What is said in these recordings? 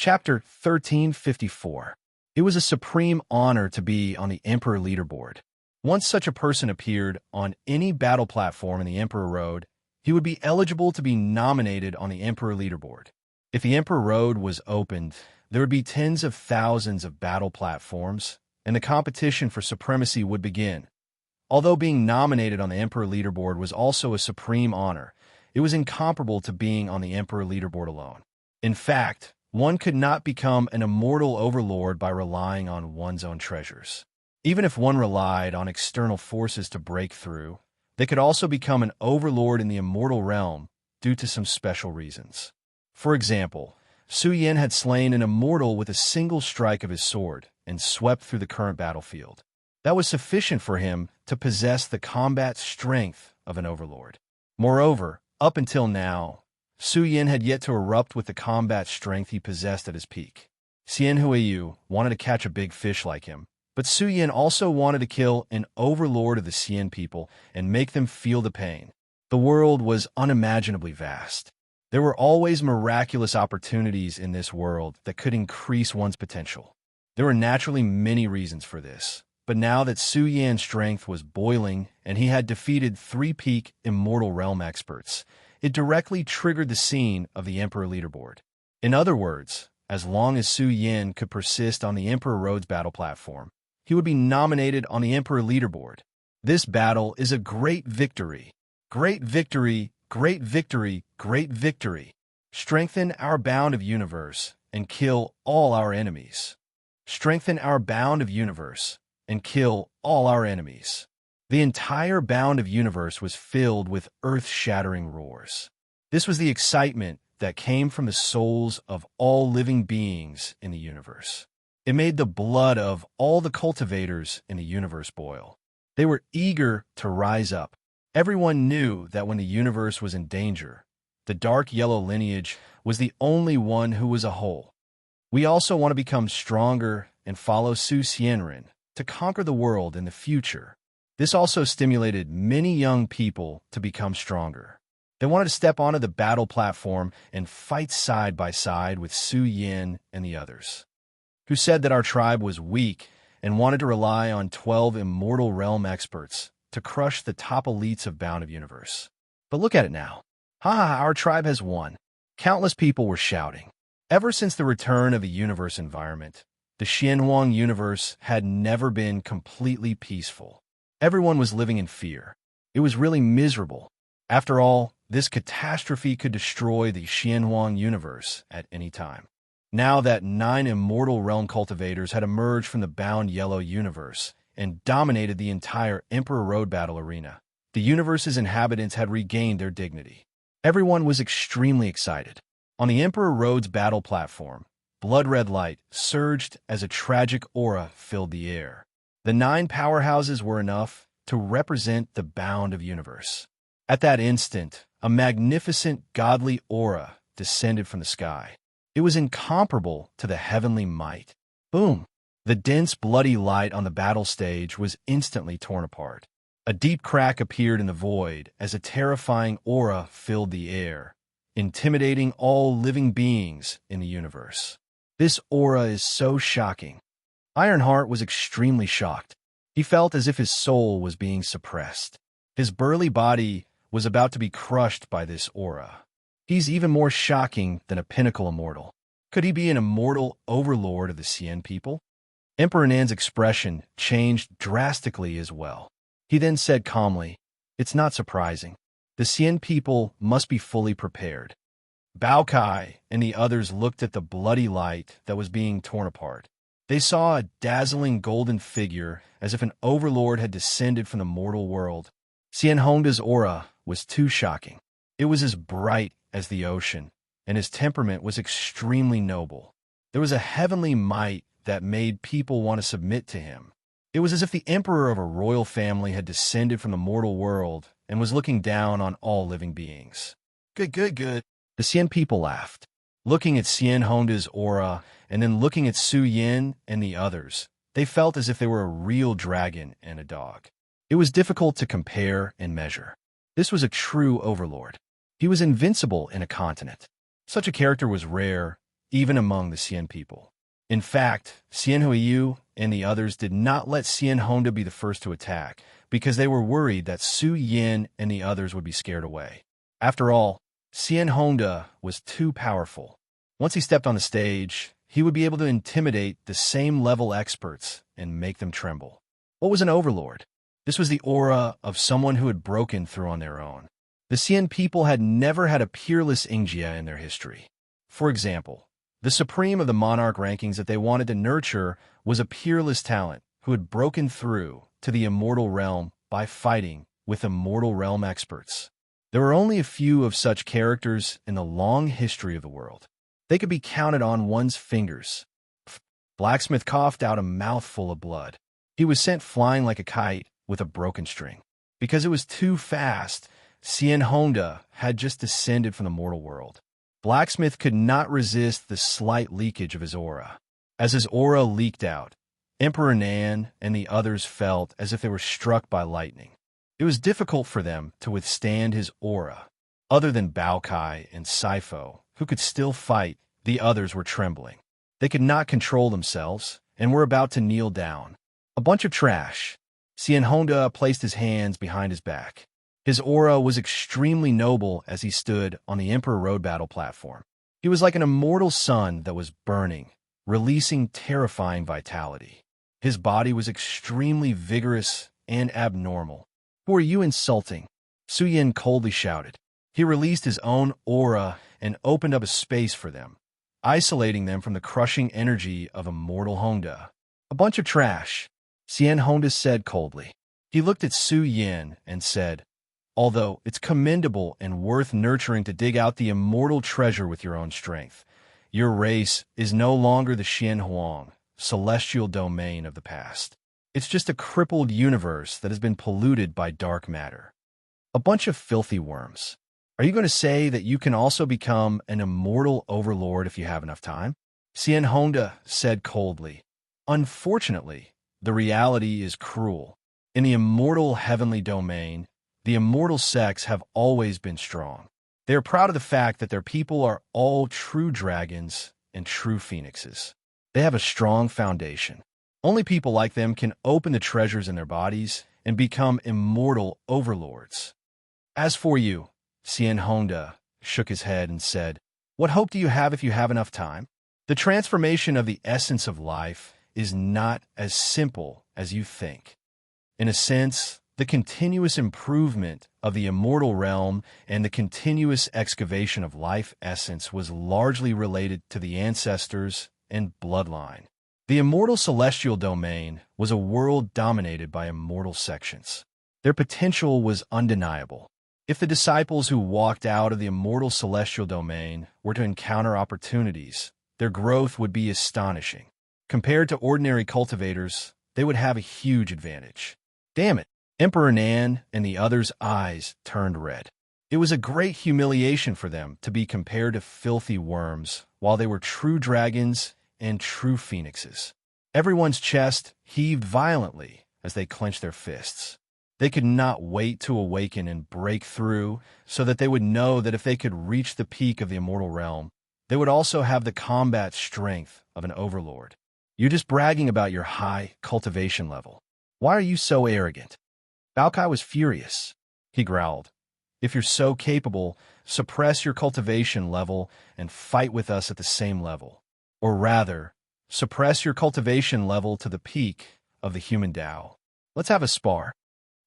Chapter 1354. It was a supreme honor to be on the Emperor leaderboard. Once such a person appeared on any battle platform in the Emperor Road, he would be eligible to be nominated on the Emperor leaderboard. If the Emperor Road was opened, there would be tens of thousands of battle platforms, and the competition for supremacy would begin. Although being nominated on the Emperor leaderboard was also a supreme honor, it was incomparable to being on the Emperor leaderboard alone. In fact, one could not become an immortal overlord by relying on one's own treasures. Even if one relied on external forces to break through, they could also become an overlord in the immortal realm due to some special reasons. For example, Su Yin had slain an immortal with a single strike of his sword and swept through the current battlefield. That was sufficient for him to possess the combat strength of an overlord. Moreover, up until now, Su Yin had yet to erupt with the combat strength he possessed at his peak. Xian Huiyu wanted to catch a big fish like him, but Su Yin also wanted to kill an overlord of the Xian people and make them feel the pain. The world was unimaginably vast. There were always miraculous opportunities in this world that could increase one's potential. There were naturally many reasons for this, but now that Su Yan's strength was boiling and he had defeated 3 peak immortal realm experts, it directly triggered the scene of the Emperor leaderboard. In other words, as long as Su Yin could persist on the Emperor Road's battle platform, he would be nominated on the Emperor leaderboard. This battle is a great victory. Great victory, great victory, great victory. Strengthen our bound of universe and kill all our enemies. Strengthen our bound of universe and kill all our enemies. The entire bound of universe was filled with earth-shattering roars. This was the excitement that came from the souls of all living beings in the universe. It made the blood of all the cultivators in the universe boil. They were eager to rise up. Everyone knew that when the universe was in danger, the dark yellow lineage was the only one who was a whole. We also want to become stronger and follow Su Xianren to conquer the world in the future. This also stimulated many young people to become stronger. They wanted to step onto the battle platform and fight side by side with Su Yin and the others, who said that our tribe was weak and wanted to rely on 12 immortal realm experts to crush the top elites of Bound of Universe. But look at it now. Our tribe has won. Countless people were shouting. Ever since the return of a universe environment, the Xianhuang universe had never been completely peaceful. Everyone was living in fear. It was really miserable. After all, this catastrophe could destroy the Xianhuang universe at any time. Now that 9 immortal realm cultivators had emerged from the bound yellow universe and dominated the entire Emperor Road battle arena, the universe's inhabitants had regained their dignity. Everyone was extremely excited. On the Emperor Road's battle platform, blood-red light surged as a tragic aura filled the air. The 9 powerhouses were enough to represent the bound of universe. At that instant, a magnificent godly aura descended from the sky. It was incomparable to the heavenly might. Boom! The dense, bloody light on the battle stage was instantly torn apart. A deep crack appeared in the void as a terrifying aura filled the air, intimidating all living beings in the universe. This aura is so shocking. Ironheart was extremely shocked. He felt as if his soul was being suppressed. His burly body was about to be crushed by this aura. He's even more shocking than a pinnacle immortal. Could he be an immortal overlord of the Xian people? Emperor Nan's expression changed drastically as well. He then said calmly, "It's not surprising. The Xian people must be fully prepared." Bao Kai and the others looked at the bloody light that was being torn apart. They saw a dazzling golden figure as if an overlord had descended from the mortal world. Xian Hongda's aura was too shocking. It was as bright as the ocean, and his temperament was extremely noble. There was a heavenly might that made people want to submit to him. It was as if the emperor of a royal family had descended from the mortal world and was looking down on all living beings. Good. The Xian people laughed. Looking at Xian Hongda's aura and then looking at Su Yin and the others, they felt as if they were a real dragon and a dog. It was difficult to compare and measure. This was a true overlord. He was invincible in a continent. Such a character was rare, even among the Xian people. In fact, Xian Huiyu and the others did not let Xian Honda be the first to attack, because they were worried that Su Yin and the others would be scared away. After all, Xian Honda was too powerful. Once he stepped on the stage, he would be able to intimidate the same level experts and make them tremble. What was an overlord? This was the aura of someone who had broken through on their own. The Xian people had never had a peerless Ingjia in their history. For example, the supreme of the monarch rankings that they wanted to nurture was a peerless talent who had broken through to the immortal realm by fighting with immortal realm experts. There were only a few of such characters in the long history of the world. They could be counted on one's fingers. Blacksmith coughed out a mouthful of blood. He was sent flying like a kite with a broken string. Because it was too fast, Xian Honda had just descended from the mortal world. Blacksmith could not resist the slight leakage of his aura. As his aura leaked out, Emperor Nan and the others felt as if they were struck by lightning. It was difficult for them to withstand his aura. Other than Bao Kai and Sifo, who could still fight, the others were trembling. They could not control themselves and were about to kneel down. A bunch of trash. Xian Honda placed his hands behind his back. His aura was extremely noble as he stood on the Emperor Road battle platform. He was like an immortal sun that was burning, releasing terrifying vitality. His body was extremely vigorous and abnormal. "Who are you insulting?" Su Yin coldly shouted. He released his own aura and opened up a space for them, isolating them from the crushing energy of immortal Honda. "A bunch of trash," Xian Honda said coldly. He looked at Su Yin and said, "Although it's commendable and worth nurturing to dig out the immortal treasure with your own strength, your race is no longer the Xian Huang, celestial domain of the past. It's just a crippled universe that has been polluted by dark matter. A bunch of filthy worms. Are you going to say that you can also become an immortal overlord if you have enough time?" Xian Honda said coldly. "Unfortunately, the reality is cruel. In the immortal heavenly domain, the immortal sects have always been strong. They are proud of the fact that their people are all true dragons and true phoenixes. They have a strong foundation. Only people like them can open the treasures in their bodies and become immortal overlords. As for you," Xian Honda shook his head and said, "What hope do you have if you have enough time? The transformation of the essence of life is not as simple as you think. In a sense, the continuous improvement of the immortal realm and the continuous excavation of life essence was largely related to the ancestors and bloodline. The immortal celestial domain was a world dominated by immortal sections. Their potential was undeniable. If the disciples who walked out of the immortal celestial domain were to encounter opportunities, their growth would be astonishing. Compared to ordinary cultivators, they would have a huge advantage. Damn it! Emperor Nan and the others' eyes turned red. It was a great humiliation for them to be compared to filthy worms while they were true dragons and true phoenixes. Everyone's chest heaved violently as they clenched their fists. They could not wait to awaken and break through so that they would know that if they could reach the peak of the immortal realm, they would also have the combat strength of an overlord. You're just bragging about your high cultivation level. Why are you so arrogant? Bao Kai was furious. He growled, "If you're so capable, suppress your cultivation level and fight with us at the same level. Or rather, suppress your cultivation level to the peak of the human Tao. Let's have a spar."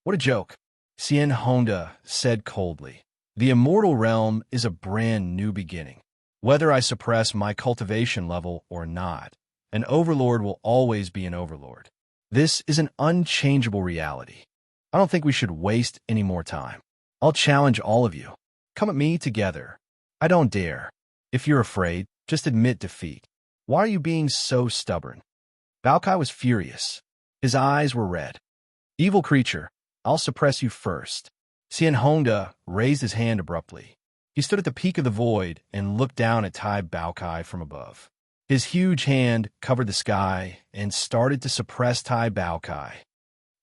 "What a joke," Xian Honda said coldly. "The immortal realm is a brand new beginning. Whether I suppress my cultivation level or not, an overlord will always be an overlord. This is an unchangeable reality. I don't think we should waste any more time. I'll challenge all of you. Come at me together. I don't dare. If you're afraid, just admit defeat. Why are you being so stubborn?" Bao Kai was furious. His eyes were red. "Evil creature, I'll suppress you first." Xian Honda raised his hand abruptly. He stood at the peak of the void and looked down at Tai Bao Kai from above. His huge hand covered the sky and started to suppress Tai Bao Kai.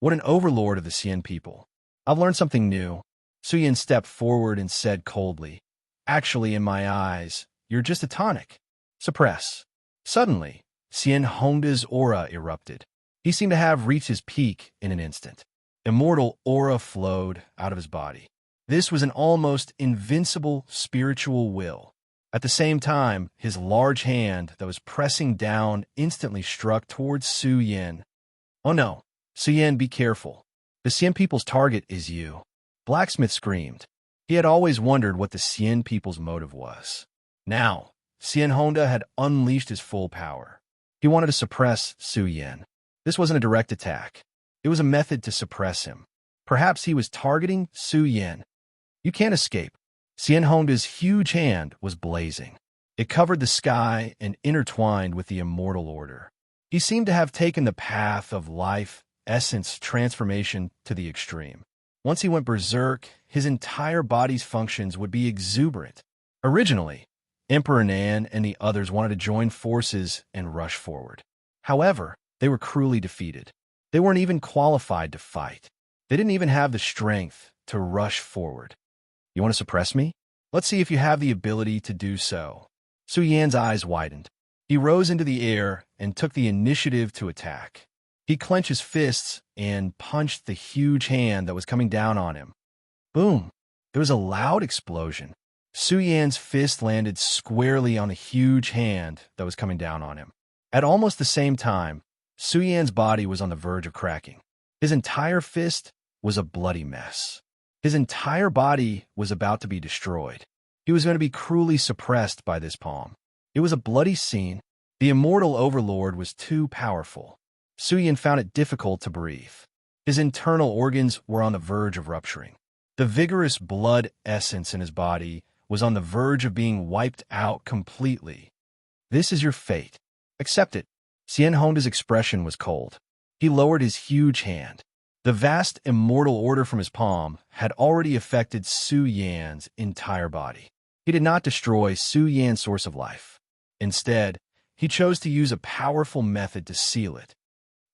What an overlord of the Xian people. "I've learned something new." Su Yin stepped forward and said coldly, "Actually, in my eyes, you're just a tonic." Suppress. Suddenly, Xian Hongda's aura erupted. He seemed to have reached his peak in an instant. Immortal aura flowed out of his body. This was an almost invincible spiritual will. At the same time, his large hand that was pressing down instantly struck towards Su Yin. "Oh no, Su Yin, be careful. The Xian people's target is you." Blacksmith screamed. He had always wondered what the Xian people's motive was. Now, Xian Hongda had unleashed his full power. He wanted to suppress Su Yin. This wasn't a direct attack. It was a method to suppress him. Perhaps he was targeting Su Yin. "You can't escape." Xian Hongda's huge hand was blazing. It covered the sky and intertwined with the immortal order. He seemed to have taken the path of life, essence, transformation to the extreme. Once he went berserk, his entire body's functions would be exuberant. Originally, Emperor Nan and the others wanted to join forces and rush forward. However, they were cruelly defeated. They weren't even qualified to fight. They didn't even have the strength to rush forward. "You want to suppress me? Let's see if you have the ability to do so." Su Yan's eyes widened. He rose into the air and took the initiative to attack. He clenched his fists and punched the huge hand that was coming down on him. Boom! There was a loud explosion. Su Yan's fist landed squarely on the huge hand that was coming down on him. At almost the same time, Su Yan's body was on the verge of cracking. His entire fist was a bloody mess. His entire body was about to be destroyed. He was going to be cruelly suppressed by this palm. It was a bloody scene. The immortal Overlord was too powerful. Su Yan found it difficult to breathe. His internal organs were on the verge of rupturing. The vigorous blood essence in his body was on the verge of being wiped out completely. "This is your fate. Accept it." Xian Hongda's expression was cold. He lowered his huge hand. The vast immortal order from his palm had already affected Su Yan's entire body. He did not destroy Su Yan's source of life. Instead, he chose to use a powerful method to seal it.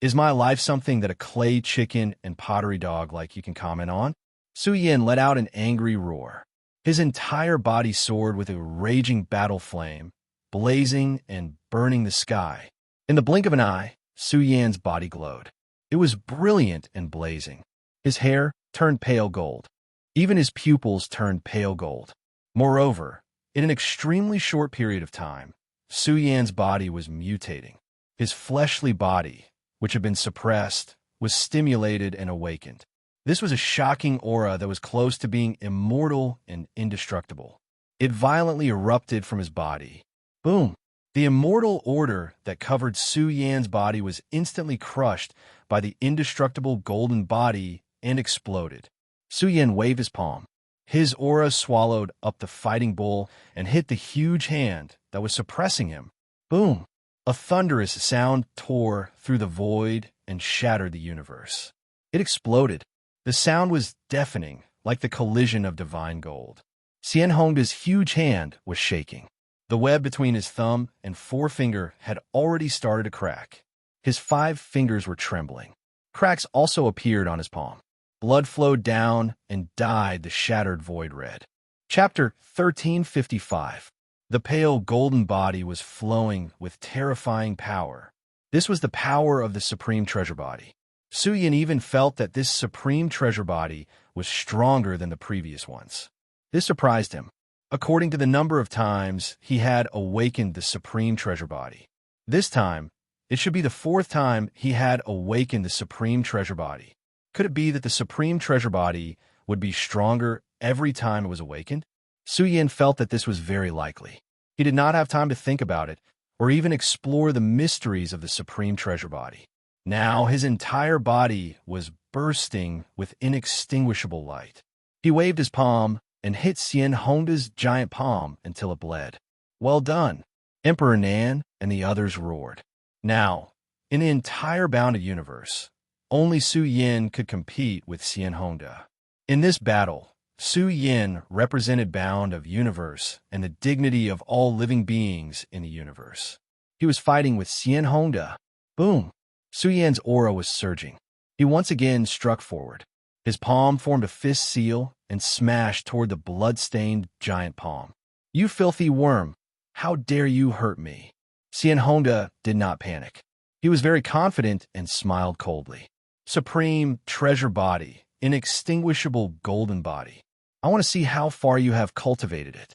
"Is my life something that a clay chicken and pottery dog like you can comment on?" Su Yan let out an angry roar. His entire body soared with a raging battle flame, blazing and burning the sky. In the blink of an eye, Su Yan's body glowed. It was brilliant and blazing. His hair turned pale gold. Even his pupils turned pale gold. Moreover, in an extremely short period of time, Su Yan's body was mutating. His fleshly body, which had been suppressed, was stimulated and awakened. This was a shocking aura that was close to being immortal and indestructible. It violently erupted from his body. Boom! The immortal order that covered Su Yan's body was instantly crushed by the indestructible golden body and exploded. Su Yan waved his palm. His aura swallowed up the fighting bull and hit the huge hand that was suppressing him. Boom! A thunderous sound tore through the void and shattered the universe. It exploded. The sound was deafening, like the collision of divine gold. Xian Hongda's huge hand was shaking. The web between his thumb and forefinger had already started to crack. His 5 fingers were trembling. Cracks also appeared on his palm. Blood flowed down and dyed the shattered void red. Chapter 1355. The pale golden body was flowing with terrifying power. This was the power of the supreme treasure body. Su Yan even felt that this supreme treasure body was stronger than the previous ones. This surprised him. According to the number of times he had awakened the supreme treasure body. This time, it should be the 4th time he had awakened the supreme treasure body. Could it be that the supreme treasure body would be stronger every time it was awakened? Su Yan felt that this was very likely. He did not have time to think about it or even explore the mysteries of the supreme treasure body. Now his entire body was bursting with inextinguishable light. He waved his palm and hit Xian Hongda's giant palm until it bled. "Well done!" Emperor Nan and the others roared. Now, in the entire bounded universe, only Su Yan could compete with Xian Hongda. In this battle, Su Yan represented bound of universe and the dignity of all living beings in the universe. He was fighting with Xian Hongda. Boom! Su Yan's aura was surging. He once again struck forward. His palm formed a fist seal and smashed toward the blood-stained giant palm. "You filthy worm! How dare you hurt me? Xian Honda did not panic. He was very confident and smiled coldly. Supreme treasure body, inextinguishable golden body. I want to see how far you have cultivated it.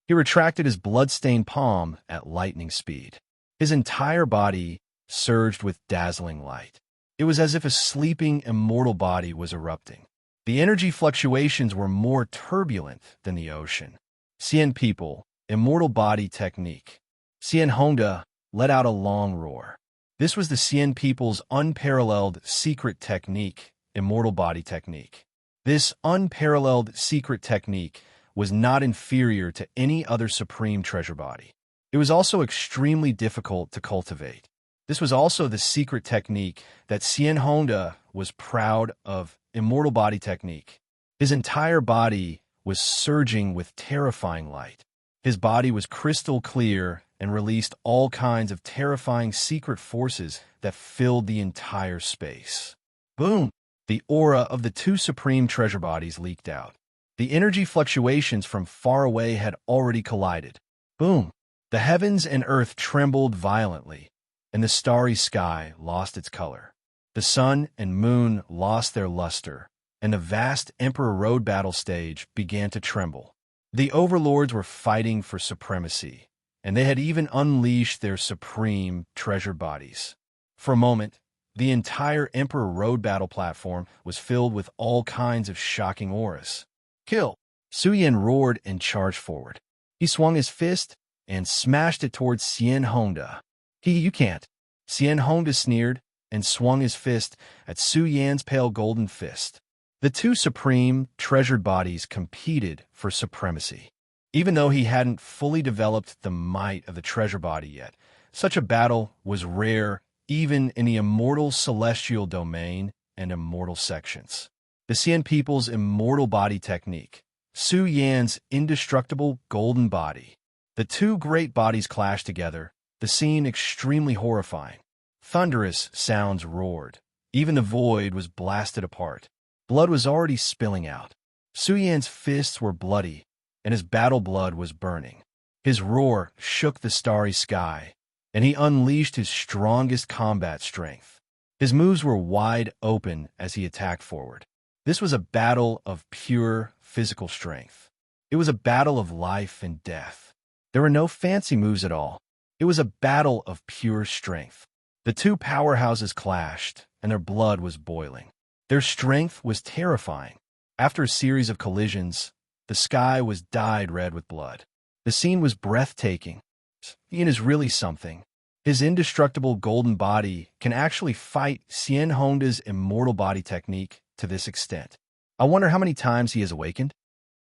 He retracted his blood-stained palm at lightning speed. His entire body surged with dazzling light. It was as if a sleeping, immortal body was erupting. The energy fluctuations were more turbulent than the ocean. Xian people, immortal body technique. Xian Honda let out a long roar. This was the Xian people's unparalleled secret technique, immortal body technique. This unparalleled secret technique was not inferior to any other supreme treasure body. It was also extremely difficult to cultivate. This was also the secret technique that Xian Honda was proud of, immortal body technique. His entire body was surging with terrifying light. His body was crystal clear and released all kinds of terrifying secret forces that filled the entire space. Boom! The aura of the two supreme treasure bodies leaked out. The energy fluctuations from far away had already collided. Boom! The heavens and earth trembled violently, and the starry sky lost its color. The sun and moon lost their luster, and the vast Emperor Road battle stage began to tremble. The overlords were fighting for supremacy, and they had even unleashed their supreme treasure bodies. For a moment, the entire Emperor Road battle platform was filled with all kinds of shocking auras. Kill! Su Yan roared and charged forward. He swung his fist and smashed it towards Xian Honda. You can't. Xian Honda sneered and swung his fist at Su Yan's pale golden fist. The two supreme, treasured bodies competed for supremacy. Even though he hadn't fully developed the might of the treasure body yet, such a battle was rare even in the immortal celestial domain and immortal sections. The Xian people's immortal body technique, Su Yan's indestructible golden body. The two great bodies clashed together, the scene extremely horrifying. Thunderous sounds roared. Even the void was blasted apart. Blood was already spilling out. Su Yan's fists were bloody, and his battle blood was burning. His roar shook the starry sky, and he unleashed his strongest combat strength. His moves were wide open as he attacked forward. This was a battle of pure physical strength. It was a battle of life and death. There were no fancy moves at all. It was a battle of pure strength. The two powerhouses clashed, and their blood was boiling. Their strength was terrifying. After a series of collisions, the sky was dyed red with blood. The scene was breathtaking. Xian is really something. His indestructible golden body can actually fight Xian Honda's immortal body technique to this extent. I wonder how many times he has awakened?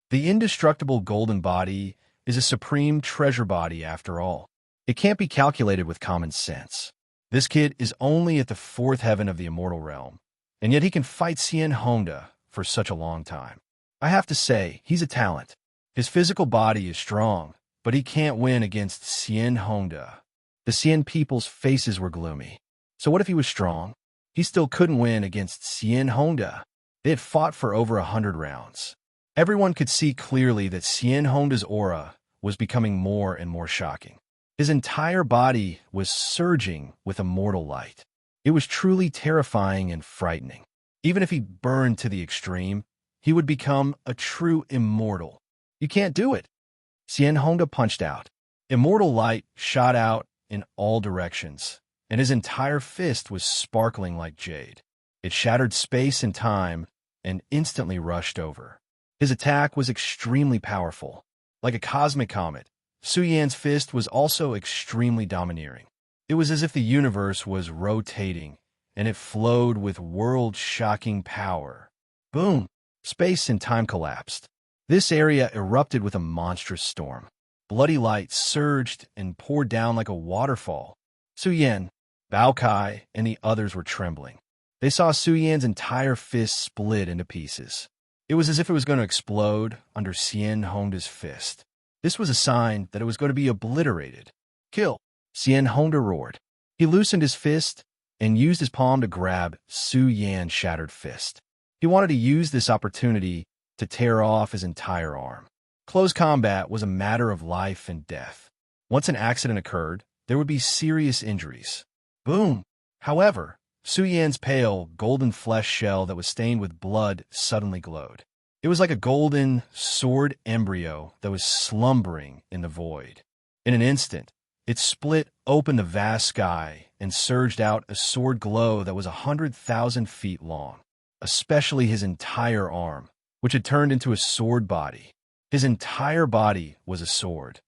The indestructible golden body is a supreme treasure body after all. It can't be calculated with common sense. This kid is only at the fourth heaven of the immortal realm, and yet he can fight Xian Honda for such a long time. I have to say, he's a talent. His physical body is strong, but he can't win against Xian Honda. The Xian people's faces were gloomy. So what if he was strong? He still couldn't win against Xian Honda. They had fought for over 100 rounds. Everyone could see clearly that Xian Honda's aura was becoming more and more shocking. His entire body was surging with immortal light. It was truly terrifying and frightening. Even if he burned to the extreme, he would become a true immortal. You can't do it. Xian Honda punched out. Immortal light shot out in all directions, and his entire fist was sparkling like jade. It shattered space and time and instantly rushed over. His attack was extremely powerful. Like a cosmic comet, Su Yan's fist was also extremely domineering. It was as if the universe was rotating, and it flowed with world-shocking power. Boom! Space and time collapsed. This area erupted with a monstrous storm. Bloody light surged and poured down like a waterfall. Su Yan, Bao Kai, and the others were trembling. They saw Su Yan's entire fist split into pieces. It was as if it was going to explode under Xian Honda's fist. This was a sign that it was going to be obliterated. Kill! Xian Honda roared. He loosened his fist and used his palm to grab Su Yan's shattered fist. He wanted to use this opportunity to tear off his entire arm. Close combat was a matter of life and death. Once an accident occurred, there would be serious injuries. Boom! However, Su Yan's pale, golden flesh shell that was stained with blood suddenly glowed. It was like a golden sword embryo that was slumbering in the void. In an instant, it split open the vast sky and surged out a sword glow that was 100,000 feet long, especially his entire arm, which had turned into a sword body. His entire body was a sword,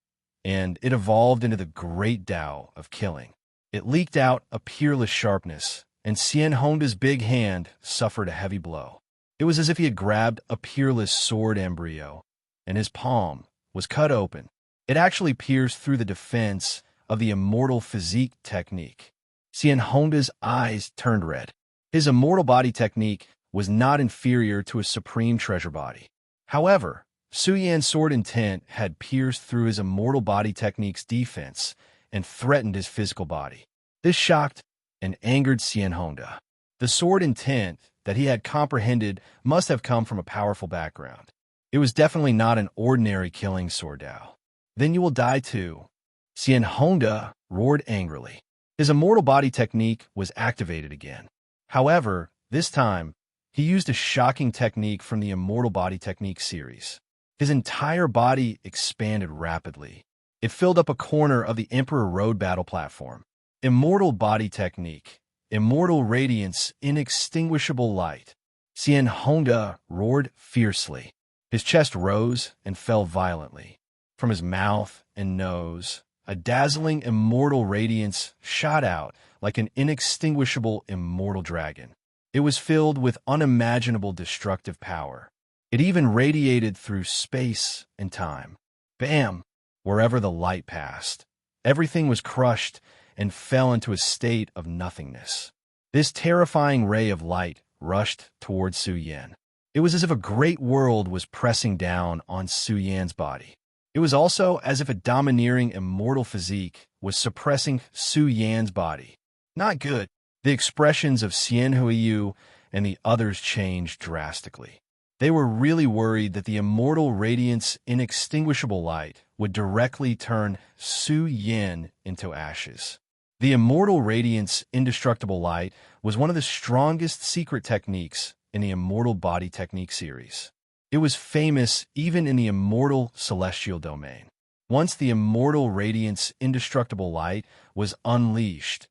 and it evolved into the great Tao of killing. It leaked out a peerless sharpness, and Xian Honda's big hand suffered a heavy blow. It was as if he had grabbed a peerless sword embryo, and his palm was cut open. It actually pierced through the defense of the immortal physique technique. Xian Honda's eyes turned red. His immortal body technique was not inferior to a supreme treasure body. However, Su Yan's sword intent had pierced through his immortal body technique's defense and threatened his physical body. This shocked and angered Xian Honda. The sword intent that he had comprehended must have come from a powerful background. It was definitely not an ordinary killing sword Dao. Then you will die too. Xian Honda roared angrily. His immortal body technique was activated again. However, this time, he used a shocking technique from the immortal body technique series. His entire body expanded rapidly. It filled up a corner of the Emperor Road battle platform. Immortal body technique. Immortal radiance, inextinguishable light. Xian Honda roared fiercely. His chest rose and fell violently. From his mouth and nose, a dazzling immortal radiance shot out like an inextinguishable immortal dragon. It was filled with unimaginable destructive power. It even radiated through space and time. Bam! Wherever the light passed, everything was crushed and fell into a state of nothingness. This terrifying ray of light rushed towards Su Yan. It was as if a great world was pressing down on Su Yan's body. It was also as if a domineering immortal physique was suppressing Su Yan's body. Not good. The expressions of Xian Huiyu and the others changed drastically. They were really worried that the immortal radiance inextinguishable light would directly turn Su Yan into ashes. The immortal radiance indestructible light was one of the strongest secret techniques in the immortal body technique series. It was famous even in the immortal celestial domain. Once the immortal radiance indestructible light was unleashed,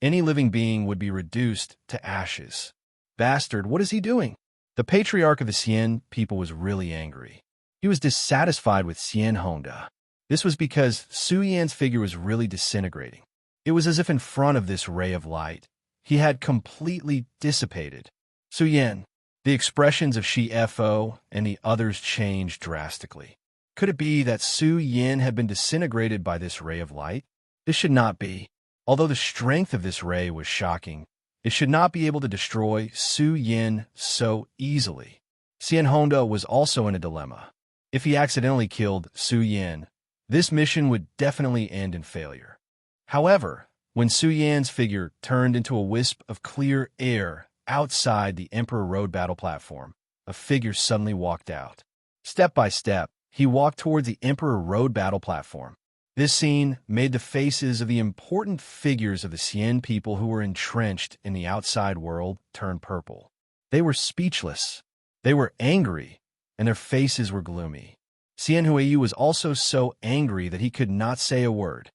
any living being would be reduced to ashes. Bastard, what is he doing? The patriarch of the Xian people was really angry. He was dissatisfied with Xian Honda. This was because Su Yan's figure was really disintegrating. It was as if in front of this ray of light, he had completely dissipated. Su Yan, the expressions of Shi Fo and the others changed drastically. Could it be that Su Yan had been disintegrated by this ray of light? This should not be. Although the strength of this ray was shocking, it should not be able to destroy Su Yan so easily. Xian Honda was also in a dilemma. If he accidentally killed Su Yan, this mission would definitely end in failure. However, when Su Yan's figure turned into a wisp of clear air outside the Emperor Road battle platform, a figure suddenly walked out. Step by step, he walked towards the Emperor Road battle platform. This scene made the faces of the important figures of the Xian people who were entrenched in the outside world turn purple. They were speechless. They were angry, and their faces were gloomy. Xian Huiyu was also so angry that he could not say a word.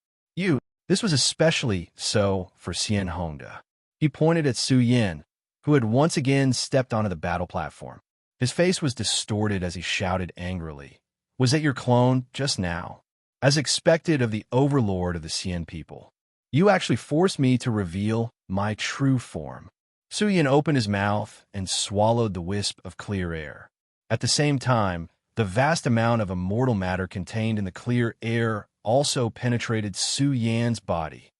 This was especially so for Xian Honda. He pointed at Su Yan, who had once again stepped onto the battle platform. His face was distorted as he shouted angrily, "Was that your clone just now?" As expected of the Overlord of the Xian people, you actually forced me to reveal my true form. Su Yan opened his mouth and swallowed the wisp of clear air. At the same time, the vast amount of immortal matter contained in the clear air also penetrated Su Yan's body.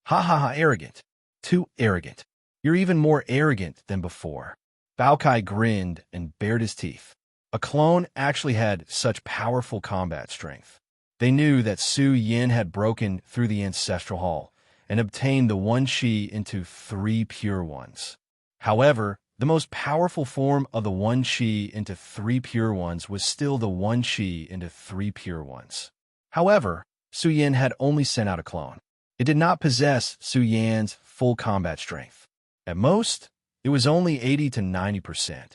Ha ha ha, arrogant. Too arrogant. You're even more arrogant than before. Bao Kai grinned and bared his teeth. A clone actually had such powerful combat strength. They knew that Su Yan had broken through the ancestral hall and obtained the one Qi into 3 pure ones. However, the most powerful form of the one Qi into 3 pure ones was still the one Qi into 3 pure ones. However, Su Yan had only sent out a clone. It did not possess Su Yan's full combat strength. At most, it was only 80 to 90%.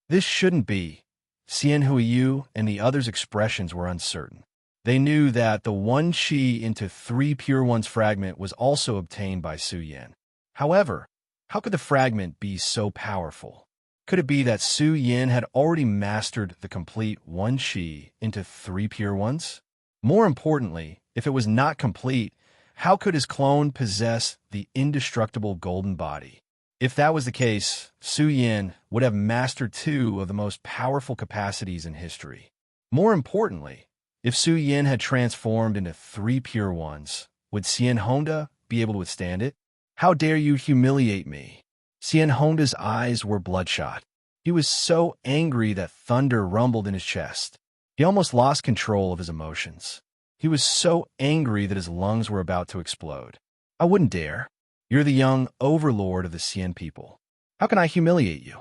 This shouldn't be. Xian Huiyu and the others' expressions were uncertain. They knew that the one Qi into 3 Pure Ones fragment was also obtained by Su Yan. However, how could the fragment be so powerful? Could it be that Su Yan had already mastered the complete one Qi into 3 Pure Ones? More importantly, if it was not complete, how could his clone possess the indestructible golden body? If that was the case, Su Yan would have mastered 2 of the most powerful capacities in history. More importantly, if Su Yan had transformed into 3 Pure Ones, would Xian Honda be able to withstand it? How dare you humiliate me? Xian Honda's eyes were bloodshot. He was so angry that thunder rumbled in his chest. He almost lost control of his emotions. He was so angry that his lungs were about to explode. I wouldn't dare. You're the young overlord of the Xian people. How can I humiliate you?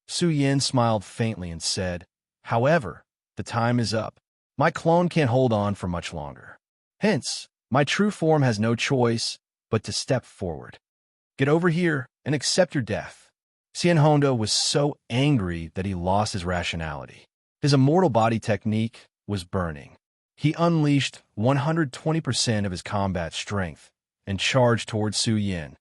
Su Yan smiled faintly and said, however, the time is up. My clone can't hold on for much longer. Hence, my true form has no choice but to step forward. Get over here and accept your death. Xian Honda was so angry that he lost his rationality. His immortal body technique was burning. He unleashed 120% of his combat strength and charged towards Su Yan.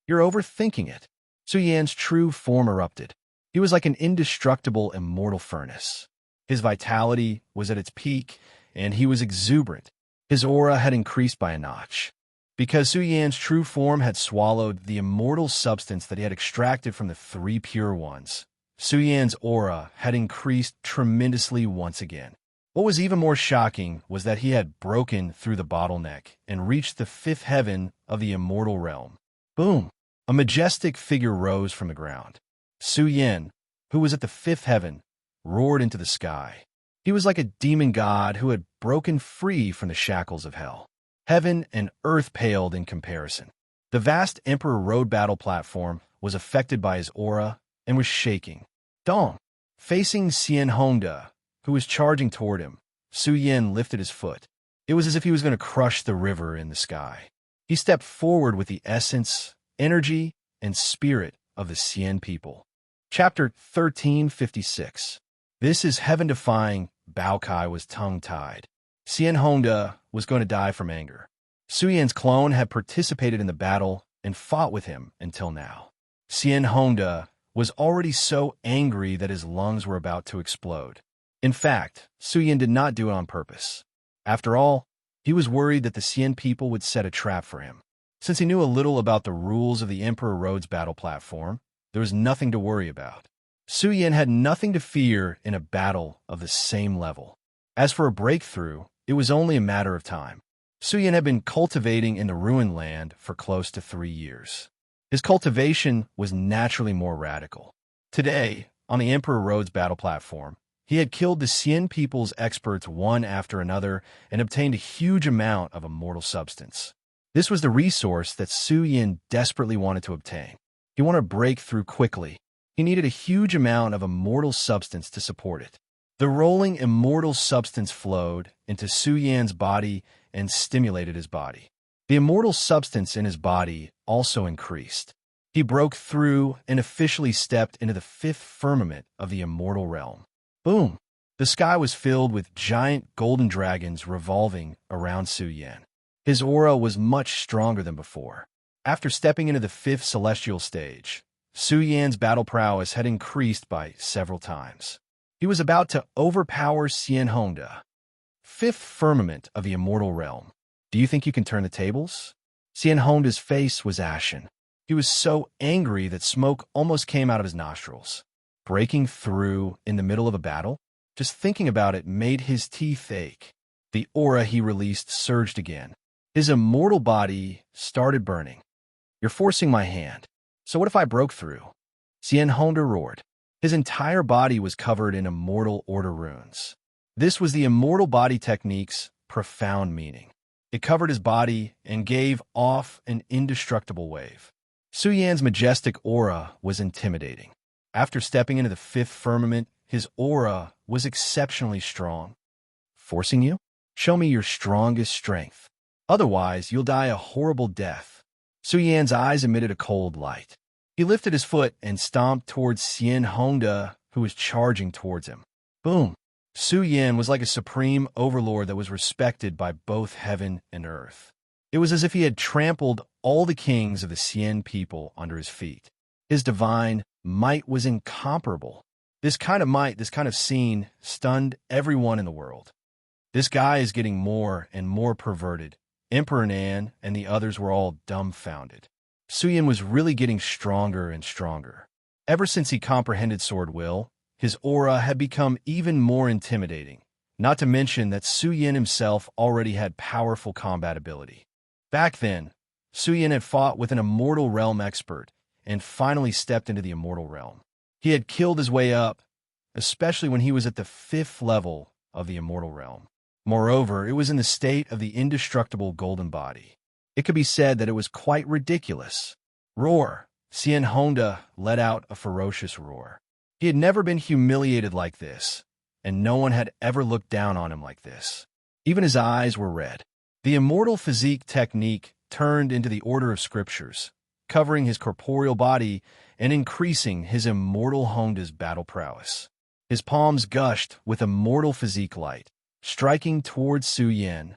You're overthinking it. Su Yan's true form erupted. He was like an indestructible immortal furnace. His vitality was at its peak, and he was exuberant. His aura had increased by a notch. Because Su Yan's true form had swallowed the immortal substance that he had extracted from the 3 Pure Ones, Su Yan's aura had increased tremendously once again. What was even more shocking was that he had broken through the bottleneck and reached the 5th heaven of the immortal realm. Boom! A majestic figure rose from the ground. Su Yan, who was at the 5th heaven, roared into the sky. He was like a demon god who had broken free from the shackles of hell. Heaven and earth paled in comparison. The vast Emperor Road battle platform was affected by his aura and was shaking. Dong! Facing Xian Honda, who was charging toward him, Su Yan lifted his foot. It was as if he was going to crush the river in the sky. He stepped forward with the essence, energy, and spirit of the Xian people. Chapter 1356. This is heaven-defying. Bao Kai was tongue-tied. Xian Honda was going to die from anger. Su Yan's clone had participated in the battle and fought with him until now. Xian Honda was already so angry that his lungs were about to explode. In fact, Su Yan did not do it on purpose. After all, he was worried that the Xian people would set a trap for him. Since he knew a little about the rules of the Emperor Road's battle platform, there was nothing to worry about. Su Yan had nothing to fear in a battle of the same level. As for a breakthrough, it was only a matter of time. Su Yan had been cultivating in the ruined land for close to 3 years. His cultivation was naturally more radical. Today, on the Emperor Road's battle platform, he had killed the Xian people's experts one after another and obtained a huge amount of immortal substance. This was the resource that Su Yan desperately wanted to obtain. He wanted to break through quickly. He needed a huge amount of immortal substance to support it. The rolling immortal substance flowed into Su Yan's body and stimulated his body. The immortal substance in his body also increased. He broke through and officially stepped into the 5th firmament of the immortal realm. Boom! The sky was filled with giant golden dragons revolving around Su Yan. His aura was much stronger than before. After stepping into the 5th celestial stage, Su Yan's battle prowess had increased by several times. He was about to overpower Xian Honda. 5th firmament of the immortal realm. Do you think you can turn the tables? Xian Honda's face was ashen. He was so angry that smoke almost came out of his nostrils. Breaking through in the middle of a battle? Just thinking about it made his teeth ache. The aura he released surged again. His immortal body started burning. You're forcing my hand. So what if I broke through? Xian Honda roared. His entire body was covered in immortal order runes. This was the immortal body technique's profound meaning. It covered his body and gave off an indestructible wave. Su Yan's majestic aura was intimidating. After stepping into the 5th firmament, his aura was exceptionally strong. Forcing you? Show me your strongest strength. Otherwise, you'll die a horrible death. Su Yan's eyes emitted a cold light. He lifted his foot and stomped towards Xian Hongda, who was charging towards him. Boom! Su Yan was like a supreme overlord that was respected by both heaven and earth. It was as if he had trampled all the kings of the Xian people under his feet. His divine might was incomparable. This kind of might, this kind of scene, stunned everyone in the world. This guy is getting more and more perverted. Emperor Nan and the others were all dumbfounded. Su Yan was really getting stronger and stronger. Ever since he comprehended Sword Will, his aura had become even more intimidating, not to mention that Su Yan himself already had powerful combat ability. Back then, Su Yan had fought with an Immortal Realm expert and finally stepped into the Immortal Realm. He had killed his way up, especially when he was at the 5th level of the Immortal Realm. Moreover, it was in the state of the indestructible golden body. It could be said that it was quite ridiculous. Roar! Xian Hongda let out a ferocious roar. He had never been humiliated like this, and no one had ever looked down on him like this. Even his eyes were red. The immortal physique technique turned into the order of scriptures, covering his corporeal body and increasing his immortal Hongda's battle prowess. His palms gushed with immortal physique light, striking towards Su Yan.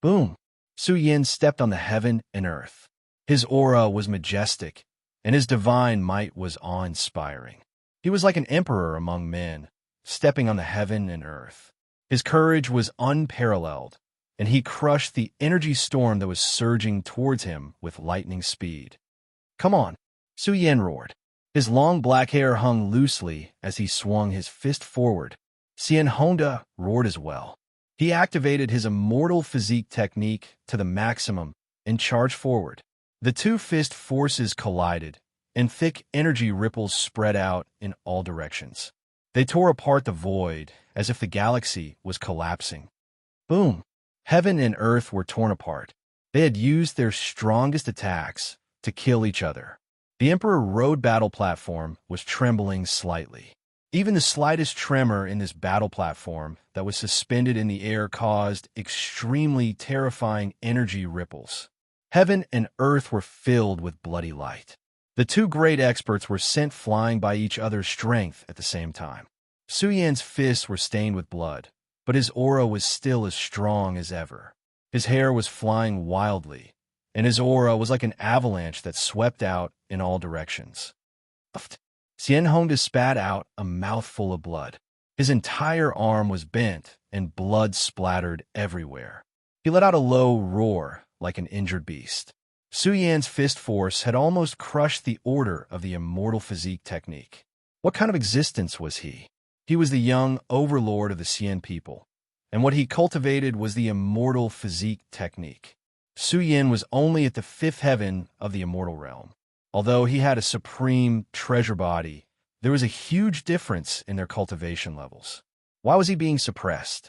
Boom! Su Yan stepped on the heaven and earth. His aura was majestic, and his divine might was awe-inspiring. He was like an emperor among men, stepping on the heaven and earth. His courage was unparalleled, and he crushed the energy storm that was surging towards him with lightning speed. Come on, Su Yan roared. His long black hair hung loosely as he swung his fist forward. Xian Hongda roared as well. He activated his immortal physique technique to the maximum and charged forward. The two fist forces collided, and thick energy ripples spread out in all directions. They tore apart the void as if the galaxy was collapsing. Boom! Heaven and earth were torn apart. They had used their strongest attacks to kill each other. The Emperor Road battle platform was trembling slightly. Even the slightest tremor in this battle platform that was suspended in the air caused extremely terrifying energy ripples. Heaven and earth were filled with bloody light. The two great experts were sent flying by each other's strength at the same time. Su Yan's fists were stained with blood, but his aura was still as strong as ever. His hair was flying wildly, and his aura was like an avalanche that swept out in all directions. Xian Hongda spat out a mouthful of blood. His entire arm was bent, and blood splattered everywhere. He let out a low roar like an injured beast. Su Yan's fist force had almost crushed the order of the immortal physique technique. What kind of existence was he? He was the young overlord of the Xian people, and what he cultivated was the immortal physique technique. Su Yan was only at the 5th heaven of the immortal realm. Although he had a supreme treasure body, there was a huge difference in their cultivation levels. Why was he being suppressed?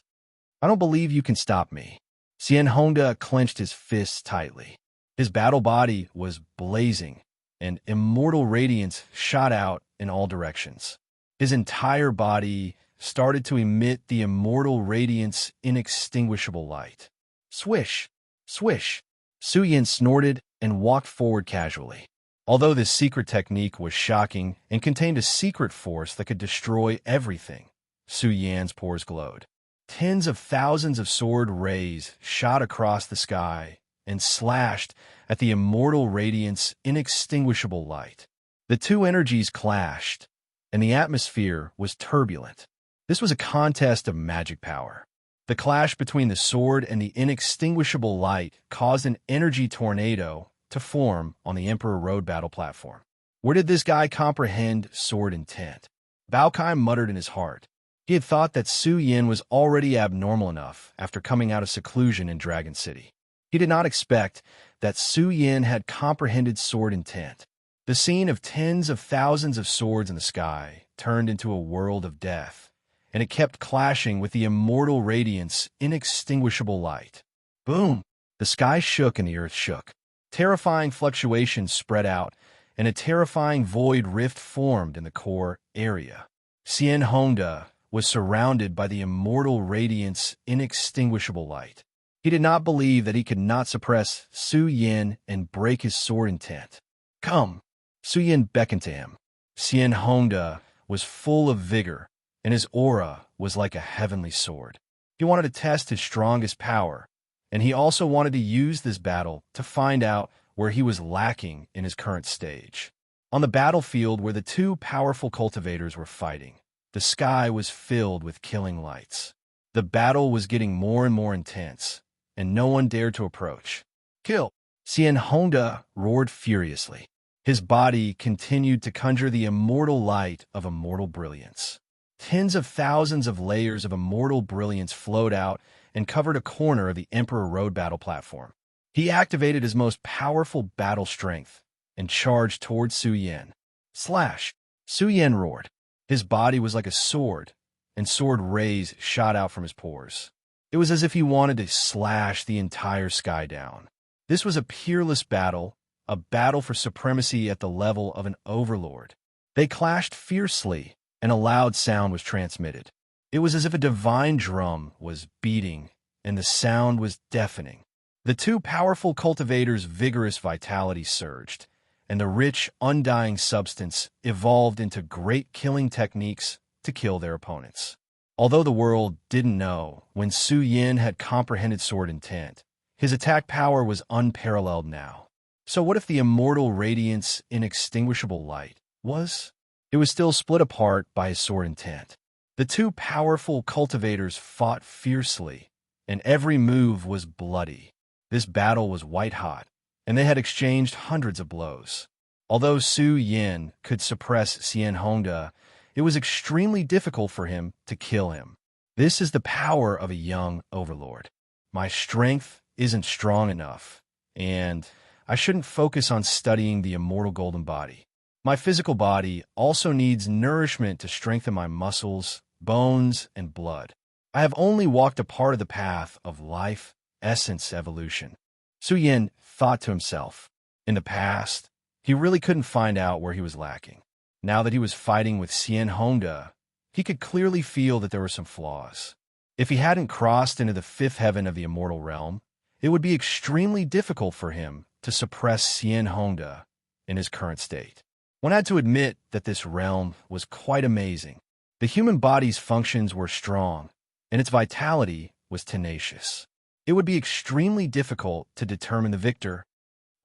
I don't believe you can stop me. Xian Hongda clenched his fists tightly. His battle body was blazing, and immortal radiance shot out in all directions. His entire body started to emit the immortal radiance inextinguishable light. Swish! Swish! Su Yan snorted and walked forward casually. Although this secret technique was shocking and contained a secret force that could destroy everything, Su Yan's pores glowed. Tens of thousands of sword rays shot across the sky and slashed at the immortal radiance inextinguishable light. The two energies clashed, and the atmosphere was turbulent. This was a contest of magic power. The clash between the sword and the inextinguishable light caused an energy tornado to form on the Emperor Road battle platform. Where did this guy comprehend sword intent? Bao Kai muttered in his heart. He had thought that Su Yan was already abnormal enough after coming out of seclusion in Dragon City. He did not expect that Su Yan had comprehended sword intent. The scene of tens of thousands of swords in the sky turned into a world of death, and it kept clashing with the immortal radiance inextinguishable light. Boom! The sky shook and the earth shook. Terrifying fluctuations spread out, and a terrifying void rift formed in the core area. Xian Hongda was surrounded by the immortal radiance, inextinguishable light. He did not believe that he could not suppress Su Yin and break his sword intent. Come! Su Yin beckoned to him. Xian Hongda was full of vigor, and his aura was like a heavenly sword. He wanted to test his strongest power, and he also wanted to use this battle to find out where he was lacking in his current stage. On the battlefield where the two powerful cultivators were fighting, the sky was filled with killing lights. The battle was getting more and more intense, and no one dared to approach. Kill! Xian Hongda roared furiously. His body continued to conjure the immortal light of immortal brilliance. Tens of thousands of layers of immortal brilliance flowed out and covered a corner of the Emperor Road battle platform. He activated his most powerful battle strength and charged towards Su Yin. Slash! Su Yin roared. His body was like a sword, and sword rays shot out from his pores. It was as if he wanted to slash the entire sky down. This was a peerless battle, a battle for supremacy at the level of an overlord. They clashed fiercely, and a loud sound was transmitted. It was as if a divine drum was beating, and the sound was deafening. The two powerful cultivators' vigorous vitality surged, and the rich, undying substance evolved into great killing techniques to kill their opponents. Although the world didn't know when Su Yin had comprehended sword intent, his attack power was unparalleled now. So what if the immortal radiance, inextinguishable light was? It was still split apart by his sword intent. The two powerful cultivators fought fiercely, and every move was bloody. This battle was white-hot, and they had exchanged hundreds of blows. Although Su Yin could suppress Xian Hongda, it was extremely difficult for him to kill him. This is the power of a young overlord. My strength isn't strong enough, and I shouldn't focus on studying the immortal golden body. My physical body also needs nourishment to strengthen my muscles, bones, and blood. I have only walked a part of the path of life, essence, evolution. Su Yin thought to himself. In the past, he really couldn't find out where he was lacking. Now that he was fighting with Xian Hongda, he could clearly feel that there were some flaws. If he hadn't crossed into the fifth heaven of the immortal realm, it would be extremely difficult for him to suppress Xian Hongda in his current state. One had to admit that this realm was quite amazing. The human body's functions were strong, and its vitality was tenacious. It would be extremely difficult to determine the victor.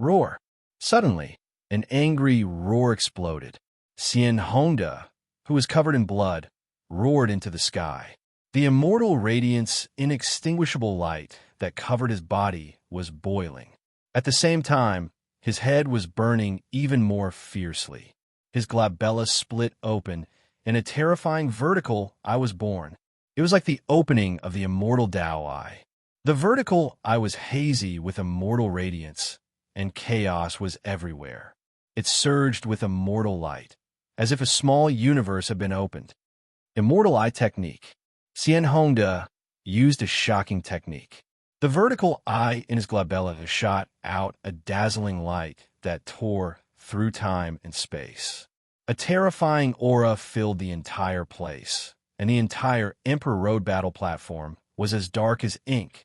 Roar! Suddenly, an angry roar exploded. Xian Hongda, who was covered in blood, roared into the sky. The immortal radiance, inextinguishable light that covered his body was boiling. At the same time, his head was burning even more fiercely. His glabella split open. In a terrifying vertical eye was born. It was like the opening of the immortal Tao eye. The vertical eye was hazy with immortal radiance, and chaos was everywhere. It surged with immortal light, as if a small universe had been opened. Immortal eye technique. Xian Hongda used a shocking technique. The vertical eye in his glabella shot out a dazzling light that tore through time and space. A terrifying aura filled the entire place, and the entire Emperor Road battle platform was as dark as ink.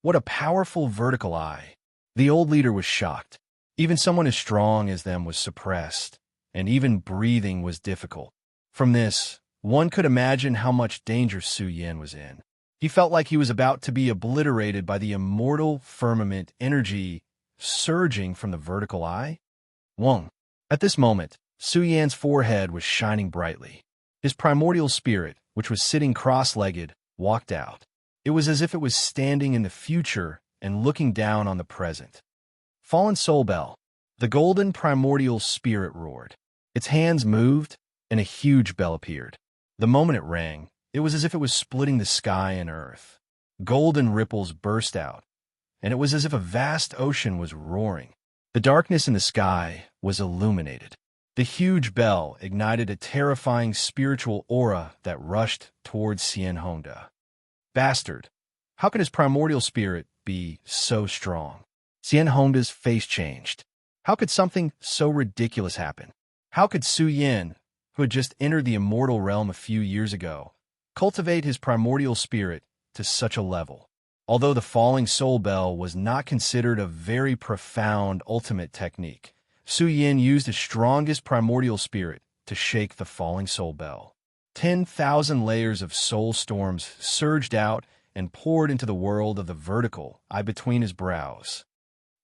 What a powerful vertical eye! The old leader was shocked. Even someone as strong as them was suppressed, and even breathing was difficult. From this, one could imagine how much danger Su Yin was in. He felt like he was about to be obliterated by the immortal firmament energy surging from the vertical eye. Wong. At this moment, Su Yan's forehead was shining brightly. His primordial spirit, which was sitting cross-legged, walked out. It was as if it was standing in the future and looking down on the present. Fallen Soul Bell. The golden primordial spirit roared. Its hands moved, and a huge bell appeared. The moment it rang, it was as if it was splitting the sky and earth. Golden ripples burst out, and it was as if a vast ocean was roaring. The darkness in the sky was illuminated. The huge bell ignited a terrifying spiritual aura that rushed towards Xian Hongda. Bastard! How could his primordial spirit be so strong? Xian Hongda's face changed. How could something so ridiculous happen? How could Su Yin, who had just entered the immortal realm a few years ago, cultivate his primordial spirit to such a level. Although the falling soul bell was not considered a very profound ultimate technique, Su Yin used his strongest primordial spirit to shake the falling soul bell. 10,000 layers of soul storms surged out and poured into the world of the vertical eye between his brows.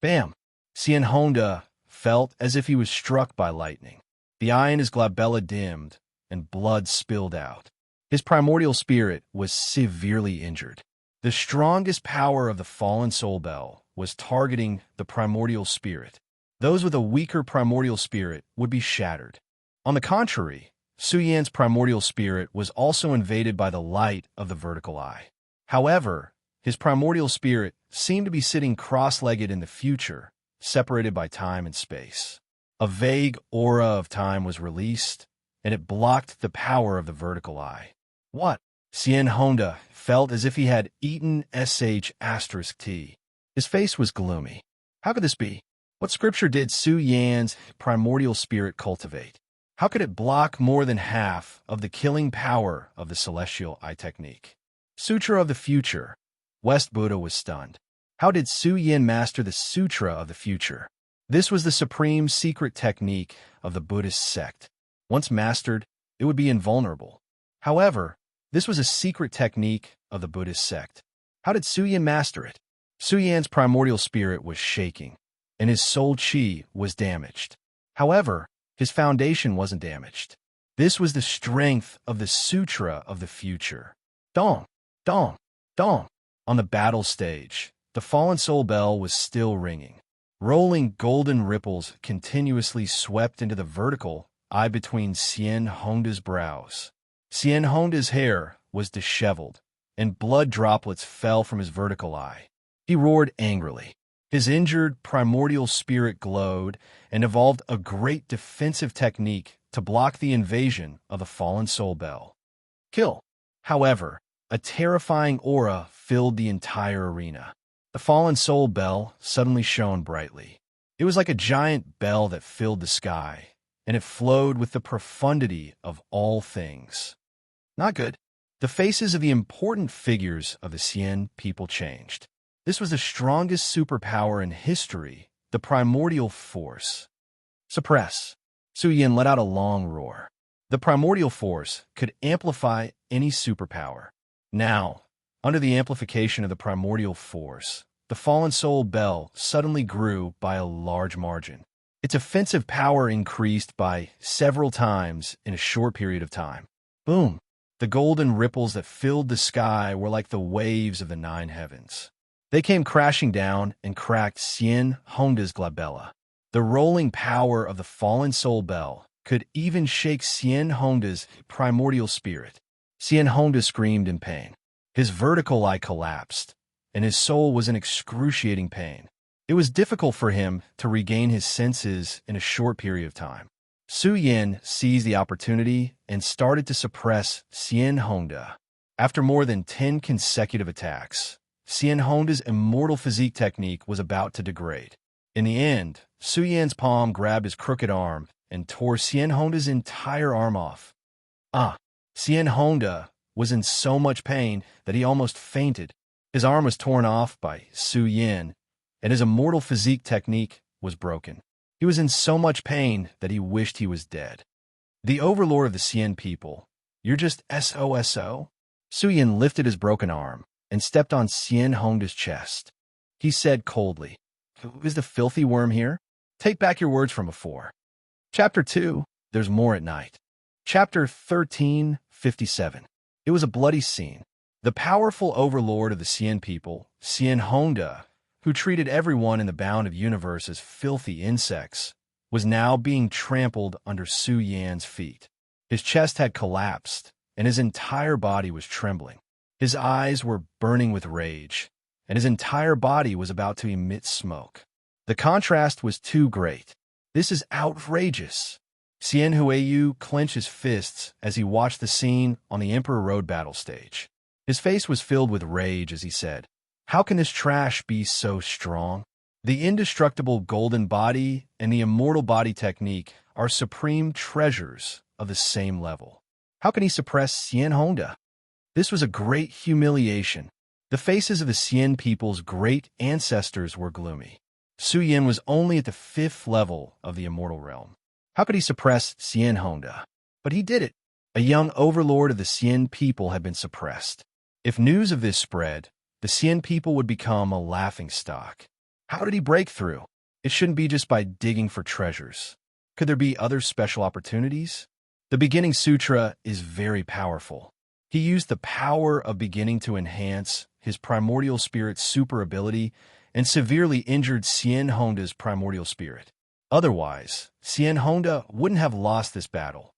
Bam! Xian Honda felt as if he was struck by lightning. The eye in his glabella dimmed, and blood spilled out. His primordial spirit was severely injured. The strongest power of the fallen soul bell was targeting the primordial spirit. Those with a weaker primordial spirit would be shattered. On the contrary, Su Yan's primordial spirit was also invaded by the light of the vertical eye. However, his primordial spirit seemed to be sitting cross-legged in the future, separated by time and space. A vague aura of time was released, and it blocked the power of the vertical eye. What? Xian Honda felt as if he had eaten **T. His face was gloomy. How could this be? What scripture did Su Yan's primordial spirit cultivate? How could it block more than half of the killing power of the celestial eye technique? Sutra of the Future. West Buddha was stunned. How did Su Yin master the Sutra of the Future? This was the supreme secret technique of the Buddhist sect. Once mastered, it would be invulnerable. However, this was a secret technique of the Buddhist sect. How did Su Yin master it? Su Yan's primordial spirit was shaking, and his soul chi was damaged. However, his foundation wasn't damaged. This was the strength of the Sutra of the Future. Dong, dong, dong. On the battle stage, the fallen soul bell was still ringing. Rolling golden ripples continuously swept into the vertical eye between Xian Honda's brows. Xian Honda's hair was disheveled, and blood droplets fell from his vertical eye. He roared angrily. His injured primordial spirit glowed and evolved a great defensive technique to block the invasion of the fallen soul bell. Kill. However, a terrifying aura filled the entire arena. The fallen soul bell suddenly shone brightly. It was like a giant bell that filled the sky, and it flowed with the profundity of all things. Not good. The faces of the important figures of the Xian people changed. This was the strongest superpower in history, the primordial force. Suppress. Su Yin let out a long roar. The primordial force could amplify any superpower. Now, under the amplification of the primordial force, the fallen soul bell suddenly grew by a large margin. Its offensive power increased by several times in a short period of time. Boom! The golden ripples that filled the sky were like the waves of the nine heavens. They came crashing down and cracked Xian Honda's glabella. The rolling power of the fallen soul bell could even shake Xian Honda's primordial spirit. Xian Honda screamed in pain. His vertical eye collapsed, and his soul was in excruciating pain. It was difficult for him to regain his senses in a short period of time. Su Yin seized the opportunity and started to suppress Xian Honda. After more than 10 consecutive attacks, Xian Honda's immortal physique technique was about to degrade. In the end, Su Yan's palm grabbed his crooked arm and tore Xian Honda's entire arm off. Xian Honda was in so much pain that he almost fainted. His arm was torn off by Su Yin, and his immortal physique technique was broken. He was in so much pain that he wished he was dead. The Overlord of the Xian people, you're just SOSO? Su Yin lifted his broken arm and stepped on Xian Honda's chest. He said coldly, "Who is the filthy worm here? Take back your words from before." Chapter 2, There's More at Night. Chapter 1357. It was a bloody scene. The powerful overlord of the Xian people, Xian Honda, who treated everyone in the bound of universe as filthy insects, was now being trampled under Su Yan's feet. His chest had collapsed, and his entire body was trembling. His eyes were burning with rage, and his entire body was about to emit smoke. The contrast was too great. This is outrageous. Xian Huiyu clenched his fists as he watched the scene on the Emperor Road battle stage. His face was filled with rage as he said, "How can this trash be so strong? The indestructible golden body and the immortal body technique are supreme treasures of the same level. How can he suppress Xian Honda?" This was a great humiliation. The faces of the Xian people's great ancestors were gloomy. Su Yin was only at the 5th level of the immortal realm. How could he suppress Xian Honda? But he did it. A young overlord of the Xian people had been suppressed. If news of this spread, the Xian people would become a laughingstock. How did he break through? It shouldn't be just by digging for treasures. Could there be other special opportunities? The Beginning Sutra is very powerful. He used the power of beginning to enhance his primordial spirit's super ability and severely injured Xian Honda's primordial spirit. Otherwise, Xian Honda wouldn't have lost this battle.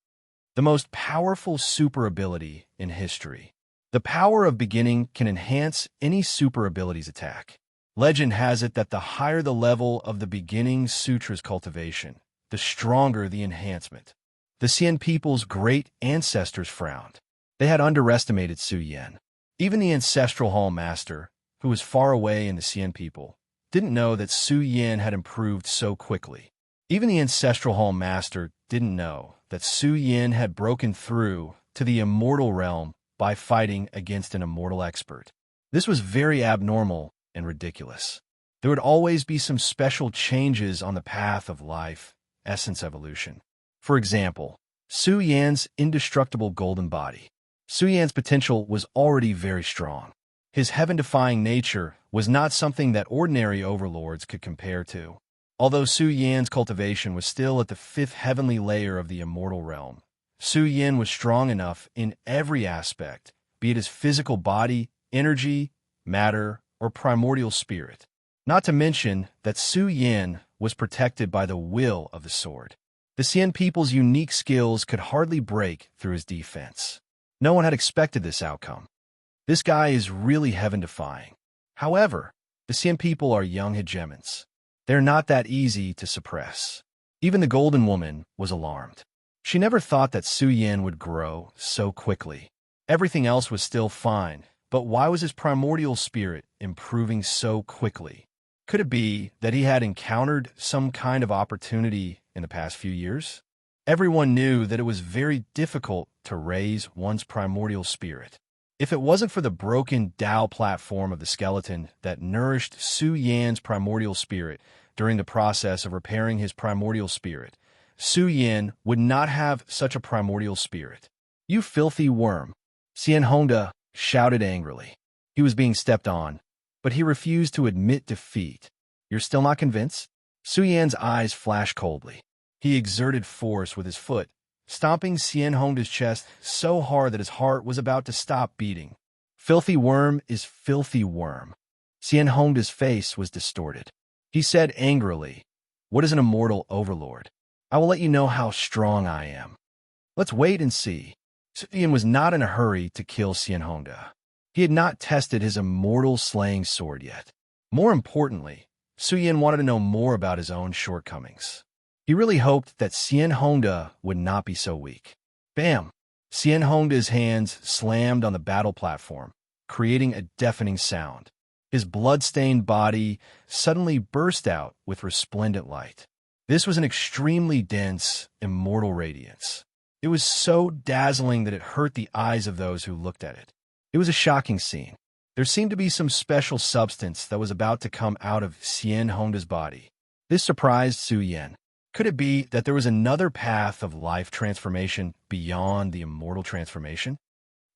The most powerful super ability in history. The power of beginning can enhance any super ability's attack. Legend has it that the higher the level of the Beginning Sutra's cultivation, the stronger the enhancement. The Xian people's great ancestors frowned. They had underestimated Su Yan. Even the Ancestral Hall Master, who was far away in the Xian people, didn't know that Su Yan had improved so quickly. Even the Ancestral Hall Master didn't know that Su Yan had broken through to the immortal realm by fighting against an immortal expert. This was very abnormal and ridiculous. There would always be some special changes on the path of life, essence evolution. For example, Su Yan's indestructible golden body. Su Yan's potential was already very strong. His heaven-defying nature was not something that ordinary overlords could compare to. Although Su Yan's cultivation was still at the 5th heavenly layer of the immortal realm, Su Yan was strong enough in every aspect, be it his physical body, energy, matter, or primordial spirit. Not to mention that Su Yan was protected by the will of the sword. The Xian people's unique skills could hardly break through his defense. No one had expected this outcome. This guy is really heaven-defying. However, the Xian people are young hegemons. They're not that easy to suppress. Even the Golden Woman was alarmed. She never thought that Su Yan would grow so quickly. Everything else was still fine, but why was his primordial spirit improving so quickly? Could it be that he had encountered some kind of opportunity in the past few years? Everyone knew that it was very difficult to raise one's primordial spirit. If it wasn't for the broken Tao platform of the skeleton that nourished Su Yan's primordial spirit during the process of repairing his primordial spirit, Su Yan would not have such a primordial spirit. "You filthy worm!" Xian Honda shouted angrily. He was being stepped on, but he refused to admit defeat. "You're still not convinced?" Su Yan's eyes flashed coldly. He exerted force with his foot, stomping Xian Honda's chest so hard that his heart was about to stop beating. "Filthy worm is filthy worm." Xian Honda's face was distorted. He said angrily, "What is an immortal overlord? I will let you know how strong I am. Let's wait and see." Su Yan was not in a hurry to kill Xian Honda. He had not tested his immortal slaying sword yet. More importantly, Su Yan wanted to know more about his own shortcomings. He really hoped that Xian Honda would not be so weak. Bam! Xian Honda's hands slammed on the battle platform, creating a deafening sound. His blood-stained body suddenly burst out with resplendent light. This was an extremely dense, immortal radiance. It was so dazzling that it hurt the eyes of those who looked at it. It was a shocking scene. There seemed to be some special substance that was about to come out of Xian Honda's body. This surprised Su Yan. Could it be that there was another path of life transformation beyond the immortal transformation?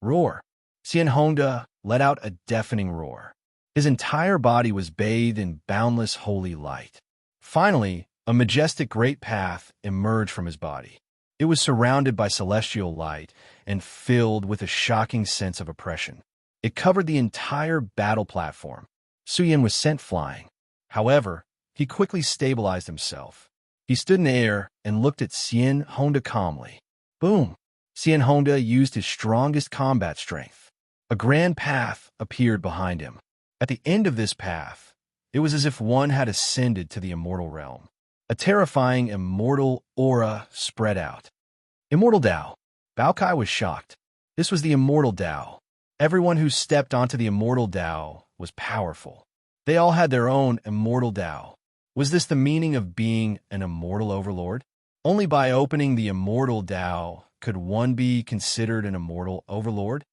Roar! Xian Honda let out a deafening roar. His entire body was bathed in boundless holy light. Finally, a majestic great path emerged from his body. It was surrounded by celestial light and filled with a shocking sense of oppression. It covered the entire battle platform. Su Yan was sent flying. However, he quickly stabilized himself. He stood in the air and looked at Xian Honda calmly. Boom! Xian Honda used his strongest combat strength. A grand path appeared behind him. At the end of this path, it was as if one had ascended to the immortal realm. A terrifying immortal aura spread out. Immortal Tao. Bao Kai was shocked. This was the immortal Tao. Everyone who stepped onto the immortal Tao was powerful. They all had their own immortal Tao. Was this the meaning of being an immortal overlord? Only by opening the immortal Tao could one be considered an immortal overlord.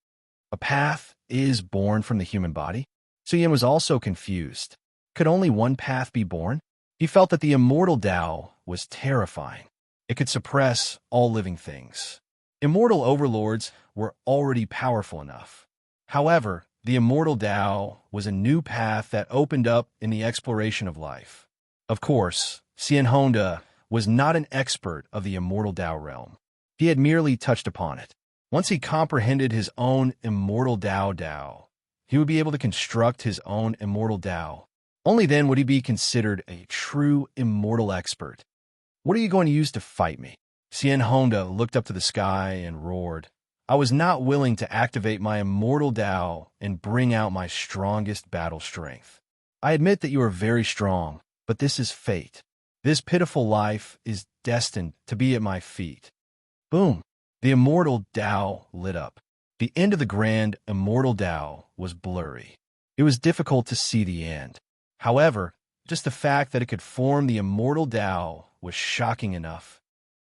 A path is born from the human body? Suyin was also confused. Could only one path be born? He felt that the immortal Tao was terrifying. It could suppress all living things. Immortal overlords were already powerful enough. However, the immortal Tao was a new path that opened up in the exploration of life. Of course, Xian Honda was not an expert of the immortal Tao realm. He had merely touched upon it. Once he comprehended his own immortal Tao, he would be able to construct his own immortal Tao. Only then would he be considered a true immortal expert. What are you going to use to fight me? Xian Honda looked up to the sky and roared. I was not willing to activate my immortal Tao and bring out my strongest battle strength. I admit that you are very strong, but this is fate. This pitiful life is destined to be at my feet. Boom! The immortal Tao lit up. The end of the grand immortal Tao was blurry. It was difficult to see the end. However, just the fact that it could form the immortal Tao was shocking enough.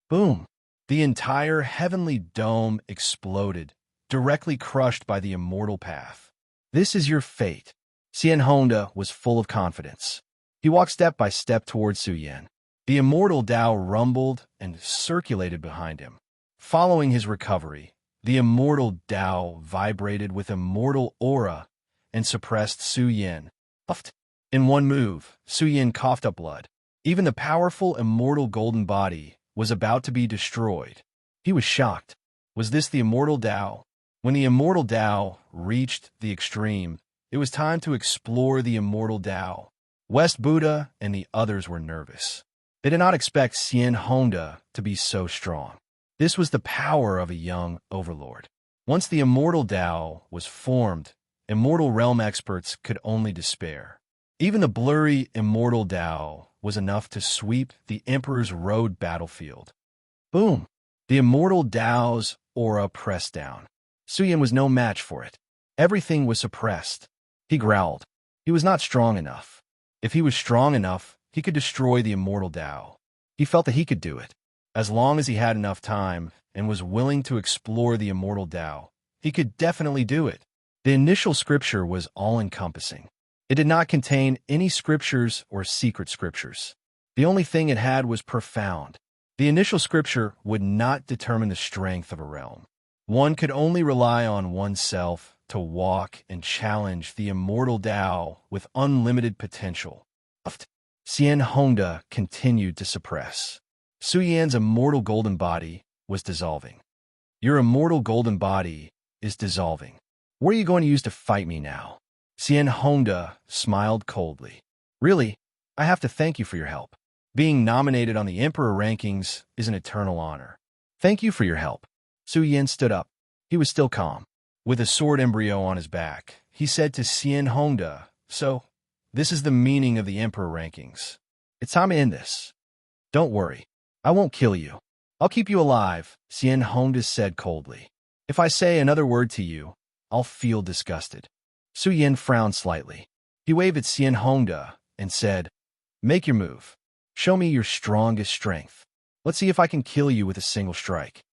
Boom! The entire heavenly dome exploded, directly crushed by the immortal path. This is your fate. Xian Honda was full of confidence. He walked step by step towards Suyin. The immortal Tao rumbled and circulated behind him. Following his recovery, the immortal Tao vibrated with immortal aura and suppressed Suyin. In one move, Suyin coughed up blood. Even the powerful immortal golden body was about to be destroyed. He was shocked. Was this the immortal Tao? When the immortal Tao reached the extreme, it was time to explore the immortal Tao. West Buddha and the others were nervous. They did not expect Xian Honda to be so strong. This was the power of a young overlord. Once the immortal Tao was formed, immortal realm experts could only despair. Even the blurry immortal Tao was enough to sweep the Emperor's Road battlefield. Boom! The immortal Tao's aura pressed down. Suyin was no match for it. Everything was suppressed. He growled. He was not strong enough. If he was strong enough, he could destroy the immortal Tao. He felt that he could do it. As long as he had enough time and was willing to explore the immortal Tao, he could definitely do it. The initial scripture was all-encompassing. It did not contain any scriptures or secret scriptures. The only thing it had was profound. The initial scripture would not determine the strength of a realm. One could only rely on oneself to walk and challenge the immortal Tao with unlimited potential. Xian Honda continued to suppress. Suyan's immortal golden body was dissolving. Your immortal golden body is dissolving. What are you going to use to fight me now? Xian Honda smiled coldly. Really, I have to thank you for your help. Being nominated on the Emperor rankings is an eternal honor. Thank you for your help. Suyin stood up. He was still calm. With a sword embryo on his back, he said to Xian Honda, "So, this is the meaning of the Emperor rankings. It's time to end this. Don't worry. I won't kill you. I'll keep you alive," Xian Honda said coldly. "If I say another word to you, I'll feel disgusted." Suyin frowned slightly. He waved at Xian Honda and said, "Make your move. Show me your strongest strength. Let's see if I can kill you with a single strike."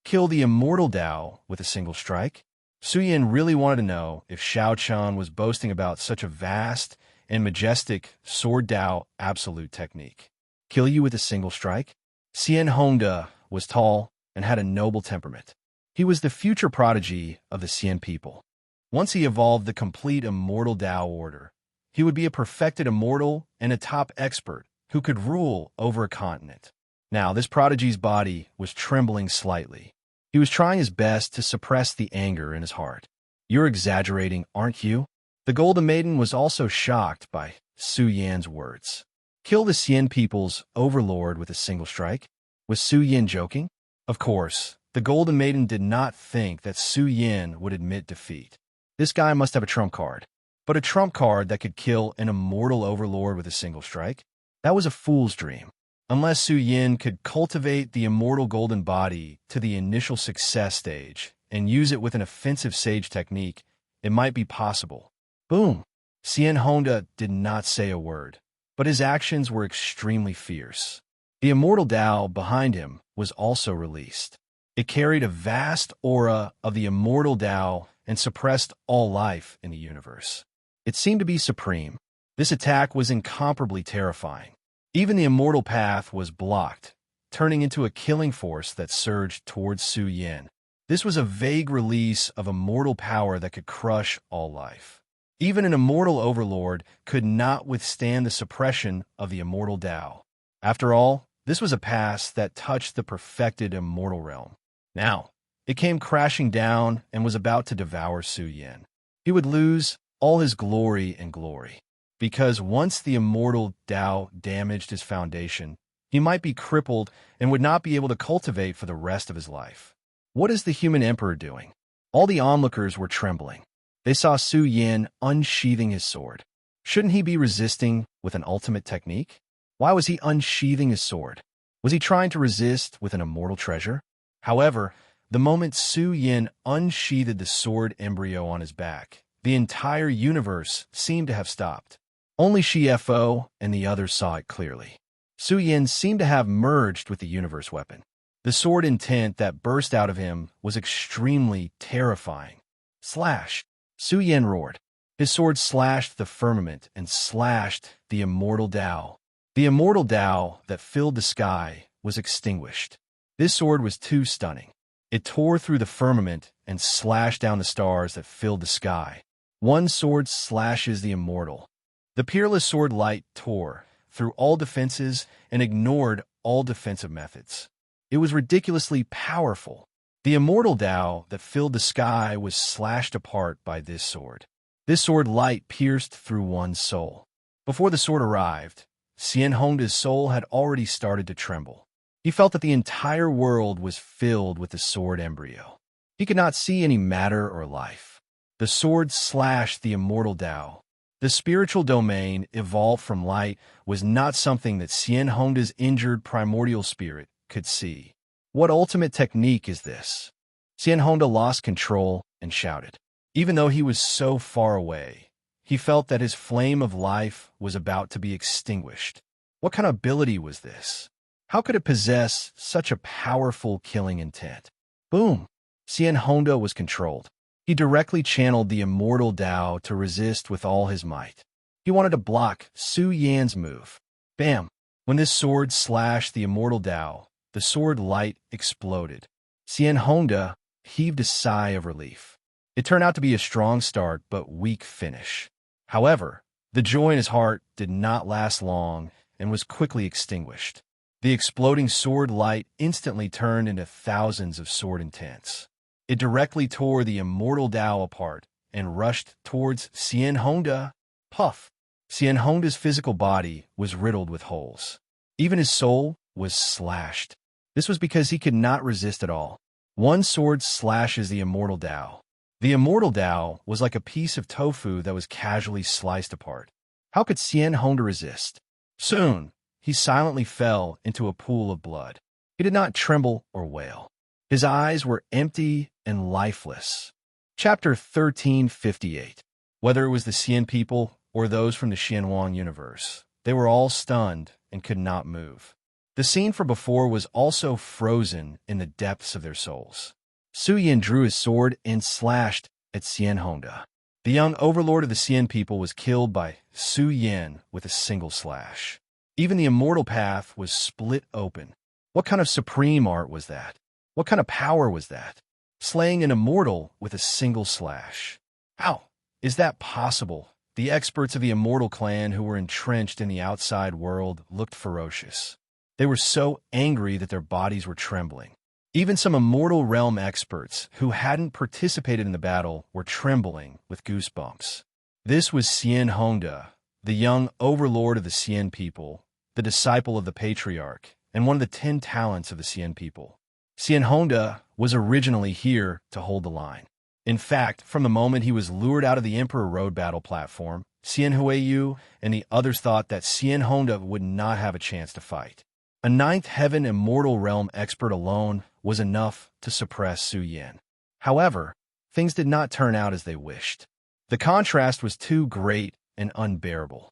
Kill the immortal Tao with a single strike? Suyin really wanted to know if Shao Chan was boasting about such a vast and majestic sword Tao absolute technique. Kill you with a single strike? Xian Honda was tall and had a noble temperament. He was the future prodigy of the Xian people. Once he evolved the complete immortal Tao order, he would be a perfected immortal and a top expert who could rule over a continent. Now, this prodigy's body was trembling slightly. He was trying his best to suppress the anger in his heart. "You're exaggerating, aren't you?" The Golden Maiden was also shocked by Suyan's words. Kill the Xian people's overlord with a single strike? Was Suyin joking? Of course, the Golden Maiden did not think that Suyin would admit defeat. This guy must have a trump card. But a trump card that could kill an immortal overlord with a single strike? That was a fool's dream. Unless Suyin could cultivate the immortal golden body to the initial success stage and use it with an offensive sage technique, it might be possible. Boom! Xian Honda did not say a word, but his actions were extremely fierce. The immortal Tao behind him was also released. It carried a vast aura of the immortal Tao and suppressed all life in the universe. It seemed to be supreme. This attack was incomparably terrifying. Even the immortal path was blocked, turning into a killing force that surged towards Su Yin. This was a vague release of immortal power that could crush all life. Even an immortal overlord could not withstand the suppression of the immortal Tao. After all, this was a pass that touched the perfected immortal realm. Now, it came crashing down and was about to devour Su Yin. He would lose all his glory and glory, because once the immortal Tao damaged his foundation, he might be crippled and would not be able to cultivate for the rest of his life. What is the human emperor doing? All the onlookers were trembling. They saw Su Yin unsheathing his sword. Shouldn't he be resisting with an ultimate technique? Why was he unsheathing his sword? Was he trying to resist with an immortal treasure? However, the moment Su Yin unsheathed the sword embryo on his back, the entire universe seemed to have stopped. Only Shifo and the others saw it clearly. Su Yin seemed to have merged with the universe weapon. The sword intent that burst out of him was extremely terrifying. Slash! Su Yin roared. His sword slashed the firmament and slashed the immortal Tao. The immortal Tao that filled the sky was extinguished. This sword was too stunning. It tore through the firmament and slashed down the stars that filled the sky. One sword slashes the immortal. The peerless sword light tore through all defenses and ignored all defensive methods. It was ridiculously powerful. The immortal Tao that filled the sky was slashed apart by this sword. This sword light pierced through one's soul. Before the sword arrived, Xian Hongda's soul had already started to tremble. He felt that the entire world was filled with the sword embryo. He could not see any matter or life. The sword slashed the immortal Tao. The spiritual domain evolved from light was not something that Xian Hongda's injured primordial spirit could see. What ultimate technique is this? Xian Hongda lost control and shouted. Even though he was so far away, he felt that his flame of life was about to be extinguished. What kind of ability was this? How could it possess such a powerful killing intent? Boom! Xian Hongda was controlled. He directly channeled the immortal Tao to resist with all his might. He wanted to block Su Yan's move. Bam! When this sword slashed the immortal Tao, the sword light exploded. Xian Hongda heaved a sigh of relief. It turned out to be a strong start but weak finish. However, the joy in his heart did not last long and was quickly extinguished. The exploding sword light instantly turned into thousands of sword intents. It directly tore the immortal Tao apart and rushed towards Xian Hongda. Puff! Xian Hongda's physical body was riddled with holes. Even his soul was slashed. This was because he could not resist at all. One sword slashes the immortal Tao. The immortal Tao was like a piece of tofu that was casually sliced apart. How could Xian Hongda resist? Soon, he silently fell into a pool of blood. He did not tremble or wail. His eyes were empty and lifeless. Chapter 1358. Whether it was the Xian people or those from the Xianwang universe, they were all stunned and could not move. The scene from before was also frozen in the depths of their souls. Su Yin drew his sword and slashed at Xian Hongda. The young overlord of the Xian people was killed by Su Yin with a single slash. Even the immortal path was split open. What kind of supreme art was that? What kind of power was that? Slaying an immortal with a single slash. How is that possible? The experts of the immortal clan who were entrenched in the outside world looked ferocious. They were so angry that their bodies were trembling. Even some immortal realm experts who hadn't participated in the battle were trembling with goosebumps. This was Xian Hongda, the young overlord of the Xian people, the disciple of the patriarch, and one of the 10 talents of the Xian people. Xian Hongda was originally here to hold the line. In fact, from the moment he was lured out of the Emperor Road battle platform, Xian Huiyu and the others thought that Xian Hongda would not have a chance to fight. A 9th heaven immortal realm expert alone was enough to suppress Su Yin. However, things did not turn out as they wished. The contrast was too great and unbearable.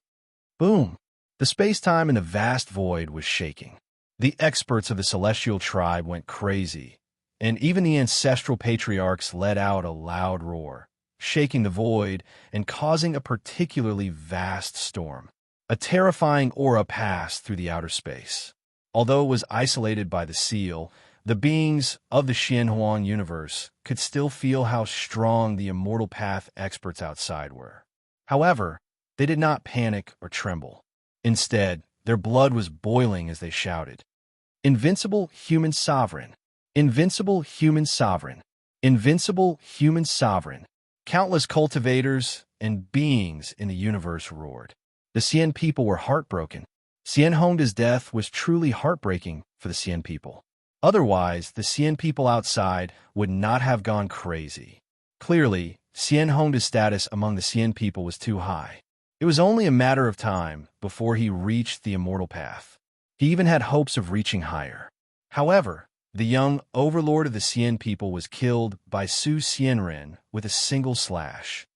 Boom! The space-time in the vast void was shaking. The experts of the celestial tribe went crazy, and even the ancestral patriarchs let out a loud roar, shaking the void and causing a particularly vast storm. A terrifying aura passed through the outer space. Although it was isolated by the seal, the beings of the Xianhuang universe could still feel how strong the immortal path experts outside were. However, they did not panic or tremble. Instead, their blood was boiling as they shouted, "Invincible human sovereign! Invincible human sovereign! Invincible human sovereign!" Countless cultivators and beings in the universe roared. The Xian people were heartbroken. Xian Hongda's death was truly heartbreaking for the Xian people. Otherwise, the Xian people outside would not have gone crazy. Clearly, Xian Hongda's status among the Xian people was too high. It was only a matter of time before he reached the immortal path. He even had hopes of reaching higher. However, the young overlord of the Xian people was killed by Su Xianren with a single slash.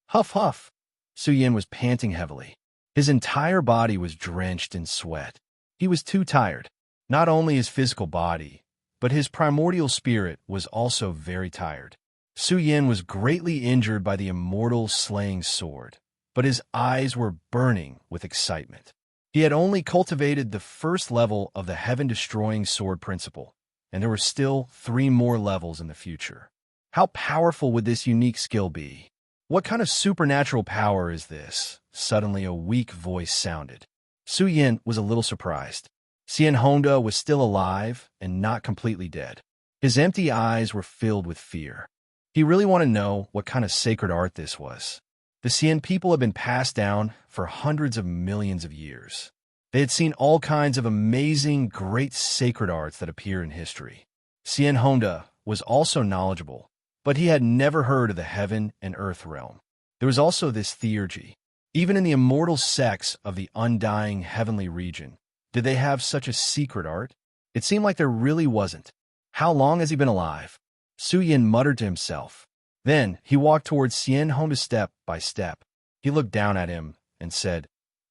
Huff huff! Su Yin was panting heavily. His entire body was drenched in sweat. He was too tired. Not only his physical body, but his primordial spirit was also very tired. Su Yin was greatly injured by the immortal slaying sword, but his eyes were burning with excitement. He had only cultivated the first level of the heaven-destroying sword principle, and there were still 3 more levels in the future. How powerful would this unique skill be? What kind of supernatural power is this? Suddenly a weak voice sounded. Su Yin was a little surprised. Xian Hongda was still alive and not completely dead. His empty eyes were filled with fear. He really wanted to know what kind of sacred art this was. The Xian people had been passed down for hundreds of millions of years. They had seen all kinds of amazing, great sacred arts that appear in history. Xian Hongda was also knowledgeable, but he had never heard of the heaven and earth realm. There was also this theurgy. Even in the immortal sects of the undying heavenly region, did they have such a secret art? It seemed like there really wasn't. How long has he been alive? Su Yin muttered to himself. Then he walked towards Xian Hongda step by step. He looked down at him and said,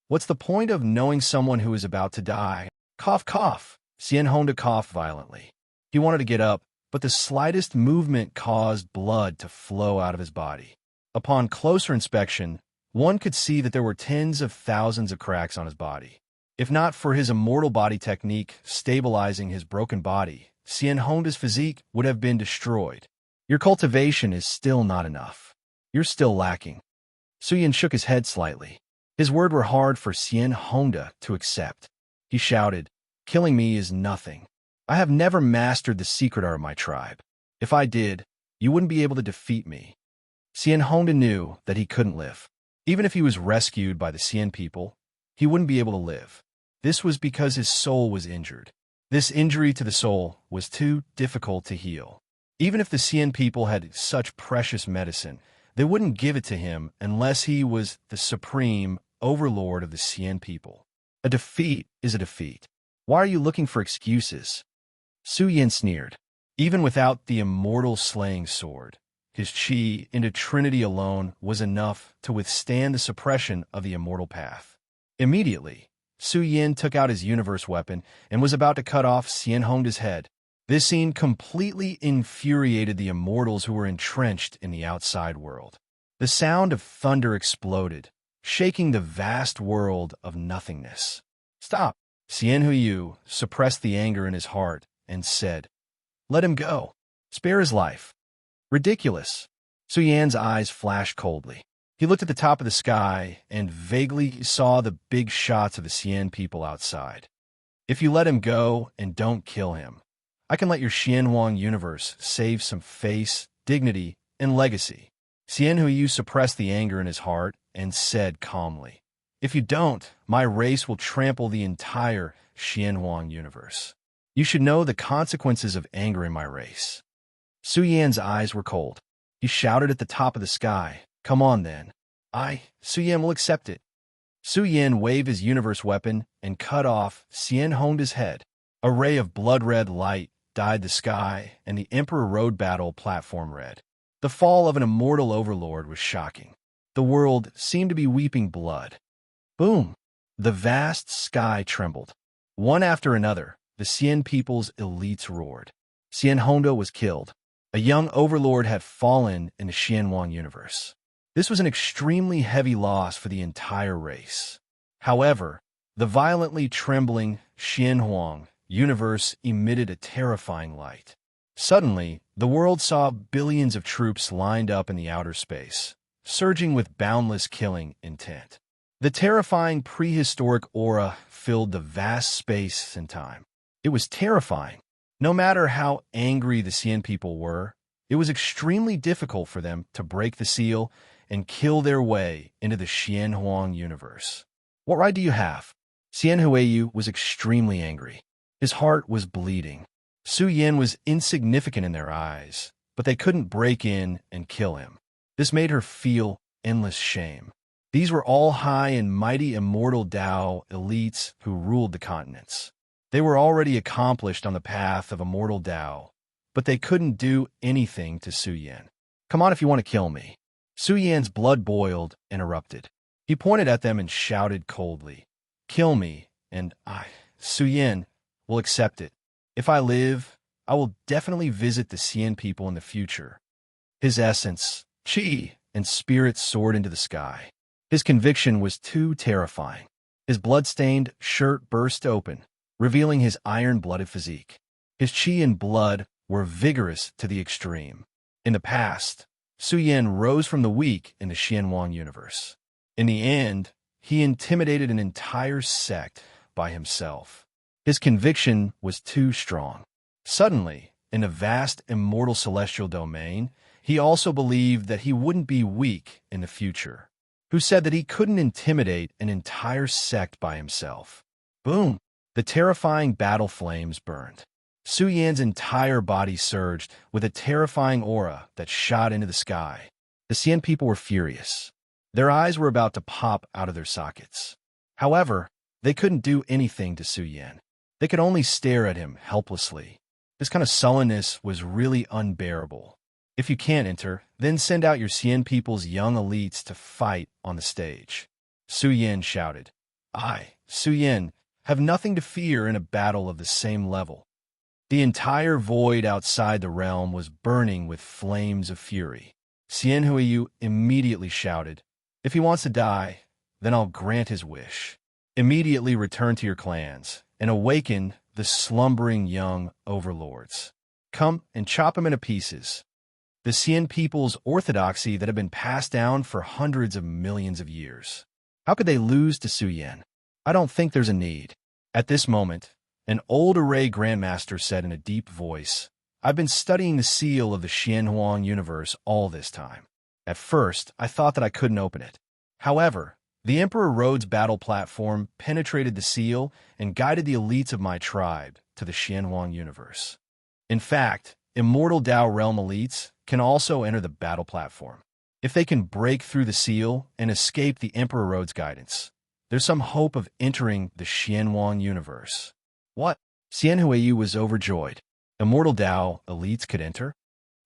"What's the point of knowing someone who is about to die?" Cough, cough. Xian Hongda coughed violently. He wanted to get up, but the slightest movement caused blood to flow out of his body. Upon closer inspection, one could see that there were tens of thousands of cracks on his body. If not for his immortal body technique stabilizing his broken body, Xian Hongda's physique would have been destroyed. Your cultivation is still not enough. You're still lacking. Su Yin shook his head slightly. His words were hard for Xian Hongda to accept. He shouted, "Killing me is nothing. I have never mastered the secret art of my tribe. If I did, you wouldn't be able to defeat me." Xian Hongda knew that he couldn't live. Even if he was rescued by the Xian people, he wouldn't be able to live. This was because his soul was injured. This injury to the soul was too difficult to heal. Even if the Xian people had such precious medicine, they wouldn't give it to him unless he was the supreme overlord of the Xian people. A defeat is a defeat. Why are you looking for excuses? Su Yin sneered. Even without the immortal slaying sword, his chi into Trinity alone was enough to withstand the suppression of the immortal path. Immediately, Su Yin took out his universe weapon and was about to cut off Xian Hongda's head. This scene completely infuriated the immortals who were entrenched in the outside world. The sound of thunder exploded, shaking the vast world of nothingness. "Stop!" Xian Huiyu suppressed the anger in his heart and said, "Let him go. Spare his life." Ridiculous. Su Yan's eyes flashed coldly. He looked at the top of the sky and vaguely saw the big shots of the Xian people outside. "If you let him go and don't kill him, I can let your Xianhuang universe save some face, dignity, and legacy." Xian Huiyu suppressed the anger in his heart and said calmly, "If you don't, my race will trample the entire Xianhuang universe. You should know the consequences of anger in my race." Su Yan's eyes were cold. He shouted at the top of the sky, "Come on then. Su Yan will accept it." Su Yan waved his universe weapon and cut off Xian Hongda's head. A ray of blood-red light dyed the sky, and the Emperor Road battle platform red. The fall of an immortal overlord was shocking. The world seemed to be weeping blood. Boom! The vast sky trembled. One after another, the Xian people's elites roared. Xian Honda was killed. A young overlord had fallen in the Xianhuang universe. This was an extremely heavy loss for the entire race. However, the violently trembling Xianhuang universe emitted a terrifying light. Suddenly, the world saw billions of troops lined up in the outer space, surging with boundless killing intent. The terrifying prehistoric aura filled the vast space and time. It was terrifying. No matter how angry the Xian people were, it was extremely difficult for them to break the seal and kill their way into the Xianhuang universe. What right do you have? Xian Huiyu was extremely angry. His heart was bleeding. Su Yin was insignificant in their eyes, but they couldn't break in and kill him. This made her feel endless shame. These were all high and mighty immortal Dao elites who ruled the continents. They were already accomplished on the path of immortal Dao, but they couldn't do anything to Su Yin. Come on if you want to kill me. Su Yin's blood boiled and erupted. He pointed at them and shouted coldly, "Kill me, and I, Su Yin, will accept it. If I live, I will definitely visit the Xian people in the future." His essence, qi, and spirit soared into the sky. His conviction was too terrifying. His blood-stained shirt burst open, revealing his iron-blooded physique. His qi and blood were vigorous to the extreme. In the past, Su Yin rose from the weak in the Xianhuang universe. In the end, he intimidated an entire sect by himself. His conviction was too strong. Suddenly, in a vast immortal celestial domain, he also believed that he wouldn't be weak in the future. Who said that he couldn't intimidate an entire sect by himself? Boom! The terrifying battle flames burned. Su Yan's entire body surged with a terrifying aura that shot into the sky. The Xian people were furious. Their eyes were about to pop out of their sockets. However, they couldn't do anything to Su Yan. They could only stare at him helplessly. This kind of sullenness was really unbearable. If you can't enter, then send out your Xian people's young elites to fight on the stage. Su Yan shouted. I, Su Yan, have nothing to fear in a battle of the same level. The entire void outside the realm was burning with flames of fury. Xian Huiyu immediately shouted, "If he wants to die, then I'll grant his wish. Immediately return to your clans and awaken the slumbering young overlords. Come and chop him into pieces." The Xian people's orthodoxy that had been passed down for hundreds of millions of years. How could they lose to Su Yan? I don't think there's a need. At this moment, an old array grandmaster said in a deep voice, "I've been studying the seal of the Xianhuang universe all this time. At first, I thought that I couldn't open it. However, the Emperor Road's battle platform penetrated the seal and guided the elites of my tribe to the Xianhuang universe. In fact, immortal Dao realm elites can also enter the battle platform. If they can break through the seal and escape the Emperor Road's guidance, there's some hope of entering the Xianhuang universe." What? Xian Huiyu was overjoyed. Immortal Dao elites could enter?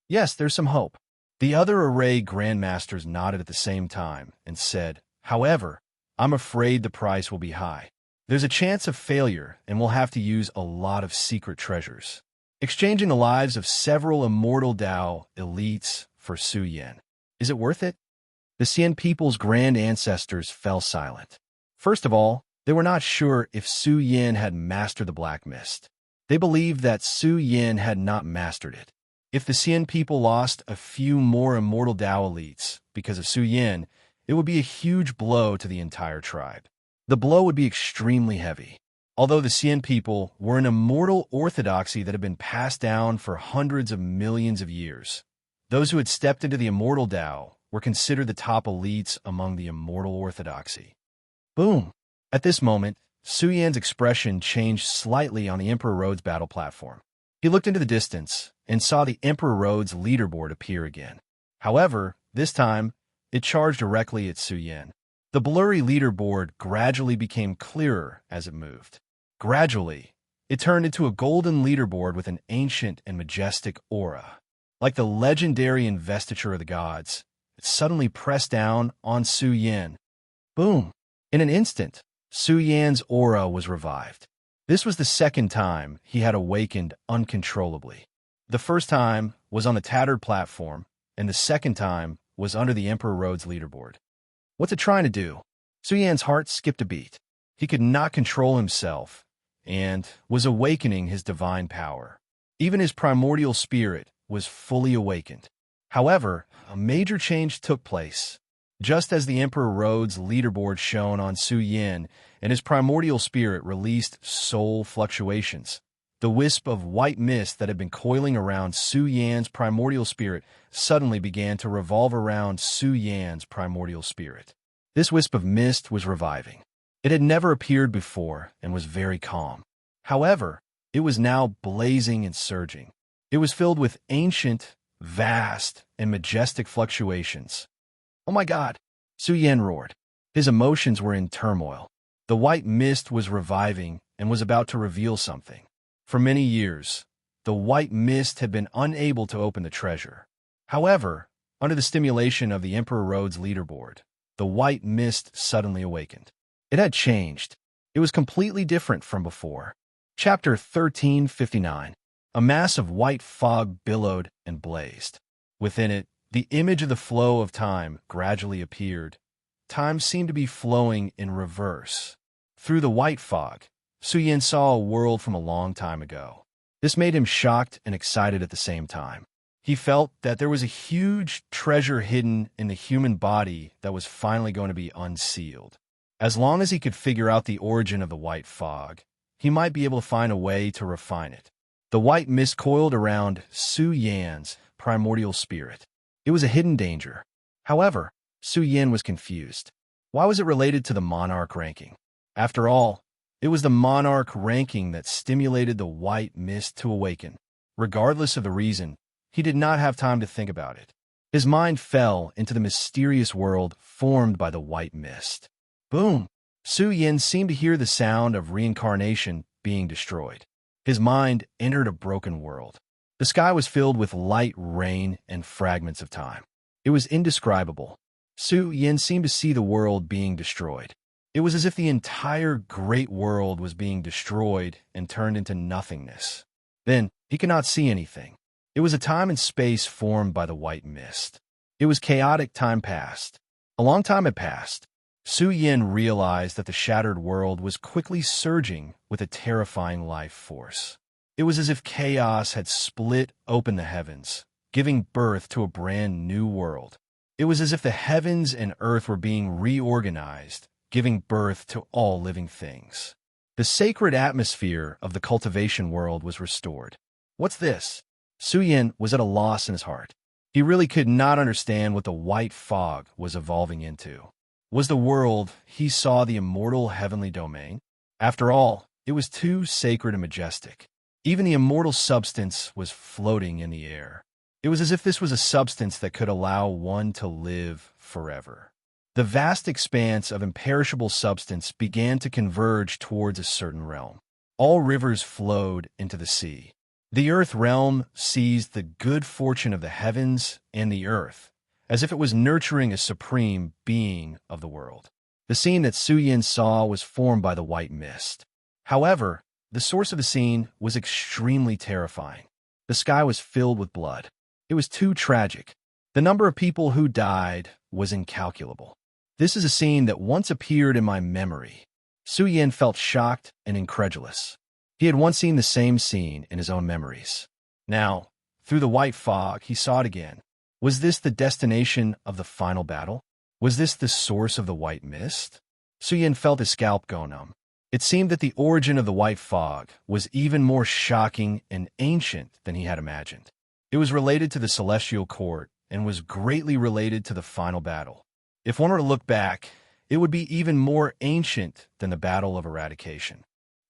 Yes, there's some hope. The other array grandmasters nodded at the same time and said, "However, I'm afraid the price will be high. There's a chance of failure and we'll have to use a lot of secret treasures. Exchanging the lives of several immortal Dao elites for Su Yan. Is it worth it?" The Xian people's grand ancestors fell silent. First of all, they were not sure if Su Yan had mastered the Black Mist. They believed that Su Yan had not mastered it. If the Xian people lost a few more immortal Dao elites because of Su Yan, it would be a huge blow to the entire tribe. The blow would be extremely heavy. Although the Xian people were an immortal orthodoxy that had been passed down for hundreds of millions of years, those who had stepped into the immortal Dao were considered the top elites among the immortal orthodoxy. Boom! At this moment, Su Yan's expression changed slightly on the Emperor Road's battle platform. He looked into the distance and saw the Emperor Road's leaderboard appear again. However, this time, it charged directly at Su Yan. The blurry leaderboard gradually became clearer as it moved. Gradually, it turned into a golden leaderboard with an ancient and majestic aura. Like the legendary investiture of the gods, it suddenly pressed down on Su Yan. Boom! In an instant, Su Yan's aura was revived. This was the second time he had awakened uncontrollably. The first time was on the tattered platform, and the second time was under the Emperor Road's leaderboard. What's it trying to do? Su Yan's heart skipped a beat. He could not control himself and was awakening his divine power. Even his primordial spirit was fully awakened. However, a major change took place. Just as the Emperor Road's leaderboard shone on Su Yan and his primordial spirit released soul fluctuations, the wisp of white mist that had been coiling around Su Yan's primordial spirit suddenly began to revolve around Su Yan's primordial spirit. This wisp of mist was reviving. It had never appeared before and was very calm. However, it was now blazing and surging. It was filled with ancient, vast, and majestic fluctuations. "Oh my God!" Su Yan roared. His emotions were in turmoil. The white mist was reviving and was about to reveal something. For many years, the white mist had been unable to open the treasure. However, under the stimulation of the Emperor Road's leaderboard, the white mist suddenly awakened. It had changed. It was completely different from before. Chapter 1359. A mass of white fog billowed and blazed. Within it, the image of the flow of time gradually appeared. Time seemed to be flowing in reverse. Through the white fog, Su Yan saw a world from a long time ago. This made him shocked and excited at the same time. He felt that there was a huge treasure hidden in the human body that was finally going to be unsealed. As long as he could figure out the origin of the white fog, he might be able to find a way to refine it. The white mist coiled around Su Yan's primordial spirit. It was a hidden danger. However, Su Yan was confused. Why was it related to the monarch ranking? After all, it was the monarch ranking that stimulated the white mist to awaken. Regardless of the reason, he did not have time to think about it. His mind fell into the mysterious world formed by the white mist. Boom! Su Yan seemed to hear the sound of reincarnation being destroyed. His mind entered a broken world. The sky was filled with light rain and fragments of time. It was indescribable. Su Yan seemed to see the world being destroyed. It was as if the entire great world was being destroyed and turned into nothingness. Then, he could not see anything. It was a time and space formed by the white mist. It was chaotic. Time passed. A long time had passed. Su Yan realized that the shattered world was quickly surging with a terrifying life force. It was as if chaos had split open the heavens, giving birth to a brand new world. It was as if the heavens and earth were being reorganized, giving birth to all living things. The sacred atmosphere of the cultivation world was restored. What's this? Su Yan was at a loss in his heart. He really could not understand what the white fog was evolving into. Was the world he saw the immortal heavenly domain? After all, it was too sacred and majestic. Even the immortal substance was floating in the air. It was as if this was a substance that could allow one to live forever. The vast expanse of imperishable substance began to converge towards a certain realm. All rivers flowed into the sea. The earth realm seized the good fortune of the heavens and the earth, as if it was nurturing a supreme being of the world. The scene that Su Yan saw was formed by the white mist. However, the source of the scene was extremely terrifying. The sky was filled with blood. It was too tragic. The number of people who died was incalculable. This is a scene that once appeared in my memory. Su Yan felt shocked and incredulous. He had once seen the same scene in his own memories. Now, through the white fog, he saw it again. Was this the destination of the final battle? Was this the source of the white mist? Su Yan felt his scalp go numb. It seemed that the origin of the white fog was even more shocking and ancient than he had imagined. It was related to the celestial court and was greatly related to the final battle. If one were to look back, it would be even more ancient than the Battle of Eradication.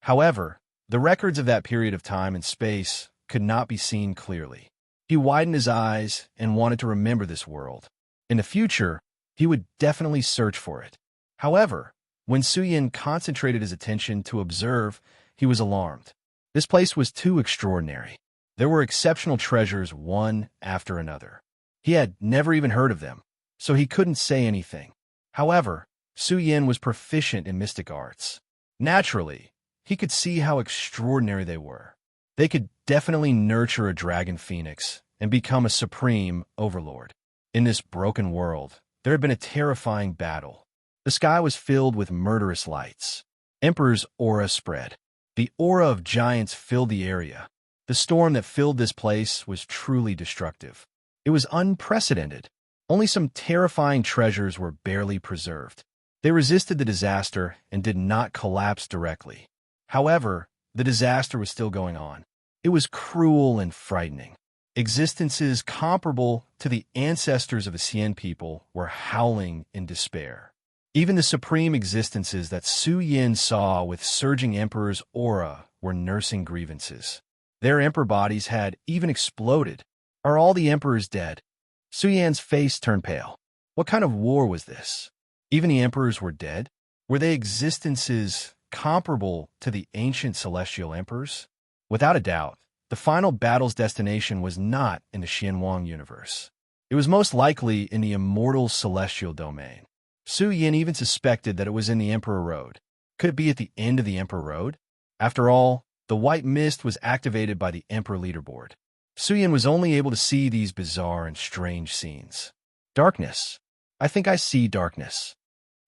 However, the records of that period of time and space could not be seen clearly. He widened his eyes and wanted to remember this world. In the future, he would definitely search for it. However, when Su Yan concentrated his attention to observe, he was alarmed. This place was too extraordinary. There were exceptional treasures one after another. He had never even heard of them, so he couldn't say anything. However, Su Yan was proficient in mystic arts. Naturally, he could see how extraordinary they were. They could definitely nurture a dragon phoenix and become a supreme overlord. In this broken world, there had been a terrifying battle. The sky was filled with murderous lights. Emperor's aura spread. The aura of giants filled the area. The storm that filled this place was truly destructive. It was unprecedented. Only some terrifying treasures were barely preserved. They resisted the disaster and did not collapse directly. However, the disaster was still going on. It was cruel and frightening. Existences comparable to the ancestors of the Xian people were howling in despair. Even the supreme existences that Su Yin saw with surging Emperor's aura were nursing grievances. Their emperor bodies had even exploded. Are all the emperors dead? Su Yan's face turned pale. What kind of war was this? Even the emperors were dead? Were they existences comparable to the ancient celestial emperors? Without a doubt, the final battle's destination was not in the Xianwang universe. It was most likely in the immortal celestial domain. Su Yin even suspected that it was in the Emperor Road. Could it be at the end of the Emperor Road? After all, the white mist was activated by the Emperor leaderboard. Su Yin was only able to see these bizarre and strange scenes. Darkness. I think I see darkness.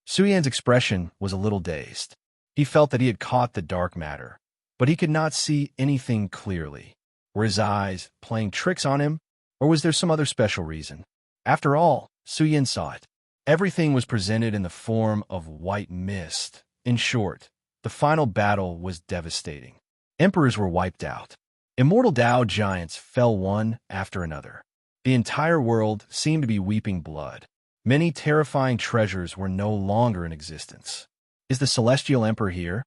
Su Yan's expression was a little dazed. He felt that he had caught the dark matter, but he could not see anything clearly. Were his eyes playing tricks on him, or was there some other special reason? After all, Su Yin saw it. Everything was presented in the form of white mist. In short, the final battle was devastating. Emperors were wiped out. Immortal Dao giants fell one after another. The entire world seemed to be weeping blood. Many terrifying treasures were no longer in existence. Is the Celestial Emperor here?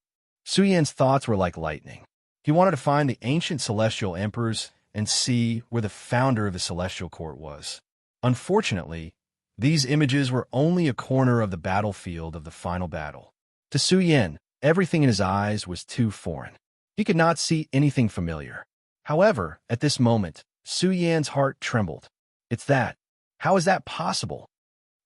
Su Yan's thoughts were like lightning. He wanted to find the ancient celestial emperors and see where the founder of the celestial court was. Unfortunately, these images were only a corner of the battlefield of the final battle. To Su Yan, everything in his eyes was too foreign. He could not see anything familiar. However, at this moment, Su Yan's heart trembled. It's that. How is that possible?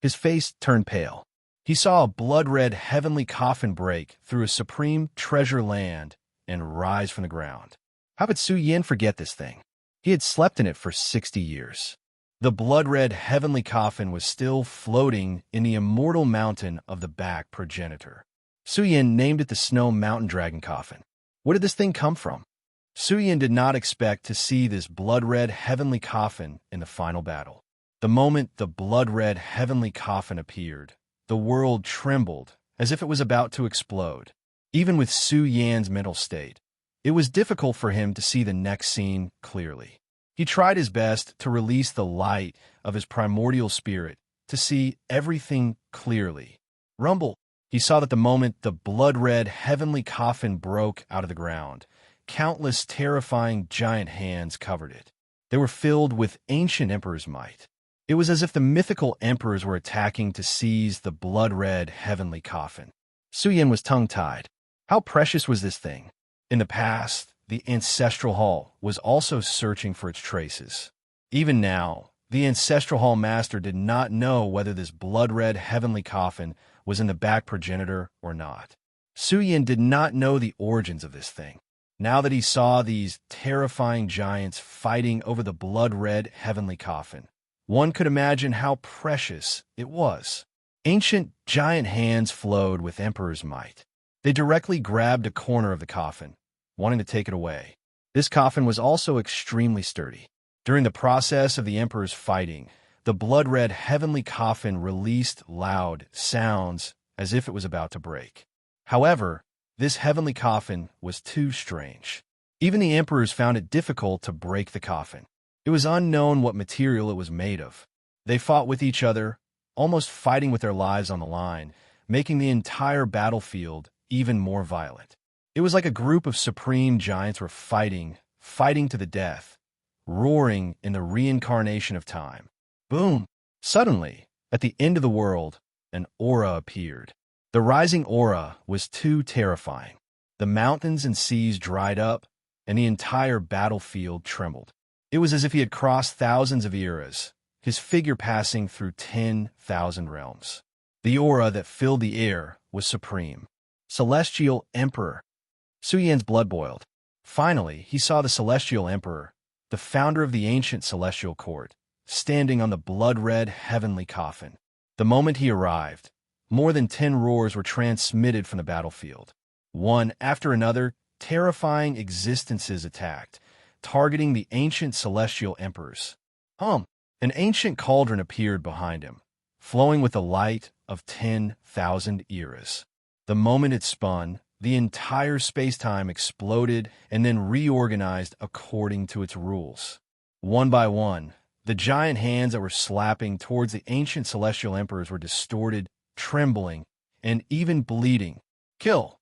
His face turned pale. He saw a blood-red heavenly coffin break through a supreme treasure land and rise from the ground. How could Su Yan forget this thing? He had slept in it for 60 years. The blood-red heavenly coffin was still floating in the immortal mountain of the back progenitor. Su Yan named it the Snow Mountain Dragon Coffin. Where did this thing come from? Su Yan did not expect to see this blood-red heavenly coffin in the final battle. The moment the blood-red heavenly coffin appeared, the world trembled as if it was about to explode. Even with Su Yan's mental state, it was difficult for him to see the next scene clearly. He tried his best to release the light of his primordial spirit to see everything clearly. Rumble. He saw that the moment the blood-red heavenly coffin broke out of the ground, countless terrifying giant hands covered it. They were filled with ancient emperor's might. It was as if the mythical emperors were attacking to seize the blood-red heavenly coffin. Su Yan was tongue-tied. How precious was this thing? In the past, the Ancestral Hall was also searching for its traces. Even now, the Ancestral Hall Master did not know whether this blood-red heavenly coffin was in the back progenitor or not. Su Yan did not know the origins of this thing. Now that he saw these terrifying giants fighting over the blood-red heavenly coffin, one could imagine how precious it was. Ancient giant hands flowed with Emperor's might. They directly grabbed a corner of the coffin, wanting to take it away. This coffin was also extremely sturdy. During the process of the Emperor's fighting, the blood-red heavenly coffin released loud sounds as if it was about to break. However, this heavenly coffin was too strange. Even the emperors found it difficult to break the coffin. It was unknown what material it was made of. They fought with each other, almost fighting with their lives on the line, making the entire battlefield even more violent. It was like a group of supreme giants were fighting to the death, roaring in the reincarnation of time. Boom! Suddenly, at the end of the world, an aura appeared. The rising aura was too terrifying. The mountains and seas dried up, and the entire battlefield trembled. It was as if he had crossed thousands of eras, his figure passing through 10,000 realms. The aura that filled the air was supreme. Celestial Emperor. Su Yan's blood boiled. Finally, he saw the Celestial Emperor, the founder of the ancient celestial court, standing on the blood-red heavenly coffin. The moment he arrived, more than 10 roars were transmitted from the battlefield. One after another, terrifying existences attacked, targeting the ancient celestial emperors. An ancient cauldron appeared behind him, flowing with the light of 10,000 eras. The moment it spun, the entire space-time exploded and then reorganized according to its rules. One by one, the giant hands that were slapping towards the ancient celestial emperors were distorted, trembling, and even bleeding. Kill!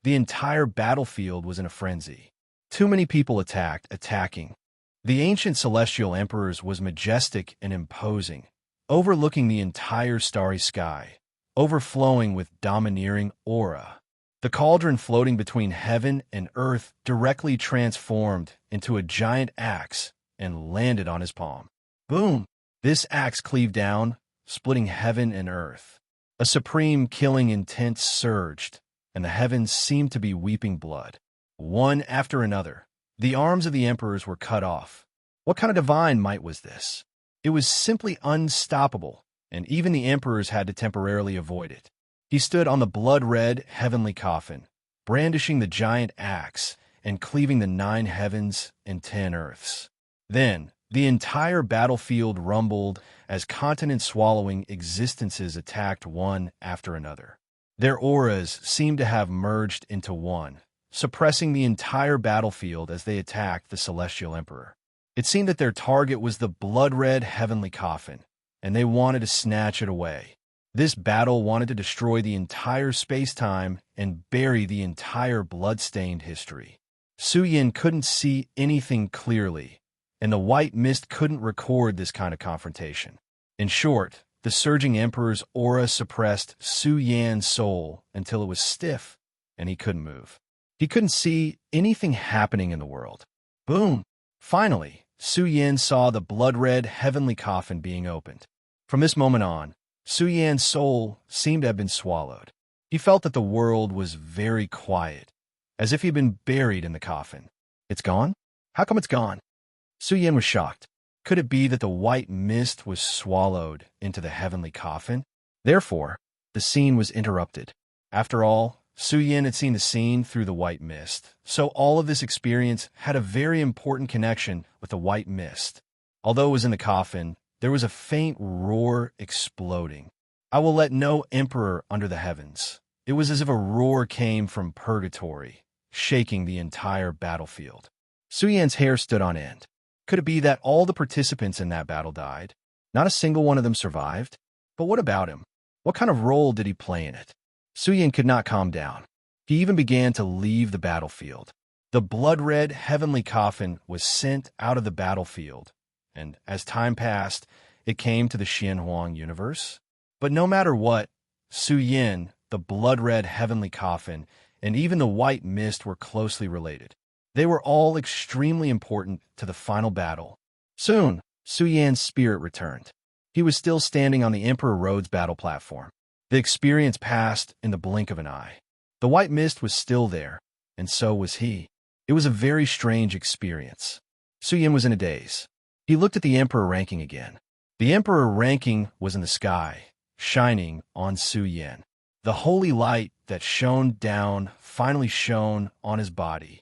The entire battlefield was in a frenzy. Too many people attacking. The ancient celestial emperors was majestic and imposing, overlooking the entire starry sky, overflowing with domineering aura. The cauldron floating between heaven and earth directly transformed into a giant axe and landed on his palm. Boom! This axe cleaved down, splitting heaven and earth. A supreme killing intent surged, and the heavens seemed to be weeping blood. One after another, the arms of the emperors were cut off. What kind of divine might was this? It was simply unstoppable, and even the emperors had to temporarily avoid it. He stood on the blood-red heavenly coffin, brandishing the giant axe and cleaving the 9 heavens and 10 earths. Then, the entire battlefield rumbled as continent-swallowing existences attacked one after another. Their auras seemed to have merged into one, suppressing the entire battlefield as they attacked the Celestial Emperor. It seemed that their target was the blood-red heavenly coffin, and they wanted to snatch it away. This battle wanted to destroy the entire space-time and bury the entire blood-stained history. Su Yin couldn't see anything clearly, and the white mist couldn't record this kind of confrontation. In short, the surging Emperor's aura suppressed Su Yan's soul until it was stiff, and he couldn't move. He couldn't see anything happening in the world. Boom! Finally, Su Yin saw the blood-red heavenly coffin being opened. From this moment on, Su Yan's soul seemed to have been swallowed. He felt that the world was very quiet, as if he'd been buried in the coffin. It's gone? How come it's gone? Su Yan was shocked. Could it be that the white mist was swallowed into the heavenly coffin? Therefore, the scene was interrupted. After all, Su Yan had seen the scene through the white mist, so all of this experience had a very important connection with the white mist. Although it was in the coffin, there was a faint roar exploding. I will let no emperor under the heavens. It was as if a roar came from purgatory, shaking the entire battlefield. Su Yan's hair stood on end. Could it be that all the participants in that battle died? Not a single one of them survived? But what about him? What kind of role did he play in it? Su Yan could not calm down. He even began to leave the battlefield. The blood-red heavenly coffin was sent out of the battlefield, and as time passed, it came to the Xianhuang universe. But no matter what, Su Yin, the blood-red heavenly coffin, and even the white mist were closely related. They were all extremely important to the final battle. Soon, Su Yan's spirit returned. He was still standing on the Emperor Road's battle platform. The experience passed in the blink of an eye. The white mist was still there, and so was he. It was a very strange experience. Su Yin was in a daze. He looked at the Emperor ranking again. The Emperor ranking was in the sky, shining on Su Yin. The holy light that shone down finally shone on his body.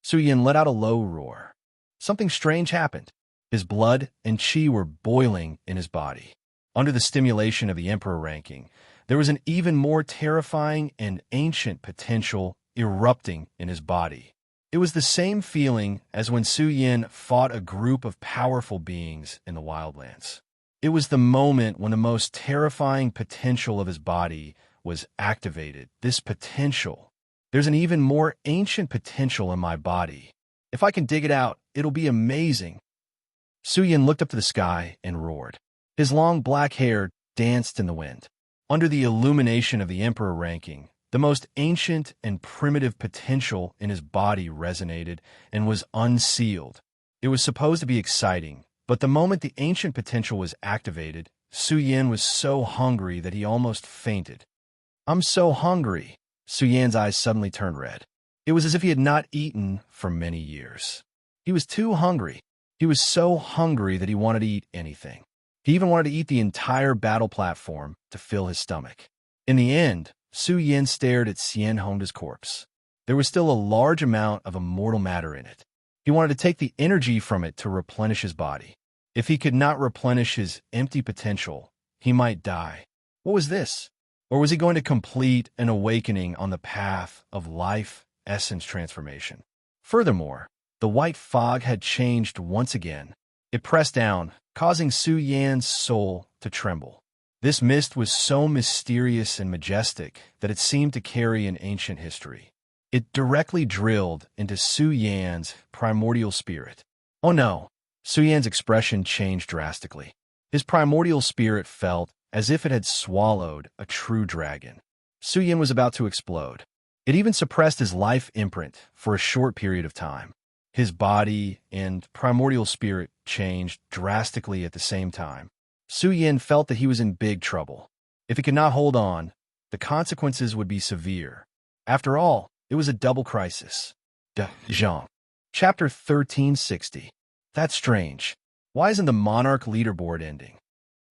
Su Yin let out a low roar. Something strange happened. His blood and qi were boiling in his body. Under the stimulation of the Emperor ranking, there was an even more terrifying and ancient potential erupting in his body. It was the same feeling as when Su Yin fought a group of powerful beings in the wildlands. It was the moment when the most terrifying potential of his body was activated. This potential. There's an even more ancient potential in my body. If I can dig it out, it'll be amazing. Su Yin looked up to the sky and roared. His long black hair danced in the wind. Under the illumination of the Emperor ranking, the most ancient and primitive potential in his body resonated and was unsealed. It was supposed to be exciting, but the moment the ancient potential was activated, Su Yin was so hungry that he almost fainted. I'm so hungry. Su Yan's eyes suddenly turned red. It was as if he had not eaten for many years. He was too hungry. He was so hungry that he wanted to eat anything. He even wanted to eat the entire battle platform to fill his stomach. In the end, Su Yin stared at Xian Hongda's corpse. There was still a large amount of immortal matter in it. He wanted to take the energy from it to replenish his body. If he could not replenish his empty potential, he might die. What was this? Or was he going to complete an awakening on the path of life essence transformation? Furthermore, the white fog had changed once again. It pressed down, causing Su Yan's soul to tremble. This mist was so mysterious and majestic that it seemed to carry an ancient history. It directly drilled into Su Yan's primordial spirit. Oh no! Su Yan's expression changed drastically. His primordial spirit felt as if it had swallowed a true dragon. Su Yan was about to explode. It even suppressed his life imprint for a short period of time. His body and primordial spirit changed drastically at the same time. Su Yan felt that he was in big trouble. If he could not hold on, the consequences would be severe. After all, it was a double crisis. De Zhang. Chapter 1360. That's strange. Why isn't the Monarch leaderboard ending?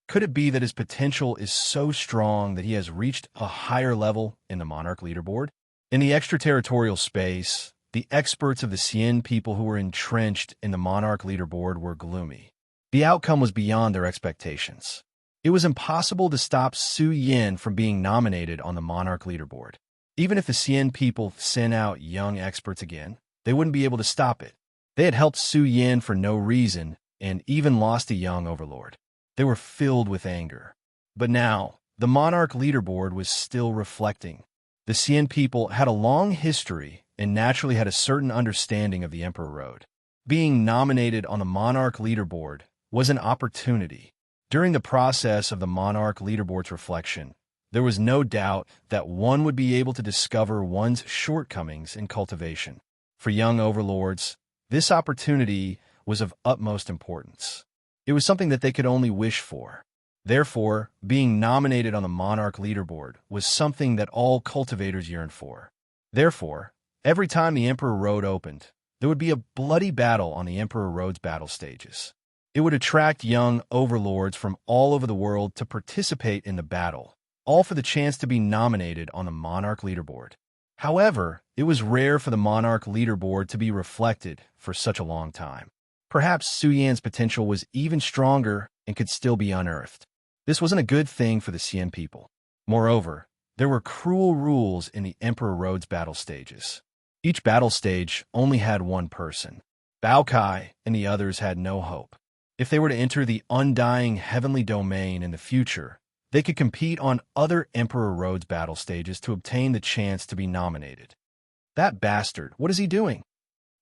Could it be that his potential is so strong that he has reached a higher level in the Monarch leaderboard? In the extraterritorial space, the experts of the Xian people who were entrenched in the Monarch leaderboard were gloomy. The outcome was beyond their expectations. It was impossible to stop Su Yin from being nominated on the Monarch leaderboard. Even if the Xian people sent out young experts again, they wouldn't be able to stop it. They had helped Su Yin for no reason and even lost a young overlord. They were filled with anger. But now, the Monarch leaderboard was still reflecting. The Xian people had a long history and naturally had a certain understanding of the Emperor Road. Being nominated on the Monarch leaderboard was an opportunity. During the process of the Monarch leaderboard's reflection, there was no doubt that one would be able to discover one's shortcomings in cultivation. For young overlords, this opportunity was of utmost importance. It was something that they could only wish for. Therefore, being nominated on the Monarch leaderboard was something that all cultivators yearned for. Therefore, every time the Emperor Road opened, there would be a bloody battle on the Emperor Road's battle stages. It would attract young overlords from all over the world to participate in the battle, all for the chance to be nominated on the Monarch leaderboard. However, it was rare for the Monarch leaderboard to be reflected for such a long time. Perhaps Su Yan's potential was even stronger and could still be unearthed. This wasn't a good thing for the Xian people. Moreover, there were cruel rules in the Emperor Road's battle stages. Each battle stage only had one person. Bao Kai and the others had no hope. If they were to enter the undying heavenly domain in the future, they could compete on other Emperor Road's battle stages to obtain the chance to be nominated. That bastard, what is he doing?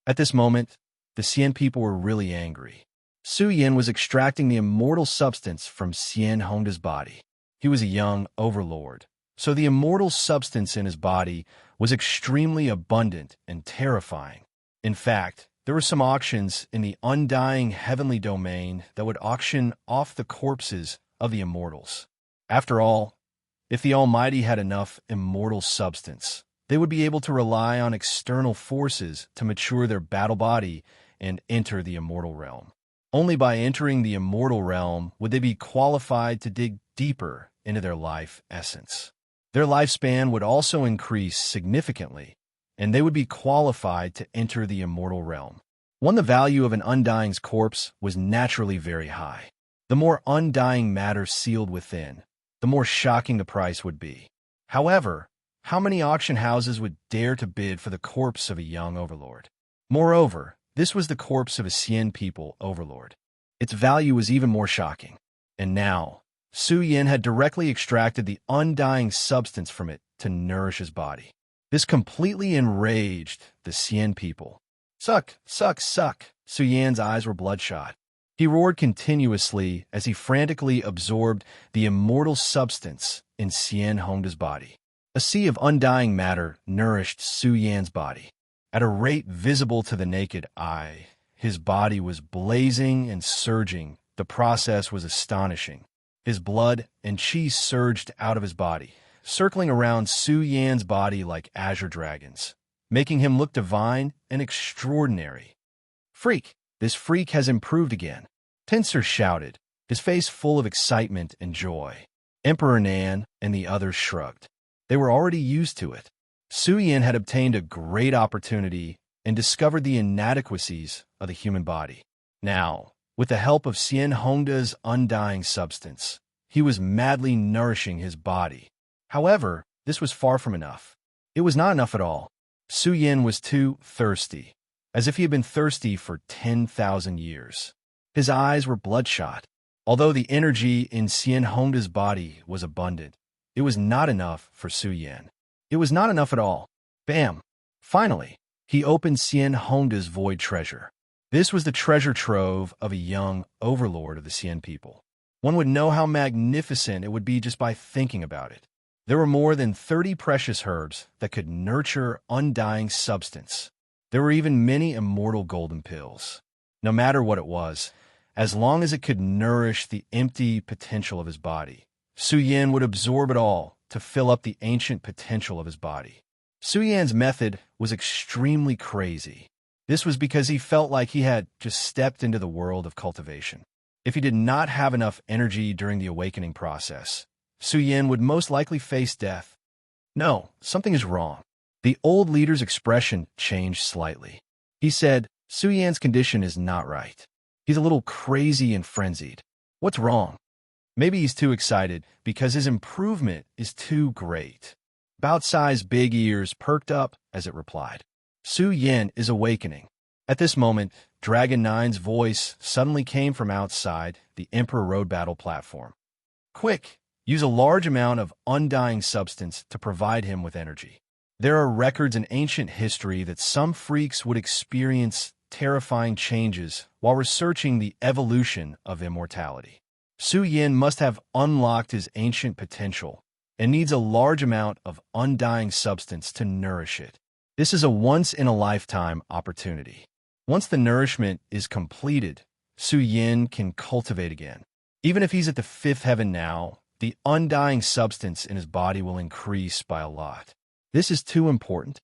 At this moment, the Xian people were really angry. Su Yin was extracting the immortal substance from Xian Hongda's body. He was a young overlord, so the immortal substance in his body was extremely abundant and terrifying. In fact, there were some auctions in the undying heavenly domain that would auction off the corpses of the immortals. After all, if the Almighty had enough immortal substance, they would be able to rely on external forces to mature their battle body and enter the immortal realm. Only by entering the immortal realm would they be qualified to dig deeper into their life essence. Their lifespan would also increase significantly, and they would be qualified to enter the immortal realm. One, the value of an undying's corpse was naturally very high. The more undying matter sealed within, the more shocking the price would be. However, how many auction houses would dare to bid for the corpse of a young overlord? Moreover, this was the corpse of a Xian people overlord. Its value was even more shocking. And now, Su Yin had directly extracted the undying substance from it to nourish his body. This completely enraged the Xian people. Suck, suck, suck. Su Yan's eyes were bloodshot. He roared continuously as he frantically absorbed the immortal substance in Xian Hongda's body. A sea of undying matter nourished Su Yan's body. At a rate visible to the naked eye, his body was blazing and surging. The process was astonishing. His blood and qi surged out of his body, circling around Su Yan's body like azure dragons. making him look divine and extraordinary. "Freak! This freak has improved again," Tensor shouted, his face full of excitement and joy. Emperor Nan and the others shrugged. They were already used to it. Su Yin had obtained a great opportunity and discovered the inadequacies of the human body. Now, with the help of Xian Hongda's undying substance, he was madly nourishing his body. However, this was far from enough. It was not enough at all. Su Yin was too thirsty, as if he had been thirsty for 10,000 years. His eyes were bloodshot. Although the energy in Xian Hongda's body was abundant, it was not enough for Su Yin. It was not enough at all. Bam! Finally, he opened Xian Hongda's void treasure. This was the treasure trove of a young overlord of the Xian people. One would know how magnificent it would be just by thinking about it. There were more than 30 precious herbs that could nurture undying substance. There were even many immortal golden pills. No matter what it was, as long as it could nourish the empty potential of his body, Su Yin would absorb it all to fill up the ancient potential of his body. Su Yan's method was extremely crazy. This was because he felt like he had just stepped into the world of cultivation. If he did not have enough energy during the awakening process, Su Yin would most likely face death. No, something is wrong. The old leader's expression changed slightly. He said, "Su Yan's condition is not right. He's a little crazy and frenzied. What's wrong?" Maybe he's too excited because his improvement is too great. Bao-Cai's big ears perked up as it replied, "Su Yin is awakening." At this moment, Dragon 9's voice suddenly came from outside the Emperor Road battle platform. "Quick, use a large amount of undying substance to provide him with energy." There are records in ancient history that some freaks would experience terrifying changes while researching the evolution of immortality. Su Yin must have unlocked his ancient potential and needs a large amount of undying substance to nourish it. This is a once-in-a-lifetime opportunity. Once the nourishment is completed, Su Yin can cultivate again. Even if he's at the fifth heaven now, the undying substance in his body will increase by a lot. This is too important.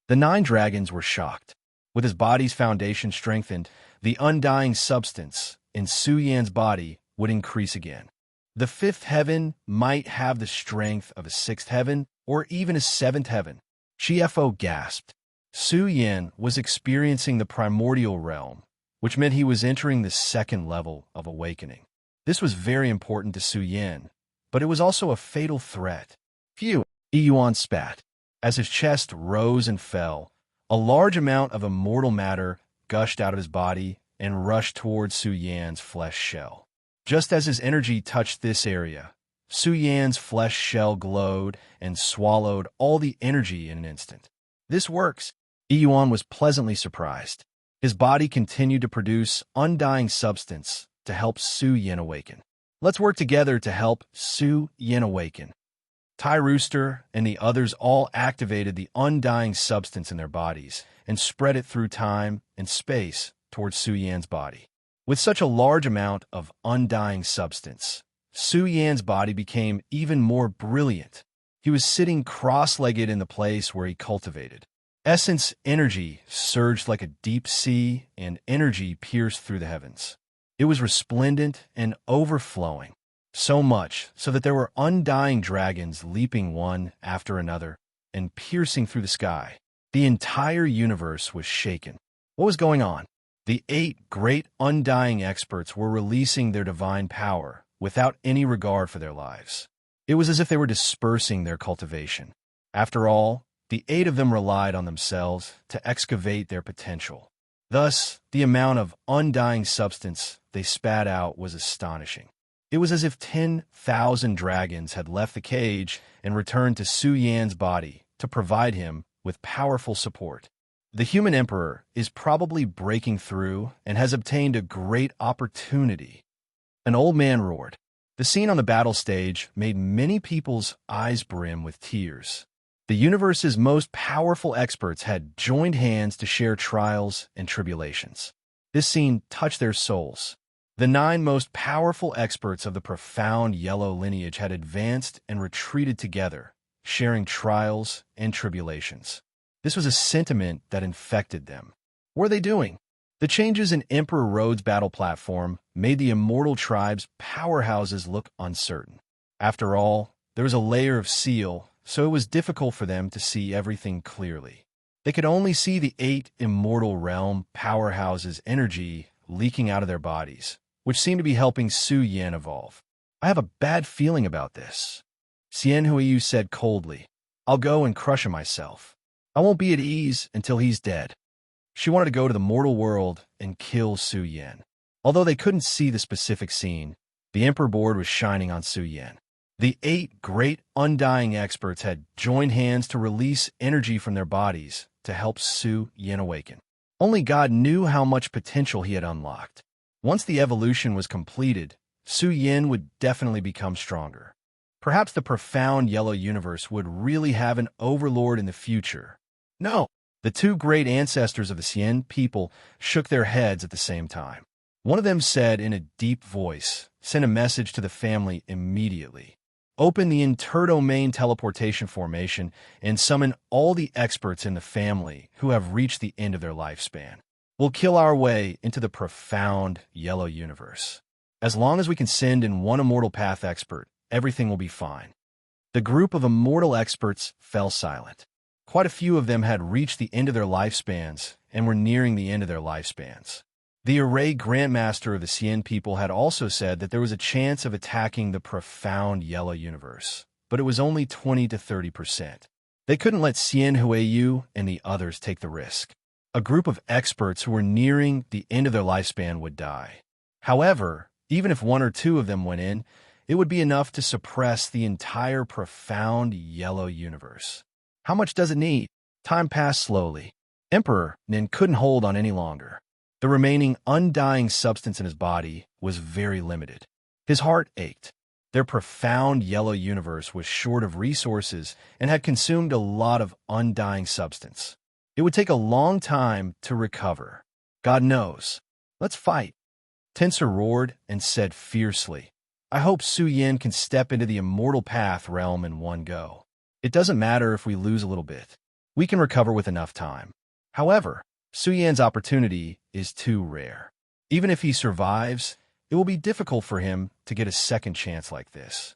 The 9 dragons were shocked. With his body's foundation strengthened, the undying substance in Su Yan's body would increase again. The 5th heaven might have the strength of a 6th heaven or even a 7th heaven. Chiefo gasped. Su Yin was experiencing the primordial realm, which meant he was entering the 2nd level of awakening. This was very important to Su Yin, but it was also a fatal threat. Phew! Yuan spat. As his chest rose and fell, a large amount of immortal matter gushed out of his body and rushed towards Su Yan's flesh shell. Just as his energy touched this area, Su Yan's flesh shell glowed and swallowed all the energy in an instant. This works. Yuan was pleasantly surprised. His body continued to produce undying substance to help Su Yin awaken. Let's work together to help Su Yin awaken. Tai Rooster and the others all activated the undying substance in their bodies and spread it through time and space towards Su Yan's body. With such a large amount of undying substance, Su Yan's body became even more brilliant. He was sitting cross-legged in the place where he cultivated. Essence energy surged like a deep sea, and energy pierced through the heavens. It was resplendent and overflowing, so much so that there were undying dragons leaping one after another and piercing through the sky. The entire universe was shaken. What was going on? The 8 great undying experts were releasing their divine power without any regard for their lives. It was as if they were dispersing their cultivation. After all, the 8 of them relied on themselves to excavate their potential. Thus, the amount of undying substance they spat out was astonishing. It was as if 10,000 dragons had left the cage and returned to Su Yan's body to provide him with powerful support. The human emperor is probably breaking through and has obtained a great opportunity. An old man roared. The scene on the battle stage made many people's eyes brim with tears. The universe's most powerful experts had joined hands to share trials and tribulations. This scene touched their souls. The 9 most powerful experts of the profound yellow lineage had advanced and retreated together, sharing trials and tribulations. This was a sentiment that infected them. What were they doing? The changes in Emperor Road's battle platform made the immortal tribe's powerhouses look uncertain. After all, there was a layer of seal, so it was difficult for them to see everything clearly. They could only see the 8 immortal realm powerhouses' energy leaking out of their bodies, which seemed to be helping Su Yan evolve. I have a bad feeling about this, Xian Huiyu said coldly. I'll go and crush him myself. I won't be at ease until he's dead. She wanted to go to the mortal world and kill Su Yan. Although they couldn't see the specific scene, the Emperor board was shining on Su Yan. The 8 great undying experts had joined hands to release energy from their bodies to help Su Yan awaken. Only God knew how much potential he had unlocked. Once the evolution was completed, Su Yan would definitely become stronger. Perhaps the profound yellow universe would really have an overlord in the future. No! The 2 great ancestors of the Xian people shook their heads at the same time. One of them said in a deep voice, send a message to the family immediately. Open the interdomain teleportation formation and summon all the experts in the family who have reached the end of their lifespan. We'll kill our way into the profound yellow universe. As long as we can send in one immortal path expert, everything will be fine. The group of immortal experts fell silent. Quite a few of them had reached the end of their lifespans and were nearing the end of their lifespans. The Array Grandmaster of the Xian people had also said that there was a chance of attacking the profound yellow universe, but it was only 20 to 30%. They couldn't let Xian Huiyu and the others take the risk. A group of experts who were nearing the end of their lifespan would die. However, even if 1 or 2 of them went in, it would be enough to suppress the entire profound yellow universe. How much does it need? Time passed slowly. Emperor Nin couldn't hold on any longer. The remaining undying substance in his body was very limited. His heart ached. Their profound yellow universe was short of resources and had consumed a lot of undying substance. It would take a long time to recover. God knows. Let's fight. Tensor roared and said fiercely, I hope Su Yan can step into the immortal path realm in one go. It doesn't matter if we lose a little bit. We can recover with enough time. However, Su Yan's opportunity is too rare. Even if he survives, it will be difficult for him to get a second chance like this.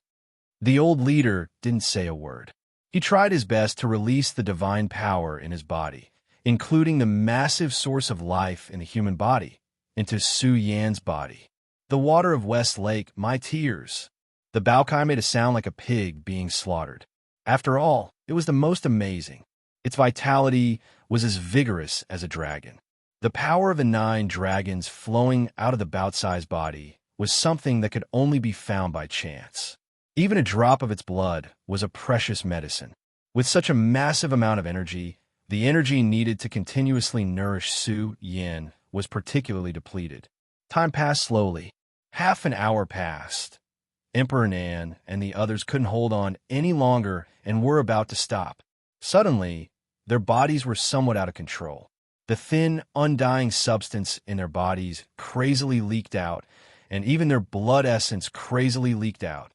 The old leader didn't say a word. He tried his best to release the divine power in his body, including the massive source of life in the human body, into Su Yan's body. The water of West Lake, my tears. The Baokai made a sound like a pig being slaughtered. After all, it was the most amazing. Its vitality was as vigorous as a dragon. The power of the 9 dragons flowing out of the Baotsai's body was something that could only be found by chance. Even a drop of its blood was a precious medicine. With such a massive amount of energy, the energy needed to continuously nourish Su Yan was particularly depleted. Time passed slowly. Half an hour passed. Emperor Nan and the others couldn't hold on any longer and were about to stop. Suddenly, their bodies were somewhat out of control. The thin, undying substance in their bodies crazily leaked out, and even their blood essence crazily leaked out.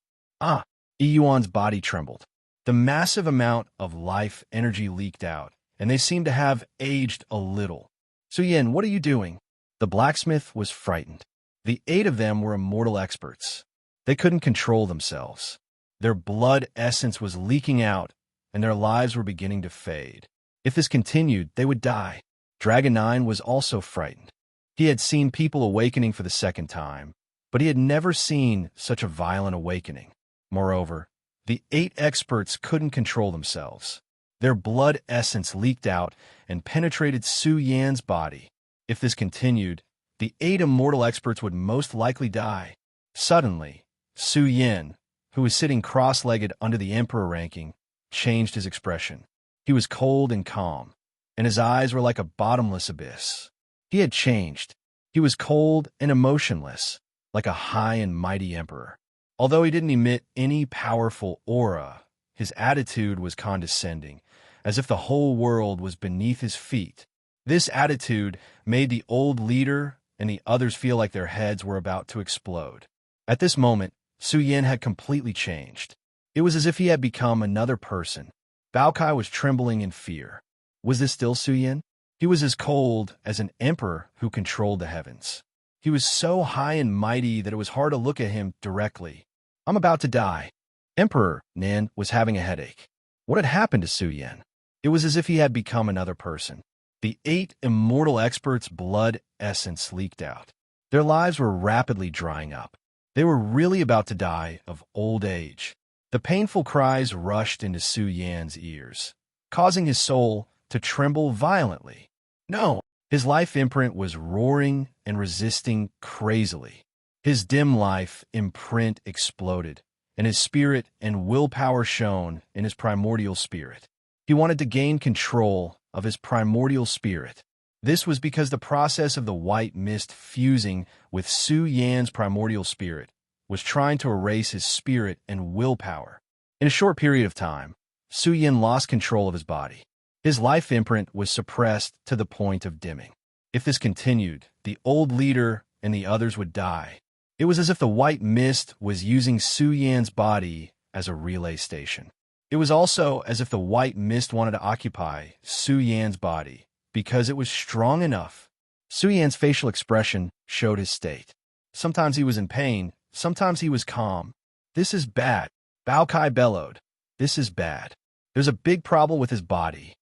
Yuan's body trembled. The massive amount of life energy leaked out, and they seemed to have aged a little. Su Yan, what are you doing? The blacksmith was frightened. The 8 of them were immortal experts. They couldn't control themselves. Their blood essence was leaking out, and their lives were beginning to fade. If this continued, they would die. Dragon 9 was also frightened. He had seen people awakening for the second time, but he had never seen such a violent awakening. Moreover, the 8 experts couldn't control themselves. Their blood essence leaked out and penetrated Su Yan's body. If this continued, the 8 immortal experts would most likely die. Suddenly, Su Yan, who was sitting cross-legged under the emperor ranking, changed his expression. He was cold and calm, and his eyes were like a bottomless abyss. He had changed. He was cold and emotionless, like a high and mighty emperor. Although he didn't emit any powerful aura, his attitude was condescending, as if the whole world was beneath his feet. This attitude made the old leader and the others feel like their heads were about to explode. At this moment, Su Yan had completely changed. It was as if he had become another person. Baokai was trembling in fear. Was this still Su Yin? He was as cold as an emperor who controlled the heavens. He was so high and mighty that it was hard to look at him directly. I'm about to die. Emperor Nin was having a headache. What had happened to Su Yin? It was as if he had become another person. The 8 immortal experts' blood essence leaked out. Their lives were rapidly drying up. They were really about to die of old age. The painful cries rushed into Su Yan's ears, causing his soul to tremble violently. No! His life imprint was roaring and resisting crazily. His dim life imprint exploded, and his spirit and willpower shone in his primordial spirit. He wanted to gain control of his primordial spirit. This was because the process of the white mist fusing with Su Yan's primordial spirit was trying to erase his spirit and willpower. In a short period of time, Su Yan lost control of his body. His life imprint was suppressed to the point of dimming. If this continued, the old leader and the others would die. It was as if the white mist was using Su Yan's body as a relay station. It was also as if the white mist wanted to occupy Su Yan's body because it was strong enough. Su Yan's facial expression showed his state. Sometimes he was in pain, sometimes he was calm. This is bad. Bao Kai bellowed. This is bad. There's a big problem with his body.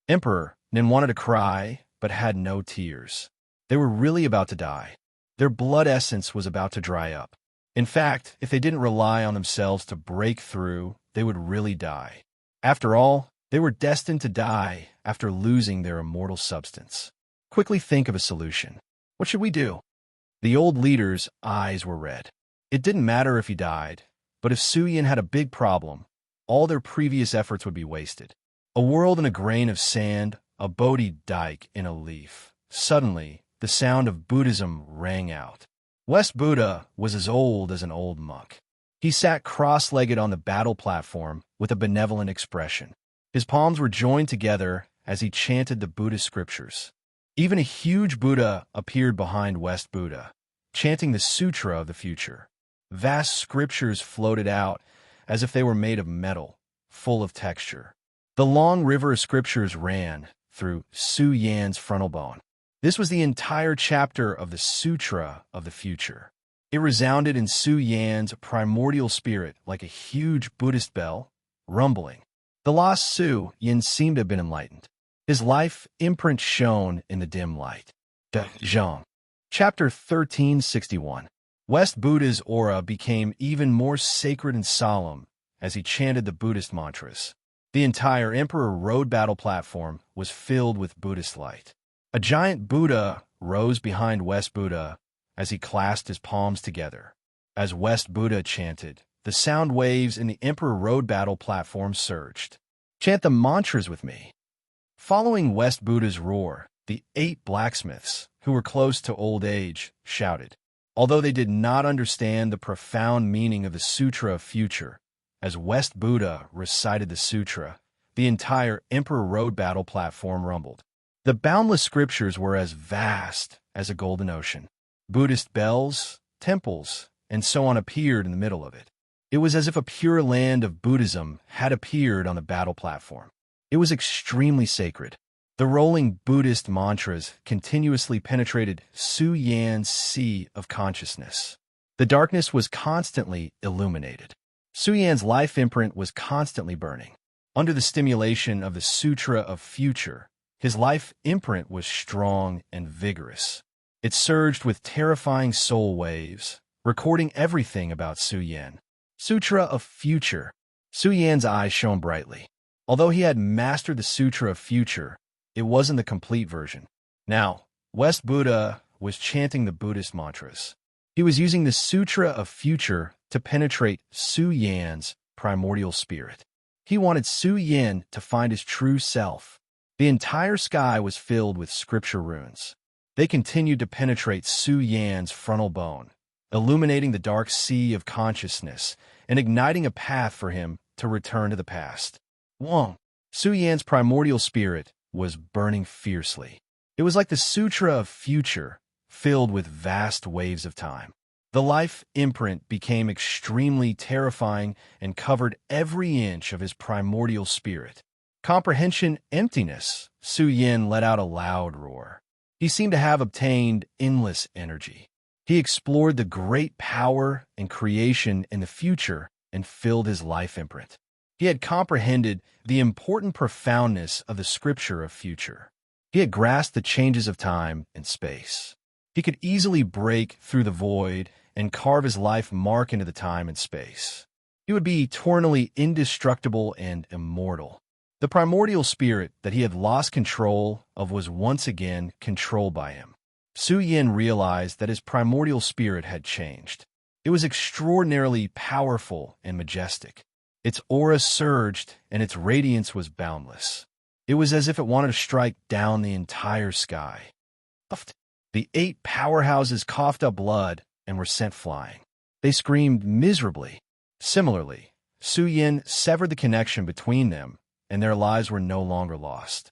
Emperor Nin wanted to cry, but had no tears. They were really about to die. Their blood essence was about to dry up. In fact, if they didn't rely on themselves to break through, they would really die. After all, they were destined to die after losing their immortal substance. Quickly think of a solution. What should we do? The old leader's eyes were red. It didn't matter if he died, but if Su Yin had a big problem, all their previous efforts would be wasted. A world in a grain of sand, a Bodhi dike in a leaf. Suddenly, the sound of Buddhism rang out. West Buddha was as old as an old monk. He sat cross-legged on the battle platform with a benevolent expression. His palms were joined together as he chanted the Buddhist scriptures. Even a huge Buddha appeared behind West Buddha, chanting the Sutra of the Future. Vast scriptures floated out as if they were made of metal, full of texture. The long river of scriptures ran through Su Yan's frontal bone. This was the entire chapter of the Sutra of the Future. It resounded in Su Yan's primordial spirit like a huge Buddhist bell, rumbling. The lost Su Yin seemed to have been enlightened. His life imprint shone in the dim light. De Zhang. Chapter 1361. West Buddha's aura became even more sacred and solemn as he chanted the Buddhist mantras. The entire Emperor Road battle platform was filled with Buddhist light. A giant Buddha rose behind West Buddha as he clasped his palms together. As West Buddha chanted, the sound waves in the Emperor Road battle platform surged. Chant the mantras with me. Following West Buddha's roar, the 8 blacksmiths, who were close to old age, shouted. Although they did not understand the profound meaning of the Sutra of Future, as West Buddha recited the sutra, the entire Emperor Road battle platform rumbled. The boundless scriptures were as vast as a golden ocean. Buddhist bells, temples, and so on appeared in the middle of it. It was as if a pure land of Buddhism had appeared on the battle platform. It was extremely sacred. The rolling Buddhist mantras continuously penetrated Su Yan's sea of consciousness. The darkness was constantly illuminated. Su Yan's life imprint was constantly burning. Under the stimulation of the Sutra of Future, his life imprint was strong and vigorous. It surged with terrifying soul waves, recording everything about Su Yan. Sutra of Future. Su Yan's eyes shone brightly. Although he had mastered the Sutra of Future, it wasn't the complete version. Now, West Buddha was chanting the Buddhist mantras. He was using the Sutra of Future to penetrate Su Yan's primordial spirit. He wanted Su Yan to find his true self. The entire sky was filled with scripture runes. They continued to penetrate Su Yan's frontal bone, illuminating the dark sea of consciousness and igniting a path for him to return to the past. Wong. Su Yan's primordial spirit was burning fiercely. It was like the Sutra of Future, filled with vast waves of time. The life imprint became extremely terrifying and covered every inch of his primordial spirit. Comprehension emptiness. Su Yin let out a loud roar. He seemed to have obtained endless energy. He explored the great power and creation in the future and filled his life imprint. He had comprehended the important profoundness of the scripture of future. He had grasped the changes of time and space. He could easily break through the void and carve his life mark into the time and space. He would be eternally indestructible and immortal. The primordial spirit that he had lost control of was once again controlled by him. Su Yin realized that his primordial spirit had changed. It was extraordinarily powerful and majestic. Its aura surged, and its radiance was boundless. It was as if it wanted to strike down the entire sky. The 8 powerhouses coughed up blood and were sent flying. They screamed miserably. Similarly, Su Yin severed the connection between them, and their lives were no longer lost.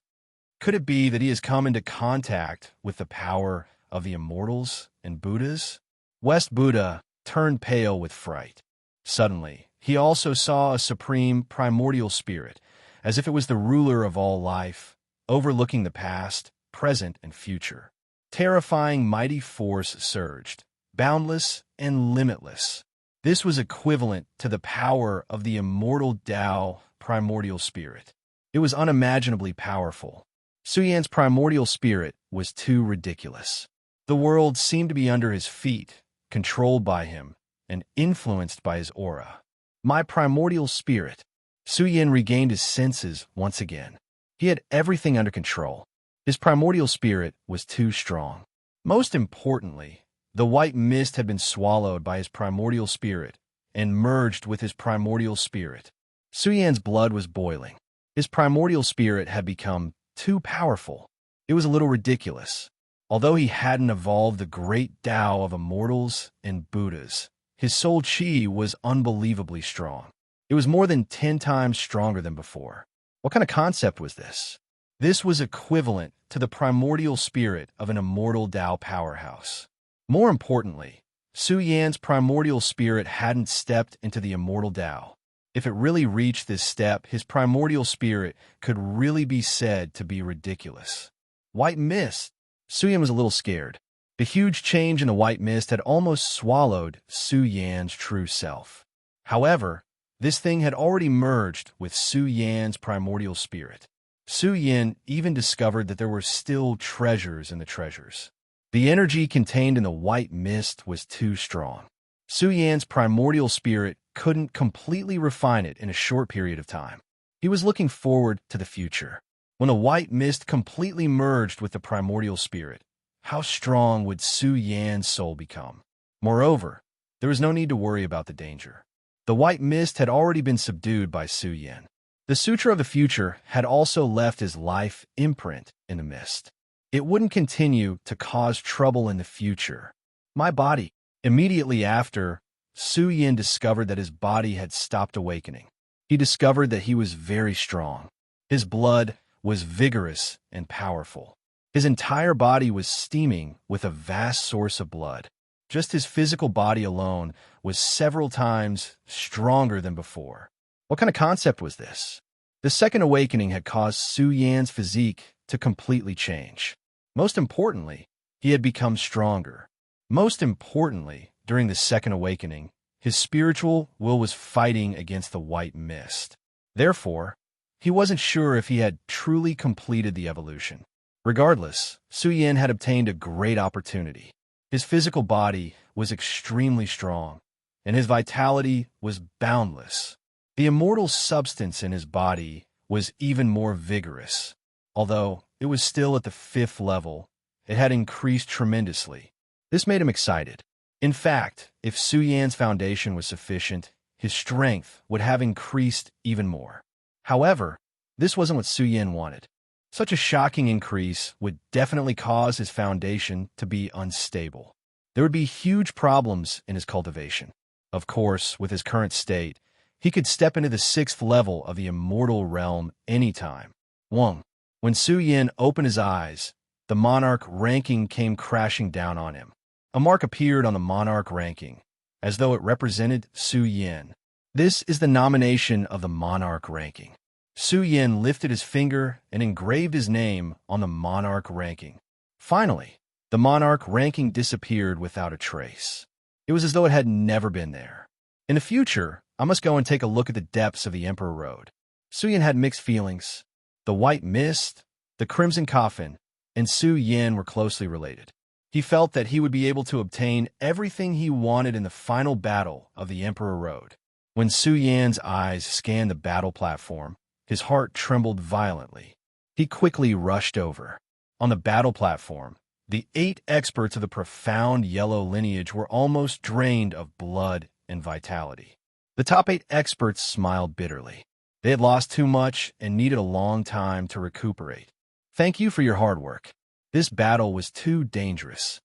Could it be that he has come into contact with the power of the immortals and Buddhas? West Buddha turned pale with fright. Suddenly, he also saw a supreme primordial spirit, as if it was the ruler of all life, overlooking the past, present, and future. Terrifying mighty force surged, boundless and limitless. This was equivalent to the power of the immortal Tao primordial spirit. It was unimaginably powerful. Su Yan's primordial spirit was too ridiculous. The world seemed to be under his feet, controlled by him, and influenced by his aura. My primordial spirit. Su Yin regained his senses once again. He had everything under control. His primordial spirit was too strong. Most importantly, the white mist had been swallowed by his primordial spirit and merged with his primordial spirit. Su Yan's blood was boiling. His primordial spirit had become too powerful. It was a little ridiculous. Although he hadn't evolved the great Tao of immortals and Buddhas, his soul chi was unbelievably strong. It was more than 10 times stronger than before. What kind of concept was this? This was equivalent to the primordial spirit of an immortal Tao powerhouse. More importantly, Su Yan's primordial spirit hadn't stepped into the immortal Tao. If it really reached this step, his primordial spirit could really be said to be ridiculous. White mist. Su Yan was a little scared. The huge change in the white mist had almost swallowed Su Yan's true self. However, this thing had already merged with Su Yan's primordial spirit. Su Yan even discovered that there were still treasures in the treasures. The energy contained in the white mist was too strong. Su Yan's primordial spirit couldn't completely refine it in a short period of time. He was looking forward to the future. When the white mist completely merged with the primordial spirit, how strong would Su Yan's soul become? Moreover, there was no need to worry about the danger. The white mist had already been subdued by Su Yan. The Sutra of the Future had also left his life imprint in the mist. It wouldn't continue to cause trouble in the future. My body. Immediately after, Su Yan discovered that his body had stopped awakening. He discovered that he was very strong. His blood was vigorous and powerful. His entire body was steaming with a vast source of blood. Just his physical body alone was several times stronger than before. What kind of concept was this? The second awakening had caused Su Yan's physique to completely change. Most importantly, he had become stronger. Most importantly, during the second awakening, his spiritual will was fighting against the white mist. Therefore, he wasn't sure if he had truly completed the evolution. Regardless, Su Yan had obtained a great opportunity. His physical body was extremely strong, and his vitality was boundless. The immortal substance in his body was even more vigorous. Although it was still at the 5th level, it had increased tremendously. This made him excited. In fact, if Su Yan's foundation was sufficient, his strength would have increased even more. However, this wasn't what Su Yan wanted. Such a shocking increase would definitely cause his foundation to be unstable. There would be huge problems in his cultivation. Of course, with his current state, he could step into the 6th level of the immortal realm anytime. 1. When Su Yan opened his eyes, the monarch ranking came crashing down on him. A mark appeared on the monarch ranking, as though it represented Su Yan. This is the nomination of the monarch ranking. Su Yin lifted his finger and engraved his name on the monarch ranking. Finally, the monarch ranking disappeared without a trace. It was as though it had never been there. In the future, I must go and take a look at the depths of the Emperor Road. Su Yin had mixed feelings. The white mist, the crimson coffin, and Su Yin were closely related. He felt that he would be able to obtain everything he wanted in the final battle of the Emperor Road. When Su Yan's eyes scanned the battle platform, his heart trembled violently. He quickly rushed over. On the battle platform, the 8 experts of the profound yellow lineage were almost drained of blood and vitality. The top 8 experts smiled bitterly. They had lost too much and needed a long time to recuperate. Thank you for your hard work. This battle was too dangerous.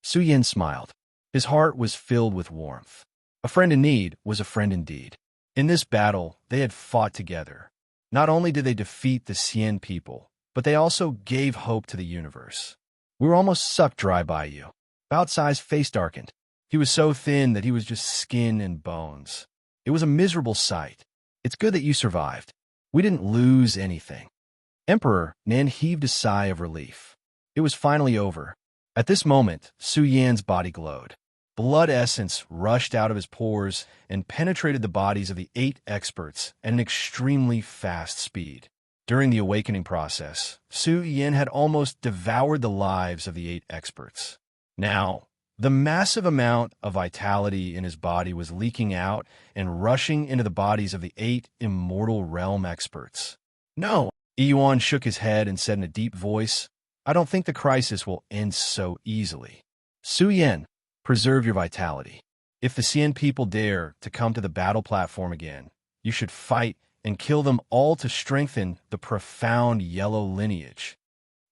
Su Yin smiled. His heart was filled with warmth. A friend in need was a friend indeed. In this battle, they had fought together. Not only did they defeat the Xian people, but they also gave hope to the universe. We were almost sucked dry by you. Bao Cai's face darkened. He was so thin that he was just skin and bones. It was a miserable sight. It's good that you survived. We didn't lose anything. Emperor Nan heaved a sigh of relief. It was finally over. At this moment, Su Yan's body glowed. Blood essence rushed out of his pores and penetrated the bodies of the 8 experts at an extremely fast speed. During the awakening process, Su Yan had almost devoured the lives of the 8 experts. Now, the massive amount of vitality in his body was leaking out and rushing into the bodies of the 8 immortal realm experts. No, Yuan shook his head and said in a deep voice, I don't think the crisis will end so easily. Su Yan, preserve your vitality. If the Xian people dare to come to the battle platform again, you should fight and kill them all to strengthen the profound yellow lineage.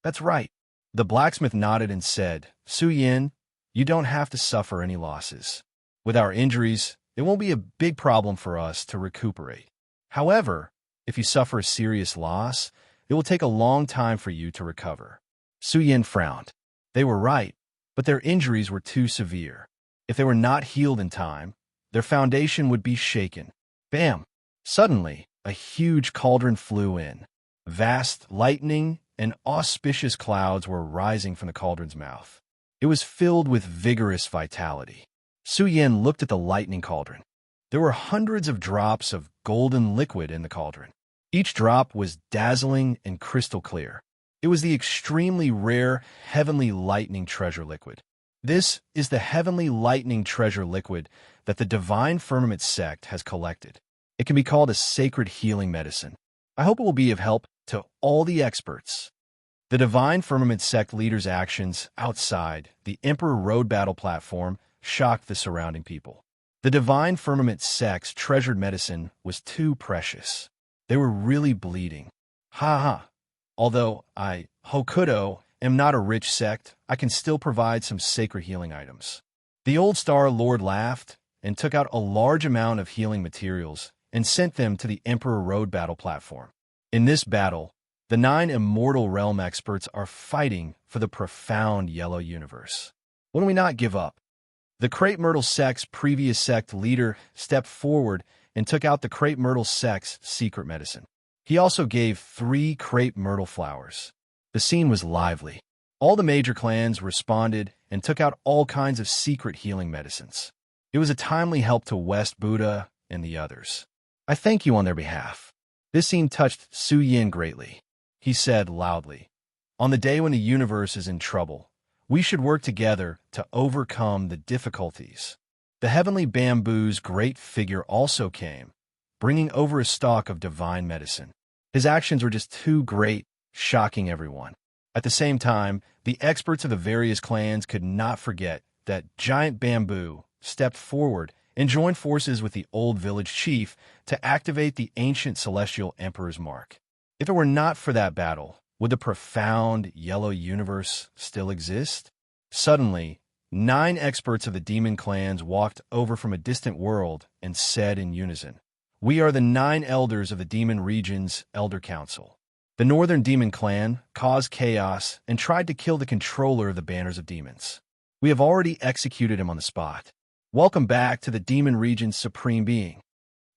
That's right. The blacksmith nodded and said, Su Yin, you don't have to suffer any losses. With our injuries, it won't be a big problem for us to recuperate. However, if you suffer a serious loss, it will take a long time for you to recover. Su Yin frowned. They were right, but their injuries were too severe. If they were not healed in time, their foundation would be shaken. Bam! Suddenly, a huge cauldron flew in. Vast lightning and auspicious clouds were rising from the cauldron's mouth. It was filled with vigorous vitality. Su Yin looked at the lightning cauldron. There were hundreds of drops of golden liquid in the cauldron. Each drop was dazzling and crystal clear. It was the extremely rare heavenly lightning treasure liquid. This is the heavenly lightning treasure liquid that the Divine Firmament sect has collected. It can be called a sacred healing medicine. I hope it will be of help to all the experts. The Divine Firmament sect leaders' actions outside the Emperor Road battle platform shocked the surrounding people. The Divine Firmament sect's treasured medicine was too precious. They were really bleeding. Ha ha. Although I, Hokuto, am not a rich sect, I can still provide some sacred healing items. The Old Star Lord laughed and took out a large amount of healing materials and sent them to the Emperor Road battle platform. In this battle, the 9 immortal realm experts are fighting for the profound yellow universe. When we not give up? The Crepe Myrtle sect's previous sect leader stepped forward and took out the Crepe Myrtle sect's secret medicine. He also gave 3 crepe myrtle flowers. The scene was lively. All the major clans responded and took out all kinds of secret healing medicines. It was a timely help to West Buddha and the others. I thank you on their behalf. This scene touched Su Yin greatly. He said loudly, on the day when the universe is in trouble, we should work together to overcome the difficulties. The heavenly bamboo's great figure also came, bringing over a stalk of divine medicine. His actions were just too great, shocking everyone. At the same time, the experts of the various clans could not forget that giant bamboo stepped forward and joined forces with the old village chief to activate the ancient celestial emperor's mark. If it were not for that battle, would the profound yellow universe still exist? Suddenly, 9 experts of the demon clans walked over from a distant world and said in unison, we are the 9 elders of the demon region's Elder Council. The Northern Demon Clan caused chaos and tried to kill the controller of the Banners of Demons. We have already executed him on the spot. Welcome back to the Demon Region's Supreme Being.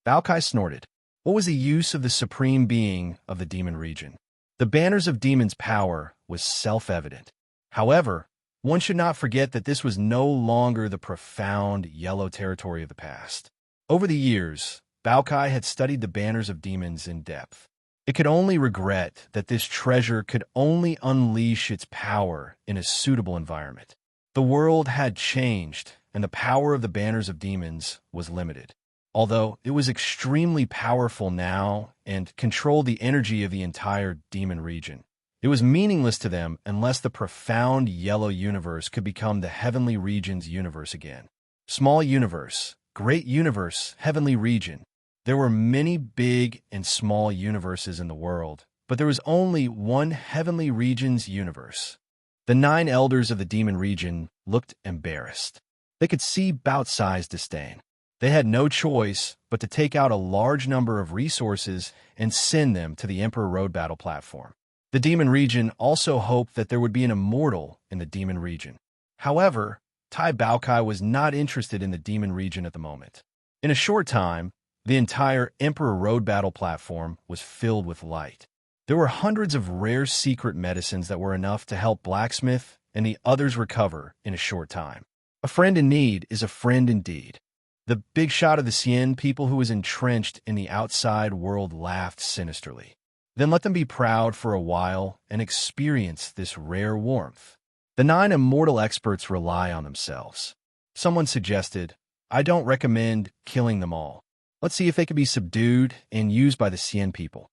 Bao Kai snorted. What was the use of the supreme being of the demon region? The banners of demons' power was self-evident. However, one should not forget that this was no longer the profound yellow territory of the past. Over the years, Baokai had studied the banners of demons in depth. It could only regret that this treasure could only unleash its power in a suitable environment. The world had changed, and the power of the banners of demons was limited. Although it was extremely powerful now and controlled the energy of the entire demon region, it was meaningless to them unless the profound yellow universe could become the heavenly region's universe again. Small universe, great universe, heavenly region. There were many big and small universes in the world, but there was only one heavenly region's universe. The 9 elders of the demon region looked embarrassed. They could see Baotsai's disdain. They had no choice but to take out a large number of resources and send them to the Emperor Road battle platform. The demon region also hoped that there would be an immortal in the demon region. However, Tai Baokai was not interested in the demon region at the moment. In a short time, the entire Emperor Road battle platform was filled with light. There were hundreds of rare secret medicines that were enough to help Blacksmith and the others recover in a short time. A friend in need is a friend indeed. The big shot of the Xian people who was entrenched in the outside world laughed sinisterly. Then let them be proud for a while and experience this rare warmth. The 9 immortal experts rely on themselves. Someone suggested, I don't recommend killing them all. Let's see if they can be subdued and used by the Xian people.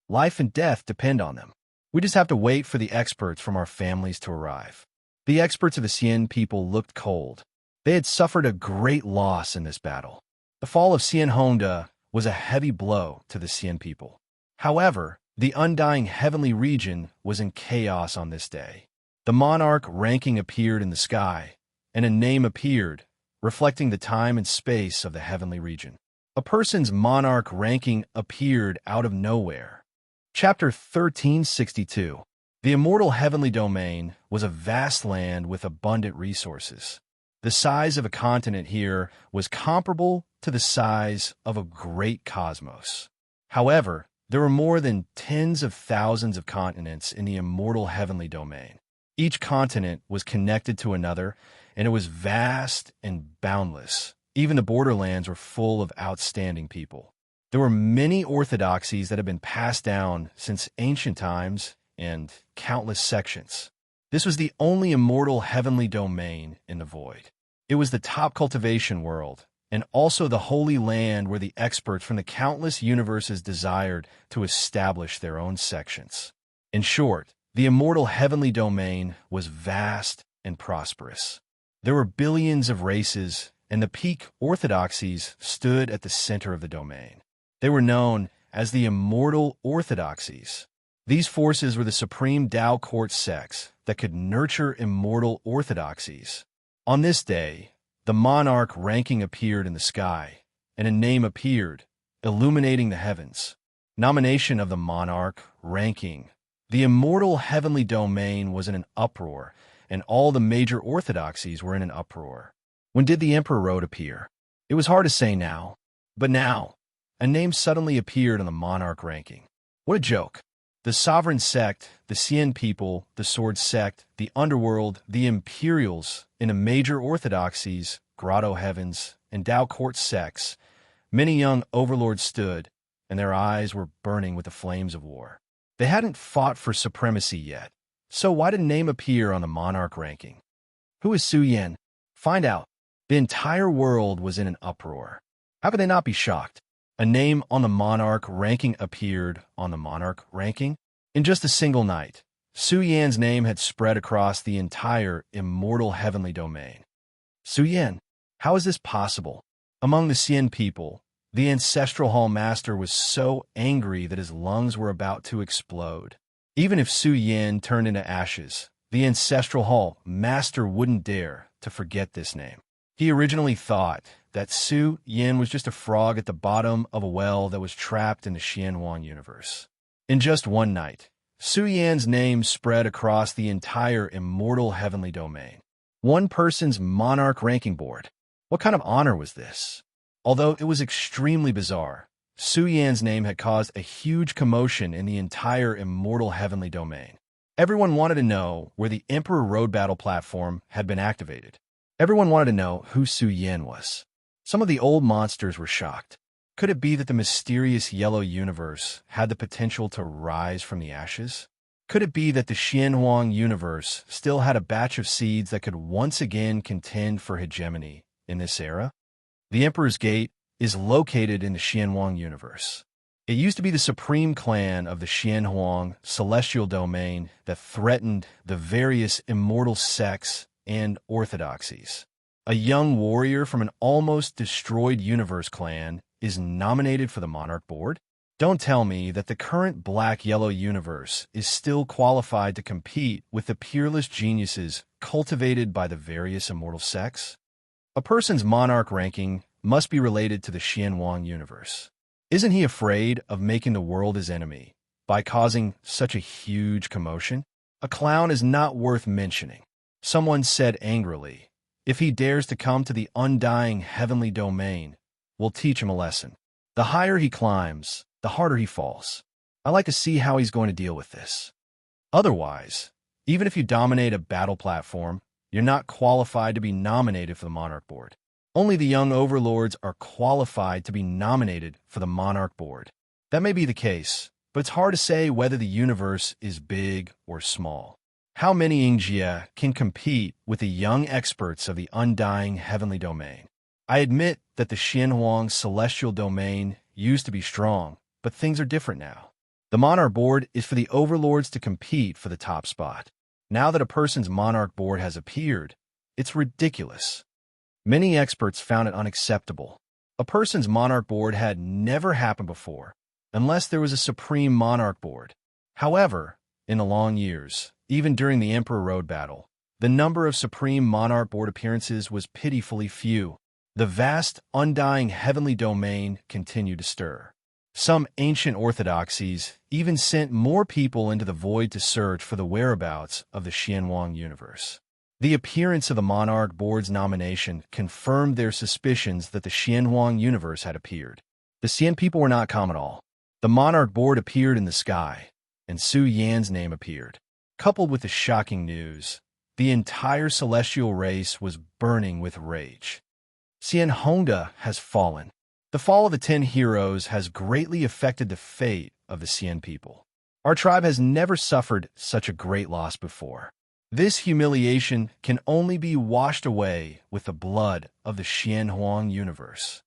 Life and death depend on them. We just have to wait for the experts from our families to arrive. The experts of the Xian people looked cold. They had suffered a great loss in this battle. The fall of Xian Honda was a heavy blow to the Xian people. However, the undying heavenly region was in chaos on this day. The monarch ranking appeared in the sky, and a name appeared, reflecting the time and space of the heavenly region. A person's monarch ranking appeared out of nowhere. Chapter 1362. The immortal heavenly domain was a vast land with abundant resources. The size of a continent here was comparable to the size of a great cosmos. However, there were more than tens of thousands of continents in the immortal heavenly domain. Each continent was connected to another, and it was vast and boundless. Even the borderlands were full of outstanding people. There were many orthodoxies that had been passed down since ancient times and countless sections. This was the only immortal heavenly domain in the void. It was the top cultivation world, and also the holy land where the experts from the countless universes desired to establish their own sections. In short, the immortal heavenly domain was vast and prosperous. There were billions of races, and the peak orthodoxies stood at the center of the domain. They were known as the immortal orthodoxies. These forces were the supreme Tao court sects that could nurture immortal orthodoxies. On this day, the monarch ranking appeared in the sky, and a name appeared, illuminating the heavens. Nomination of the monarch ranking. The immortal heavenly domain was in an uproar, and all the major orthodoxies were in an uproar. When did the Emperor Road appear? It was hard to say now, but now, a name suddenly appeared on the monarch ranking. What a joke. The sovereign sect, the Xian people, the sword sect, the underworld, the imperials, in the major orthodoxies, grotto heavens, and Tao court sects, many young overlords stood, and their eyes were burning with the flames of war. They hadn't fought for supremacy yet, so why did a name appear on the monarch ranking? Who is Su Yan? Find out. The entire world was in an uproar. How could they not be shocked? A name on the monarch ranking appeared on the monarch ranking. In just a single night, Su Yan's name had spread across the entire immortal heavenly domain. Su Yan, how is this possible? Among the Xian people, the ancestral hall master was so angry that his lungs were about to explode. Even if Su Yan turned into ashes, the ancestral hall master wouldn't dare to forget this name. He originally thought that Su Yan was just a frog at the bottom of a well that was trapped in the Xianhuan universe. In just one night, Su Yan's name spread across the entire immortal heavenly domain. One person's monarch ranking board. What kind of honor was this? Although it was extremely bizarre, Su Yan's name had caused a huge commotion in the entire immortal heavenly domain. Everyone wanted to know where the Emperor Road Battle platform had been activated. Everyone wanted to know who Su Yan was. Some of the old monsters were shocked. Could it be that the mysterious yellow universe had the potential to rise from the ashes? Could it be that the Xianhuang universe still had a batch of seeds that could once again contend for hegemony in this era? The Emperor's Gate is located in the Xianhuang universe. It used to be the supreme clan of the Xianhuang celestial domain that threatened the various immortal sects and orthodoxies. A young warrior from an almost destroyed universe clan is nominated for the Monarch Board? Don't tell me that the current black-yellow universe is still qualified to compete with the peerless geniuses cultivated by the various immortal sects? A person's monarch ranking must be related to the Xianhuang universe. Isn't he afraid of making the world his enemy by causing such a huge commotion? A clown is not worth mentioning. Someone said angrily, if he dares to come to the undying heavenly domain, we'll teach him a lesson. The higher he climbs, the harder he falls. I like to see how he's going to deal with this. Otherwise, even if you dominate a battle platform, you're not qualified to be nominated for the Monarch Board. Only the young overlords are qualified to be nominated for the Monarch Board. That may be the case, but it's hard to say whether the universe is big or small. How many Ingjia can compete with the young experts of the undying heavenly domain? I admit that the Xianhuang celestial domain used to be strong, but things are different now. The Monarch Board is for the overlords to compete for the top spot. Now that a person's Monarch Board has appeared, it's ridiculous. Many experts found it unacceptable. A person's Monarch Board had never happened before, unless there was a Supreme Monarch Board. However, in the long years, even during the Emperor Road Battle, the number of Supreme Monarch Board appearances was pitifully few. The vast, undying heavenly domain continued to stir. Some ancient orthodoxies even sent more people into the void to search for the whereabouts of the Xianhuang universe. The appearance of the Monarch Board's nomination confirmed their suspicions that the Xianhuang universe had appeared. The Xian people were not calm at all. The Monarch Board appeared in the sky, and Su Yan's name appeared. Coupled with the shocking news, the entire celestial race was burning with rage. Xian Hongda has fallen. The fall of the 10 heroes has greatly affected the fate of the Xian people. Our tribe has never suffered such a great loss before. This humiliation can only be washed away with the blood of the Xianhuang universe.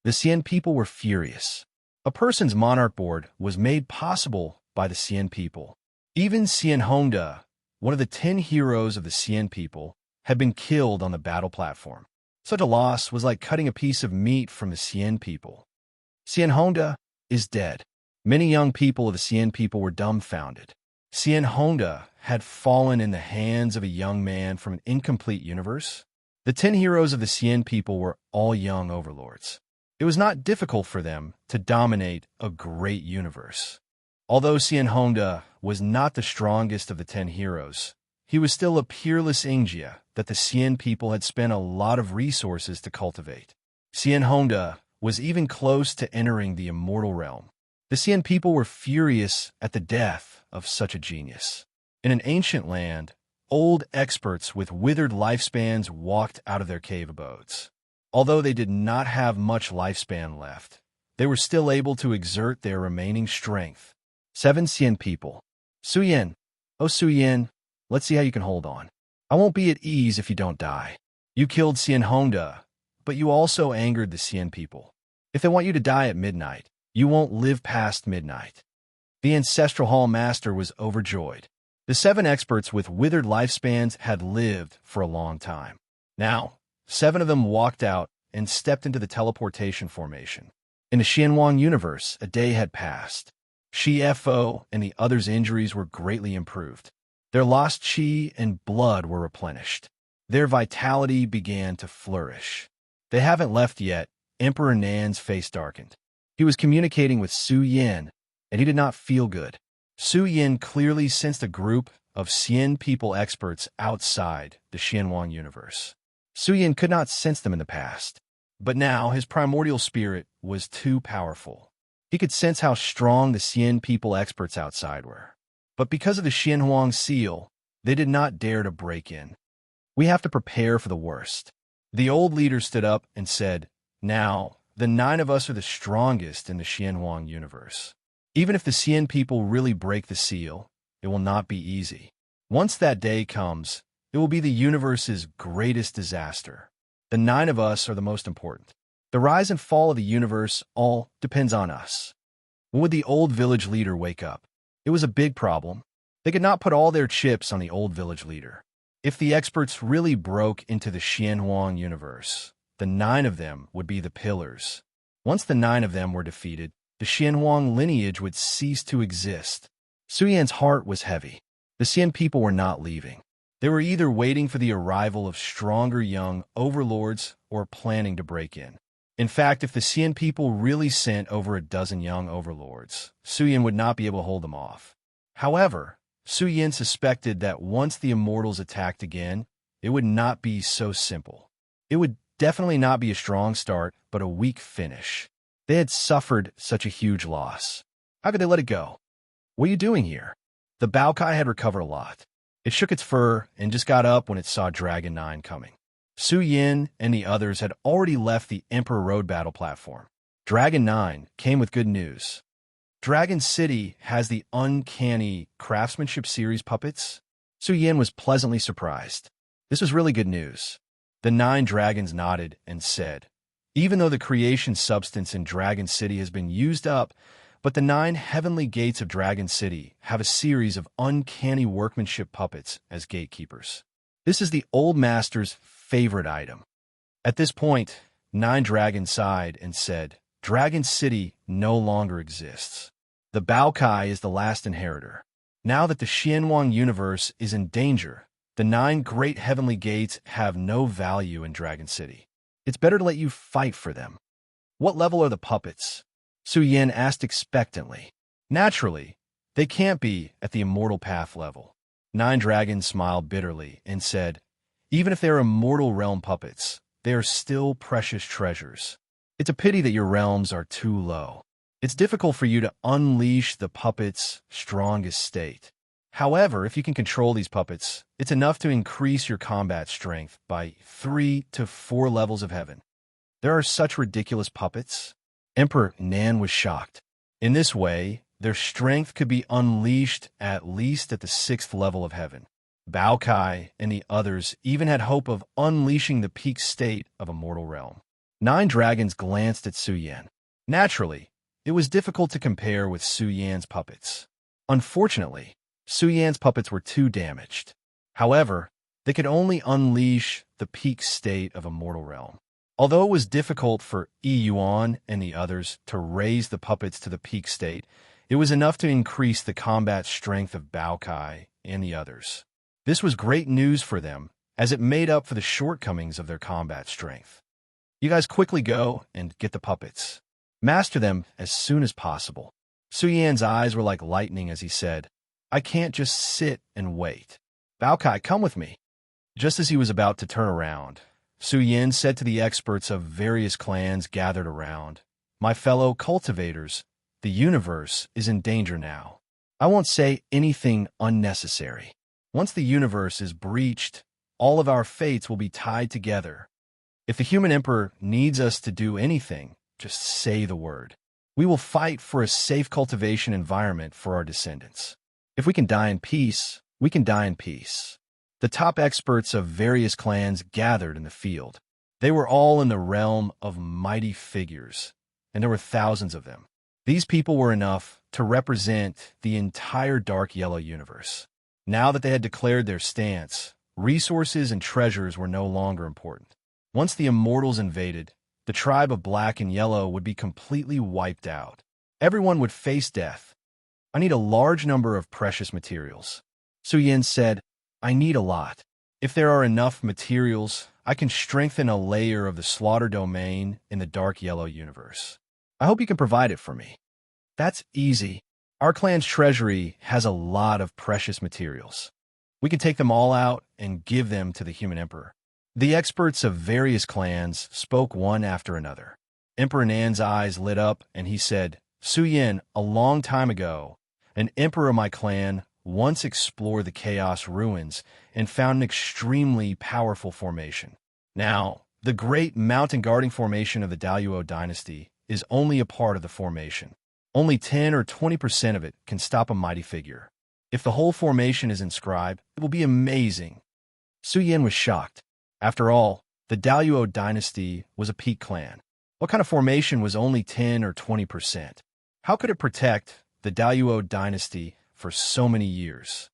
The Xian people were furious. A person's Monarch Board was made possible by the Xian people. Even Xian Hongda, one of the 10 heroes of the Xian people, had been killed on the battle platform. Such a loss was like cutting a piece of meat from the Xian people. Xian Hongda is dead. Many young people of the Xian people were dumbfounded. Xian Hongda had fallen in the hands of a young man from an incomplete universe. The 10 heroes of the Xian people were all young overlords. It was not difficult for them to dominate a great universe. Although Xian Hongda was not the strongest of the 10 heroes, he was still a peerless Ingjia that the Xian people had spent a lot of resources to cultivate. Xian Hongda was even close to entering the immortal realm. The Xian people were furious at the death of such a genius. In an ancient land, old experts with withered lifespans walked out of their cave abodes. Although they did not have much lifespan left, they were still able to exert their remaining strength. 7 Xian people. Su Yan. Oh, Su Yan, let's see how you can hold on. I won't be at ease if you don't die. You killed Xian Hongda, but you also angered the Xian people. If they want you to die at midnight, you won't live past midnight. The Ancestral Hall Master was overjoyed. The 7 experts with withered lifespans had lived for a long time. Now, 7 of them walked out and stepped into the teleportation formation. In the Xianhuang universe, a day had passed. Shi Fo and the others' injuries were greatly improved. Their lost qi and blood were replenished. Their vitality began to flourish. They haven't left yet. Emperor Nan's face darkened. He was communicating with Su Yan, and he did not feel good. Su Yan clearly sensed a group of Xian people experts outside the Xianhuang universe. Su Yan could not sense them in the past, but now his primordial spirit was too powerful. He could sense how strong the Xian people experts outside were. But because of the Xianhuang seal, they did not dare to break in. We have to prepare for the worst. The old leader stood up and said, "Now, the 9 of us are the strongest in the Xianhuang universe. Even if the Xian people really break the seal, it will not be easy. Once that day comes, it will be the universe's greatest disaster. The 9 of us are the most important. The rise and fall of the universe all depends on us." When would the old village leader wake up? It was a big problem. They could not put all their chips on the old village leader. If the experts really broke into the Xianhuang universe, the 9 of them would be the pillars. Once the 9 of them were defeated, the Xianhuang lineage would cease to exist. Su Yan's heart was heavy. The Xian people were not leaving. They were either waiting for the arrival of stronger young overlords or planning to break in. In fact, if the Xian people really sent over a dozen young overlords, Su Yan would not be able to hold them off. However, Su Yan suspected that once the immortals attacked again, it would not be so simple. It would definitely not be a strong start, but a weak finish. They had suffered such a huge loss. How could they let it go? "What are you doing here?" The Baokai had recovered a lot. It shook its fur and just got up when it saw Dragon 9 coming. Su Yin and the others had already left the Emperor Road battle platform. Dragon 9 came with good news. Dragon City has the uncanny craftsmanship series puppets. Su Yin was pleasantly surprised. This was really good news. The 9 dragons nodded and said, "Even though the creation substance in Dragon City has been used up, but the 9 heavenly gates of Dragon City have a series of uncanny workmanship puppets as gatekeepers. This is the old master's favorite item." At this point, 9 dragons sighed and said, "Dragon City no longer exists. The Baokai is the last inheritor. Now that the Xianhuang universe is in danger, the 9 great heavenly gates have no value in Dragon City. It's better to let you fight for them." "What level are the puppets?" Su Yin asked expectantly. "Naturally, they can't be at the Immortal Path level." 9 dragons smiled bitterly and said, "Even if they're Immortal Realm puppets, they are still precious treasures. It's a pity that your realms are too low. It's difficult for you to unleash the puppet's strongest state. However, if you can control these puppets, it's enough to increase your combat strength by 3 to 4 levels of heaven." "There are such ridiculous puppets?" Emperor Nan was shocked. In this way, their strength could be unleashed at least at the 6th level of heaven. Baokai and the others even had hope of unleashing the peak state of a mortal realm. 9 dragons glanced at Su Yan. Naturally, it was difficult to compare with Su Yan's puppets. Unfortunately, Su Yan's puppets were too damaged. However, they could only unleash the peak state of a mortal realm. Although it was difficult for Yi Yuan and the others to raise the puppets to the peak state, it was enough to increase the combat strength of Baokai and the others. This was great news for them, as it made up for the shortcomings of their combat strength. "You guys quickly go and get the puppets. Master them as soon as possible." Su Yan's eyes were like lightning as he said, "I can't just sit and wait. Baokai, come with me." Just as he was about to turn around, Su Yan said to the experts of various clans gathered around, "My fellow cultivators, the universe is in danger now. I won't say anything unnecessary. Once the universe is breached, all of our fates will be tied together. If the human emperor needs us to do anything, just say the word. We will fight for a safe cultivation environment for our descendants. If we can die in peace, we can die in peace." The top experts of various clans gathered in the field. They were all in the realm of mighty figures, and there were thousands of them. These people were enough to represent the entire Dark Yellow universe. Now that they had declared their stance, resources and treasures were no longer important. Once the immortals invaded, the tribe of Black and Yellow would be completely wiped out. Everyone would face death. "I need a large number of precious materials." Su Yin said, "I need a lot. If there are enough materials, I can strengthen a layer of the slaughter domain in the Dark Yellow universe. I hope you can provide it for me." "That's easy. Our clan's treasury has a lot of precious materials. We can take them all out and give them to the human emperor." The experts of various clans spoke one after another. Emperor Nan's eyes lit up and he said, Su Yin, a long time ago, an emperor of my clan, once explored the Chaos ruins and found an extremely powerful formation. Now, the great mountain guarding formation of the Daluo dynasty is only a part of the formation. Only 10 or 20% of it can stop a mighty figure. If the whole formation is inscribed, it will be amazing. Su Yin was shocked. After all, the Daluo dynasty was a peak clan. What kind of formation was only 10 or 20%? How could it protect the Daluo dynasty for so many years?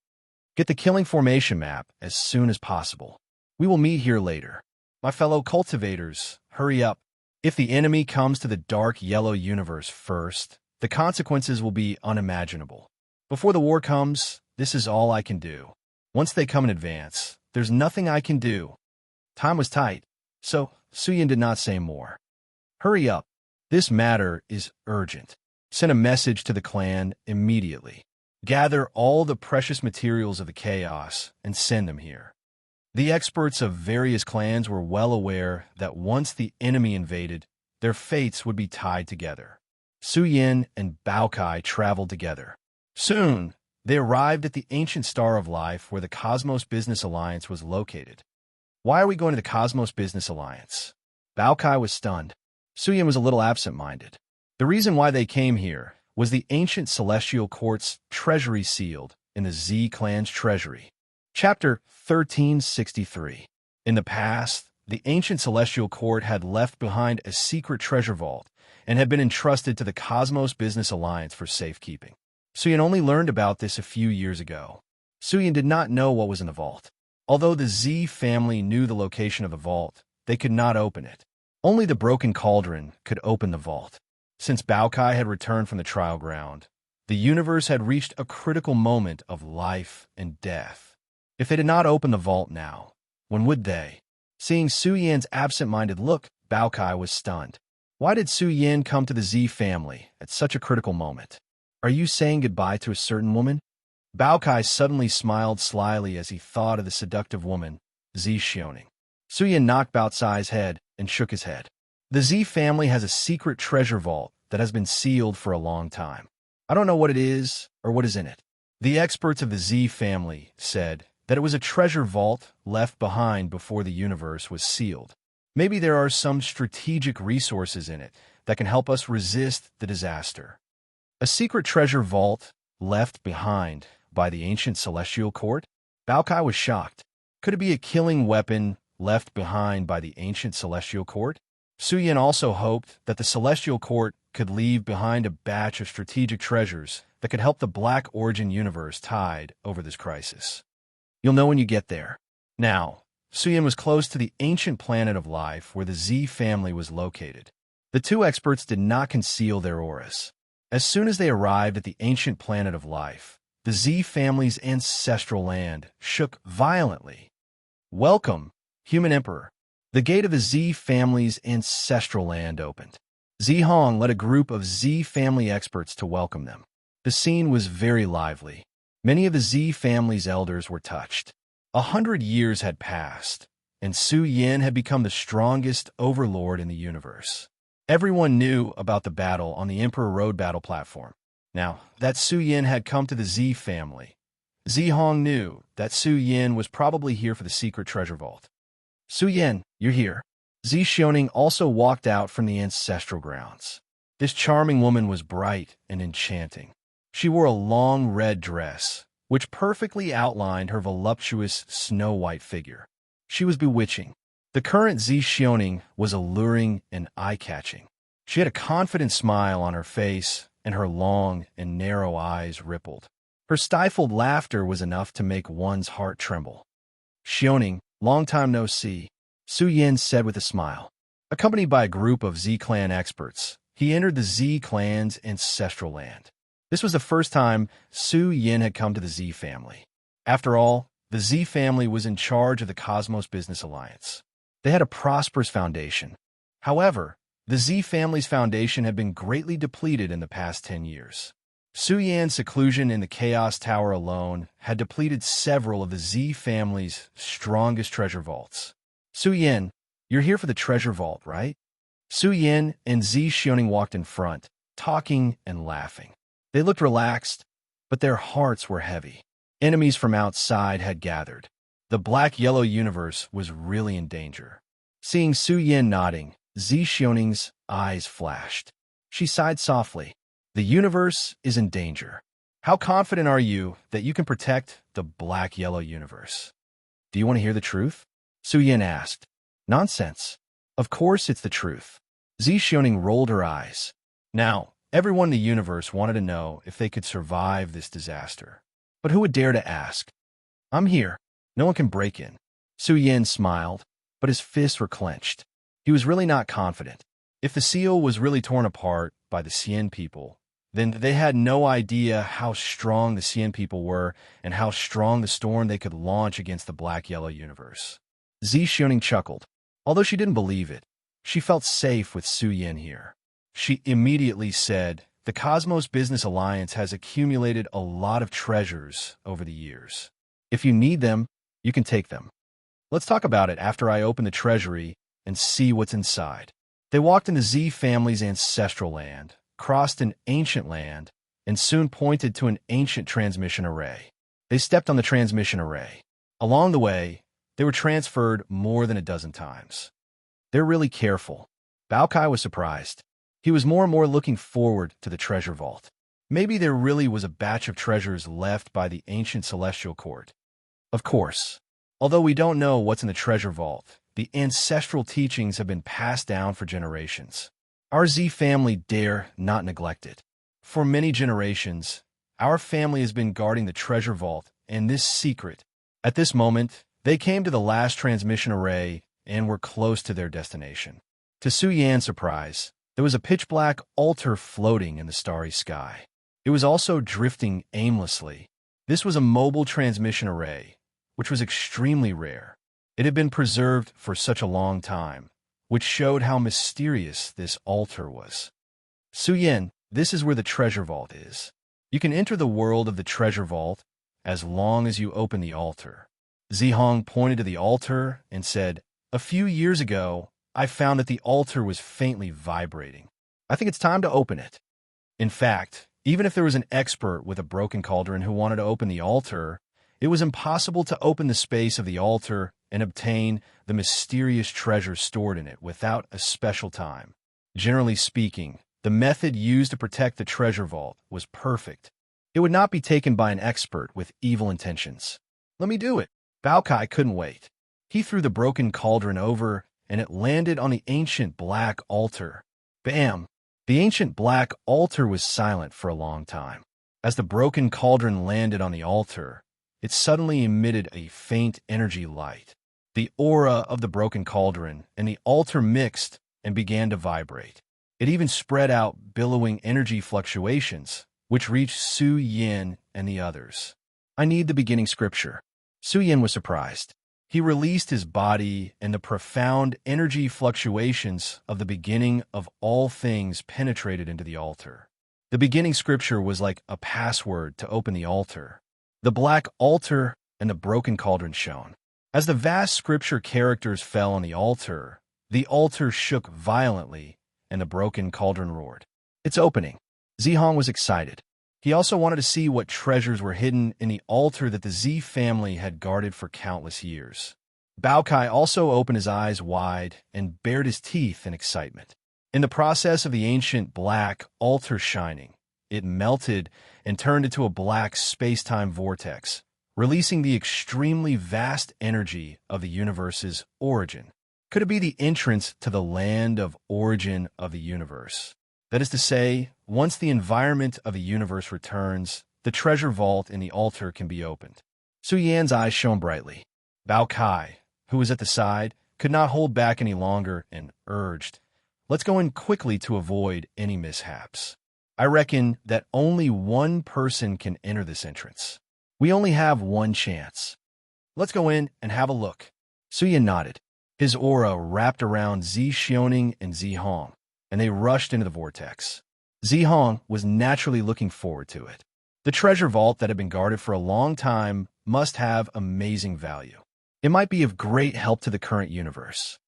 Get the killing formation map as soon as possible. We will meet here later. My fellow cultivators, hurry up. If the enemy comes to the dark yellow universe first, the consequences will be unimaginable. Before the war comes, this is all I can do. Once they come in advance, there's nothing I can do. Time was tight, so Su Yin did not say more. Hurry up. This matter is urgent. Send a message to the clan immediately. Gather all the precious materials of the chaos and send them here. The experts of various clans were well aware that once the enemy invaded, their fates would be tied together. Su Yin and Bao Kai traveled together. Soon, they arrived at the ancient Star of Life where the Cosmos Business Alliance was located. Why are we going to the Cosmos Business Alliance? Bao Kai was stunned. Su Yin was a little absent-minded. The reason why they came here was the ancient Celestial Court's treasury sealed in the Z clan's treasury. Chapter 1363. In the past, the ancient Celestial Court had left behind a secret treasure vault and had been entrusted to the Cosmos Business Alliance for safekeeping. Su Yin only learned about this a few years ago. Su Yin did not know what was in the vault. Although the Z family knew the location of the vault, they could not open it. Only the broken cauldron could open the vault. Since Bao Kai had returned from the trial ground, the universe had reached a critical moment of life and death. If they did not open the vault now, when would they? Seeing Su Yin's absent-minded look, Bao Kai was stunned. Why did Su Yin come to the Z family at such a critical moment? Are you saying goodbye to a certain woman? Bao Kai suddenly smiled slyly as he thought of the seductive woman, Z Xioning. Su Yin knocked Bao Cai's head and shook his head. The Z family has a secret treasure vault that has been sealed for a long time. I don't know what it is or what is in it. The experts of the Z family said that it was a treasure vault left behind before the universe was sealed. Maybe there are some strategic resources in it that can help us resist the disaster. A secret treasure vault left behind by the ancient Celestial Court? Bao Kai was shocked. Could it be a killing weapon left behind by the ancient Celestial Court? Su Yin also hoped that the Celestial Court could leave behind a batch of strategic treasures that could help the Black Origin universe tide over this crisis. You'll know when you get there. Now, Su Yin was close to the ancient planet of life where the Z family was located. The two experts did not conceal their auras. As soon as they arrived at the ancient planet of life, the Z family's ancestral land shook violently. Welcome, Human Emperor. The gate of the Z family's ancestral land opened. Z Hong led a group of Z family experts to welcome them. The scene was very lively. Many of the Z family's elders were touched. 100 years had passed, and Su Yin had become the strongest overlord in the universe. Everyone knew about the battle on the Emperor Road battle platform. Now that Su Yin had come to the Z family, Z Hong knew that Su Yin was probably here for the secret treasure vault. Su Yin, you're here. Z Xioning also walked out from the ancestral grounds. This charming woman was bright and enchanting. She wore a long red dress, which perfectly outlined her voluptuous snow-white figure. She was bewitching. The current Z Xioning was alluring and eye-catching. She had a confident smile on her face, and her long and narrow eyes rippled. Her stifled laughter was enough to make one's heart tremble. Xioning, long time no see, Su Yin said with a smile. Accompanied by a group of Z-clan experts, he entered the Z-clan's ancestral land. This was the first time Su Yin had come to the Z family. After all, the Z family was in charge of the Cosmos Business Alliance. They had a prosperous foundation. However, the Z family's foundation had been greatly depleted in the past 10 years. Su Yin's seclusion in the Chaos Tower alone had depleted several of the Z family's strongest treasure vaults. Su Yin, you're here for the treasure vault, right? Su Yin and Z Xioning walked in front, talking and laughing. They looked relaxed, but their hearts were heavy. Enemies from outside had gathered. The black-yellow universe was really in danger. Seeing Su Yin nodding, Zixioning's eyes flashed. She sighed softly. The universe is in danger. How confident are you that you can protect the black-yellow universe? Do you want to hear the truth? Su Yin asked. Nonsense. Of course it's the truth. Zixioning rolled her eyes. Now, everyone in the universe wanted to know if they could survive this disaster. But who would dare to ask? I'm here. No one can break in. Su Yin smiled, but his fists were clenched. He was really not confident. If the seal was really torn apart by the Xian people, then they had no idea how strong the Xian people were and how strong the storm they could launch against the black-yellow universe. Zixioning chuckled. Although she didn't believe it, she felt safe with Su Yin here. She immediately said, the Cosmos Business Alliance has accumulated a lot of treasures over the years. If you need them, you can take them. Let's talk about it after I open the treasury and see what's inside. They walked into Z family's ancestral land, crossed an ancient land, and soon pointed to an ancient transmission array. They stepped on the transmission array. Along the way, they were transferred more than a dozen times. They're really careful. Bao Kai was surprised. He was more and more looking forward to the treasure vault. Maybe there really was a batch of treasures left by the ancient celestial court. Of course, although we don't know what's in the treasure vault, the ancestral teachings have been passed down for generations. Our Z family dare not neglect it. For many generations, our family has been guarding the treasure vault and this secret. At this moment, they came to the last transmission array and were close to their destination. To Su Yan's surprise, there was a pitch-black altar floating in the starry sky. It was also drifting aimlessly. This was a mobile transmission array, which was extremely rare. It had been preserved for such a long time, which showed how mysterious this altar was. Su Yin, this is where the treasure vault is. You can enter the world of the treasure vault as long as you open the altar. Zihong pointed to the altar and said, a few years ago, I found that the altar was faintly vibrating. I think it's time to open it. In fact, even if there was an expert with a broken cauldron who wanted to open the altar, it was impossible to open the space of the altar and obtain the mysterious treasure stored in it without a special time. Generally speaking, the method used to protect the treasure vault was perfect. It would not be taken by an expert with evil intentions. Let me do it. Bao Kai couldn't wait. He threw the broken cauldron over, and it landed on the ancient black altar. Bam! The ancient black altar was silent for a long time. As the broken cauldron landed on the altar, it suddenly emitted a faint energy light. The aura of the broken cauldron and the altar mixed and began to vibrate. It even spread out billowing energy fluctuations, which reached Su Yin and the others. I need the beginning scripture. Su Yin was surprised. He released his body, and the profound energy fluctuations of the beginning of all things penetrated into the altar. The beginning scripture was like a password to open the altar. The black altar and the broken cauldron shone. As the vast scripture characters fell on the altar shook violently, and the broken cauldron roared. It's opening. Zihong was excited. He also wanted to see what treasures were hidden in the altar that the Z family had guarded for countless years. Bao Kai also opened his eyes wide and bared his teeth in excitement. In the process of the ancient black altar shining, it melted and turned into a black space-time vortex, releasing the extremely vast energy of the universe's origin. Could it be the entrance to the land of origin of the universe? That is to say, once the environment of the universe returns, the treasure vault in the altar can be opened. Su Yan's eyes shone brightly. Bao Kai, who was at the side, could not hold back any longer and urged, let's go in quickly to avoid any mishaps. I reckon that only one person can enter this entrance. We only have one chance. Let's go in and have a look. Su Yan nodded. His aura wrapped around Zixioning and Zihong, and they rushed into the vortex. Zihong was naturally looking forward to it. The treasure vault that had been guarded for a long time must have amazing value. It might be of great help to the current universe.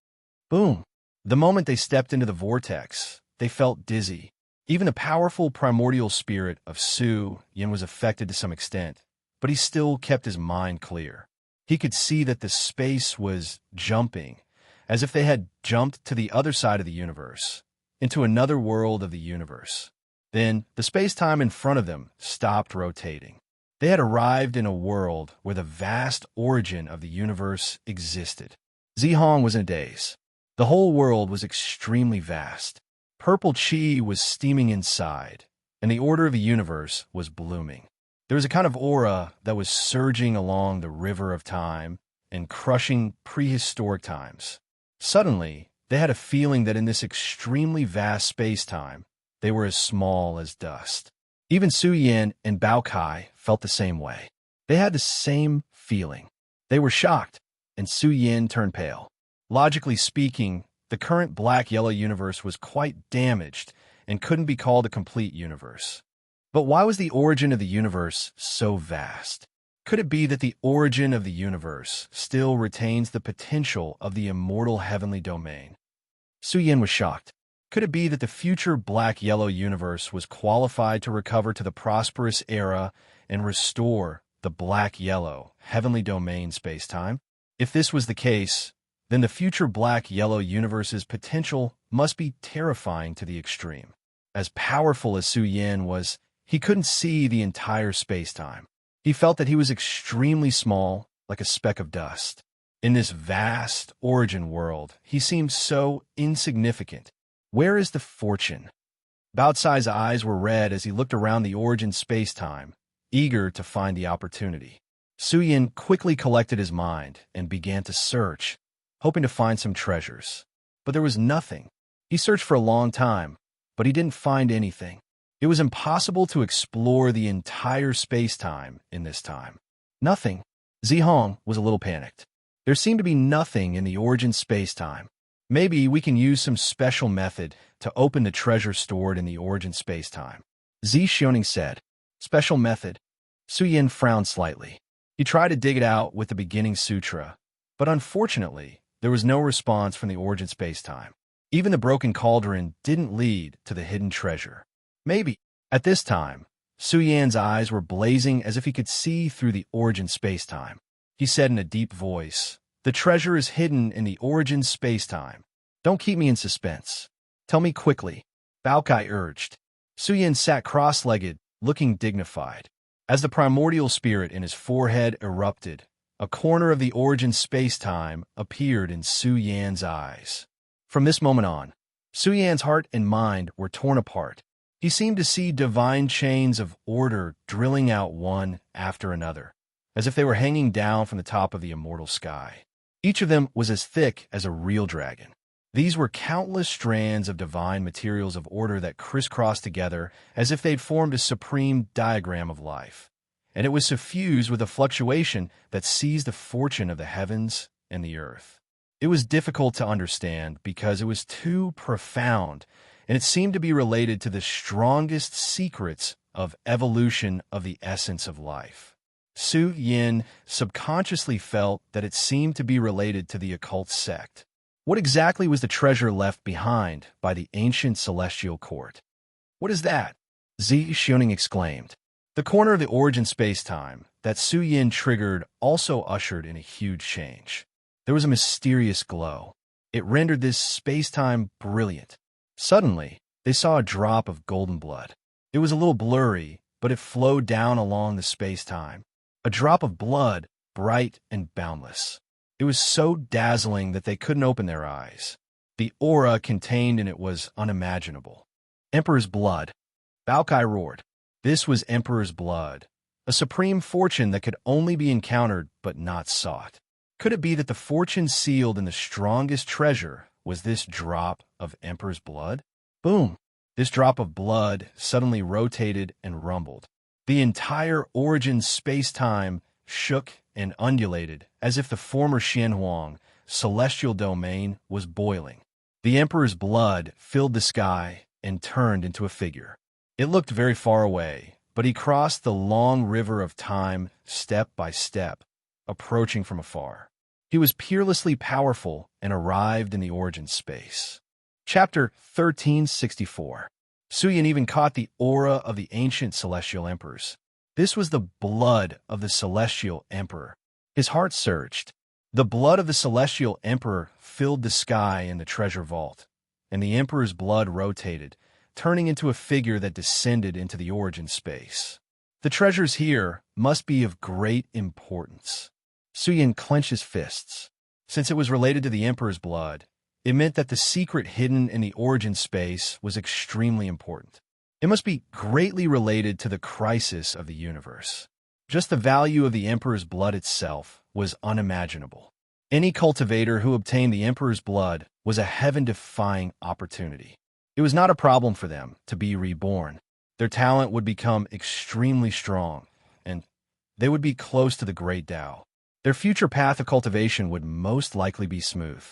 Boom! The moment they stepped into the vortex, they felt dizzy. Even the powerful primordial spirit of Su Yin was affected to some extent, but he still kept his mind clear. He could see that the space was jumping, as if they had jumped to the other side of the universe, into another world of the universe. Then, the space-time in front of them stopped rotating. They had arrived in a world where the vast origin of the universe existed. Zihong was in a daze. The whole world was extremely vast. Purple chi was steaming inside, and the order of the universe was blooming. There was a kind of aura that was surging along the river of time and crushing prehistoric times. Suddenly, they had a feeling that in this extremely vast space-time, they were as small as dust. Even Su Yin and Bao Kai felt the same way. They had the same feeling. They were shocked, and Su Yin turned pale. Logically speaking, the current black-yellow universe was quite damaged and couldn't be called a complete universe. But why was the origin of the universe so vast? Could it be that the origin of the universe still retains the potential of the immortal heavenly domain? Su Yin was shocked. Could it be that the future black-yellow universe was qualified to recover to the prosperous era and restore the black-yellow heavenly domain space-time? If this was the case, then the future black-yellow universe's potential must be terrifying to the extreme. As powerful as Su Yin was, he couldn't see the entire space-time. He felt that he was extremely small, like a speck of dust. In this vast origin world, he seemed so insignificant. Where is the fortune? Bao Cai's eyes were red as he looked around the origin space-time, eager to find the opportunity. Su Yin quickly collected his mind and began to search, hoping to find some treasures. But there was nothing. He searched for a long time, but he didn't find anything. It was impossible to explore the entire space-time in this time. Nothing. Zihong was a little panicked. There seemed to be nothing in the origin space-time. Maybe we can use some special method to open the treasure stored in the origin space-time. Zi Xiaoning said. Special method. Su Yin frowned slightly. He tried to dig it out with the beginning sutra, but unfortunately, there was no response from the origin space-time. Even the broken cauldron didn't lead to the hidden treasure. Maybe. At this time, Su Yan's eyes were blazing as if he could see through the origin space-time. He said in a deep voice, "The treasure is hidden in the origin space-time. Don't keep me in suspense. Tell me quickly," Bao Kai urged. Su Yan sat cross-legged, looking dignified. As the primordial spirit in his forehead erupted, a corner of the origin space-time appeared in Su Yan's eyes. From this moment on, Su Yan's heart and mind were torn apart. He seemed to see divine chains of order drilling out one after another, as if they were hanging down from the top of the immortal sky. Each of them was as thick as a real dragon. These were countless strands of divine materials of order that crisscrossed together as if they'd formed a supreme diagram of life. And it was suffused with a fluctuation that seized the fortune of the heavens and the earth. It was difficult to understand because it was too profound, and it seemed to be related to the strongest secrets of evolution of the essence of life. Su Yin subconsciously felt that it seemed to be related to the occult sect. What exactly was the treasure left behind by the ancient celestial court? "What is that?" Zi Xiaoning exclaimed. The corner of the origin space-time that Su Yin triggered also ushered in a huge change. There was a mysterious glow. It rendered this space-time brilliant. Suddenly, they saw a drop of golden blood. It was a little blurry, but it flowed down along the space-time. A drop of blood, bright and boundless. It was so dazzling that they couldn't open their eyes. The aura contained in it was unimaginable. Emperor's blood. Bao Kai roared. This was Emperor's blood, a supreme fortune that could only be encountered but not sought. Could it be that the fortune sealed in the strongest treasure was this drop of Emperor's blood? Boom! This drop of blood suddenly rotated and rumbled. The entire origin space-time shook and undulated as if the former Xianhuang celestial domain was boiling. The Emperor's blood filled the sky and turned into a figure. It looked very far away, but he crossed the long river of time step by step, approaching from afar. He was peerlessly powerful and arrived in the origin space. Chapter 1364. Suyin even caught the aura of the ancient celestial emperors. This was the blood of the celestial emperor. His heart surged. The blood of the celestial emperor filled the sky in the treasure vault, and the emperor's blood rotated, turning into a figure that descended into the origin space. The treasures here must be of great importance. Suyin clenched his fists. Since it was related to the emperor's blood, it meant that the secret hidden in the origin space was extremely important. It must be greatly related to the crisis of the universe. Just the value of the emperor's blood itself was unimaginable. Any cultivator who obtained the emperor's blood was a heaven-defying opportunity. It was not a problem for them to be reborn. Their talent would become extremely strong, and they would be close to the great Tao. Their future path of cultivation would most likely be smooth.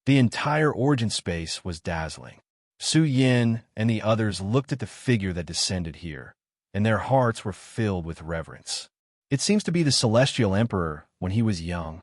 The entire origin space was dazzling. Suyin and the others looked at the figure that descended here, and their hearts were filled with reverence. It seems to be the celestial emperor when he was young.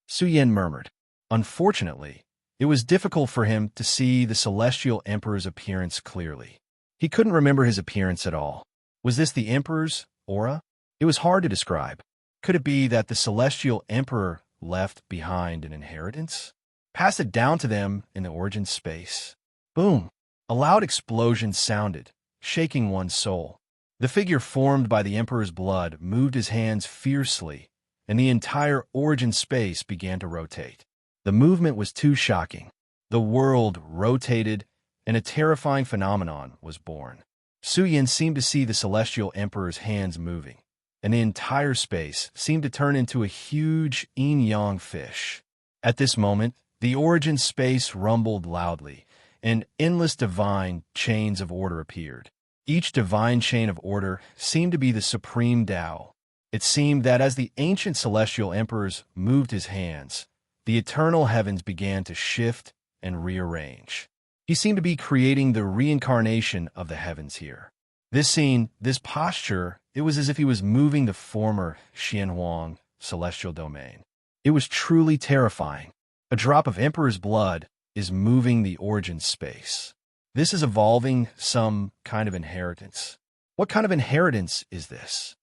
Suyin murmured. Unfortunately, it was difficult for him to see the celestial emperor's appearance clearly. He couldn't remember his appearance at all. Was this the emperor's aura? It was hard to describe. Could it be that the celestial emperor left behind an inheritance? Passed it down to them in the origin space? Boom! A loud explosion sounded, shaking one's soul. The figure formed by the emperor's blood moved his hands fiercely, and the entire origin space began to rotate. The movement was too shocking. The world rotated, and a terrifying phenomenon was born. Suyin seemed to see the celestial emperor's hands moving, and the entire space seemed to turn into a huge yin-yang fish. At this moment, the origin space rumbled loudly, and endless divine chains of order appeared. Each divine chain of order seemed to be the supreme Tao. It seemed that as the ancient celestial emperors moved his hands, the eternal heavens began to shift and rearrange. He seemed to be creating the reincarnation of the heavens here. This scene, this posture, it was as if he was moving the former Xianhuang celestial domain. It was truly terrifying. A drop of emperor's blood is moving the origin space. This is evolving some kind of inheritance. What kind of inheritance is this?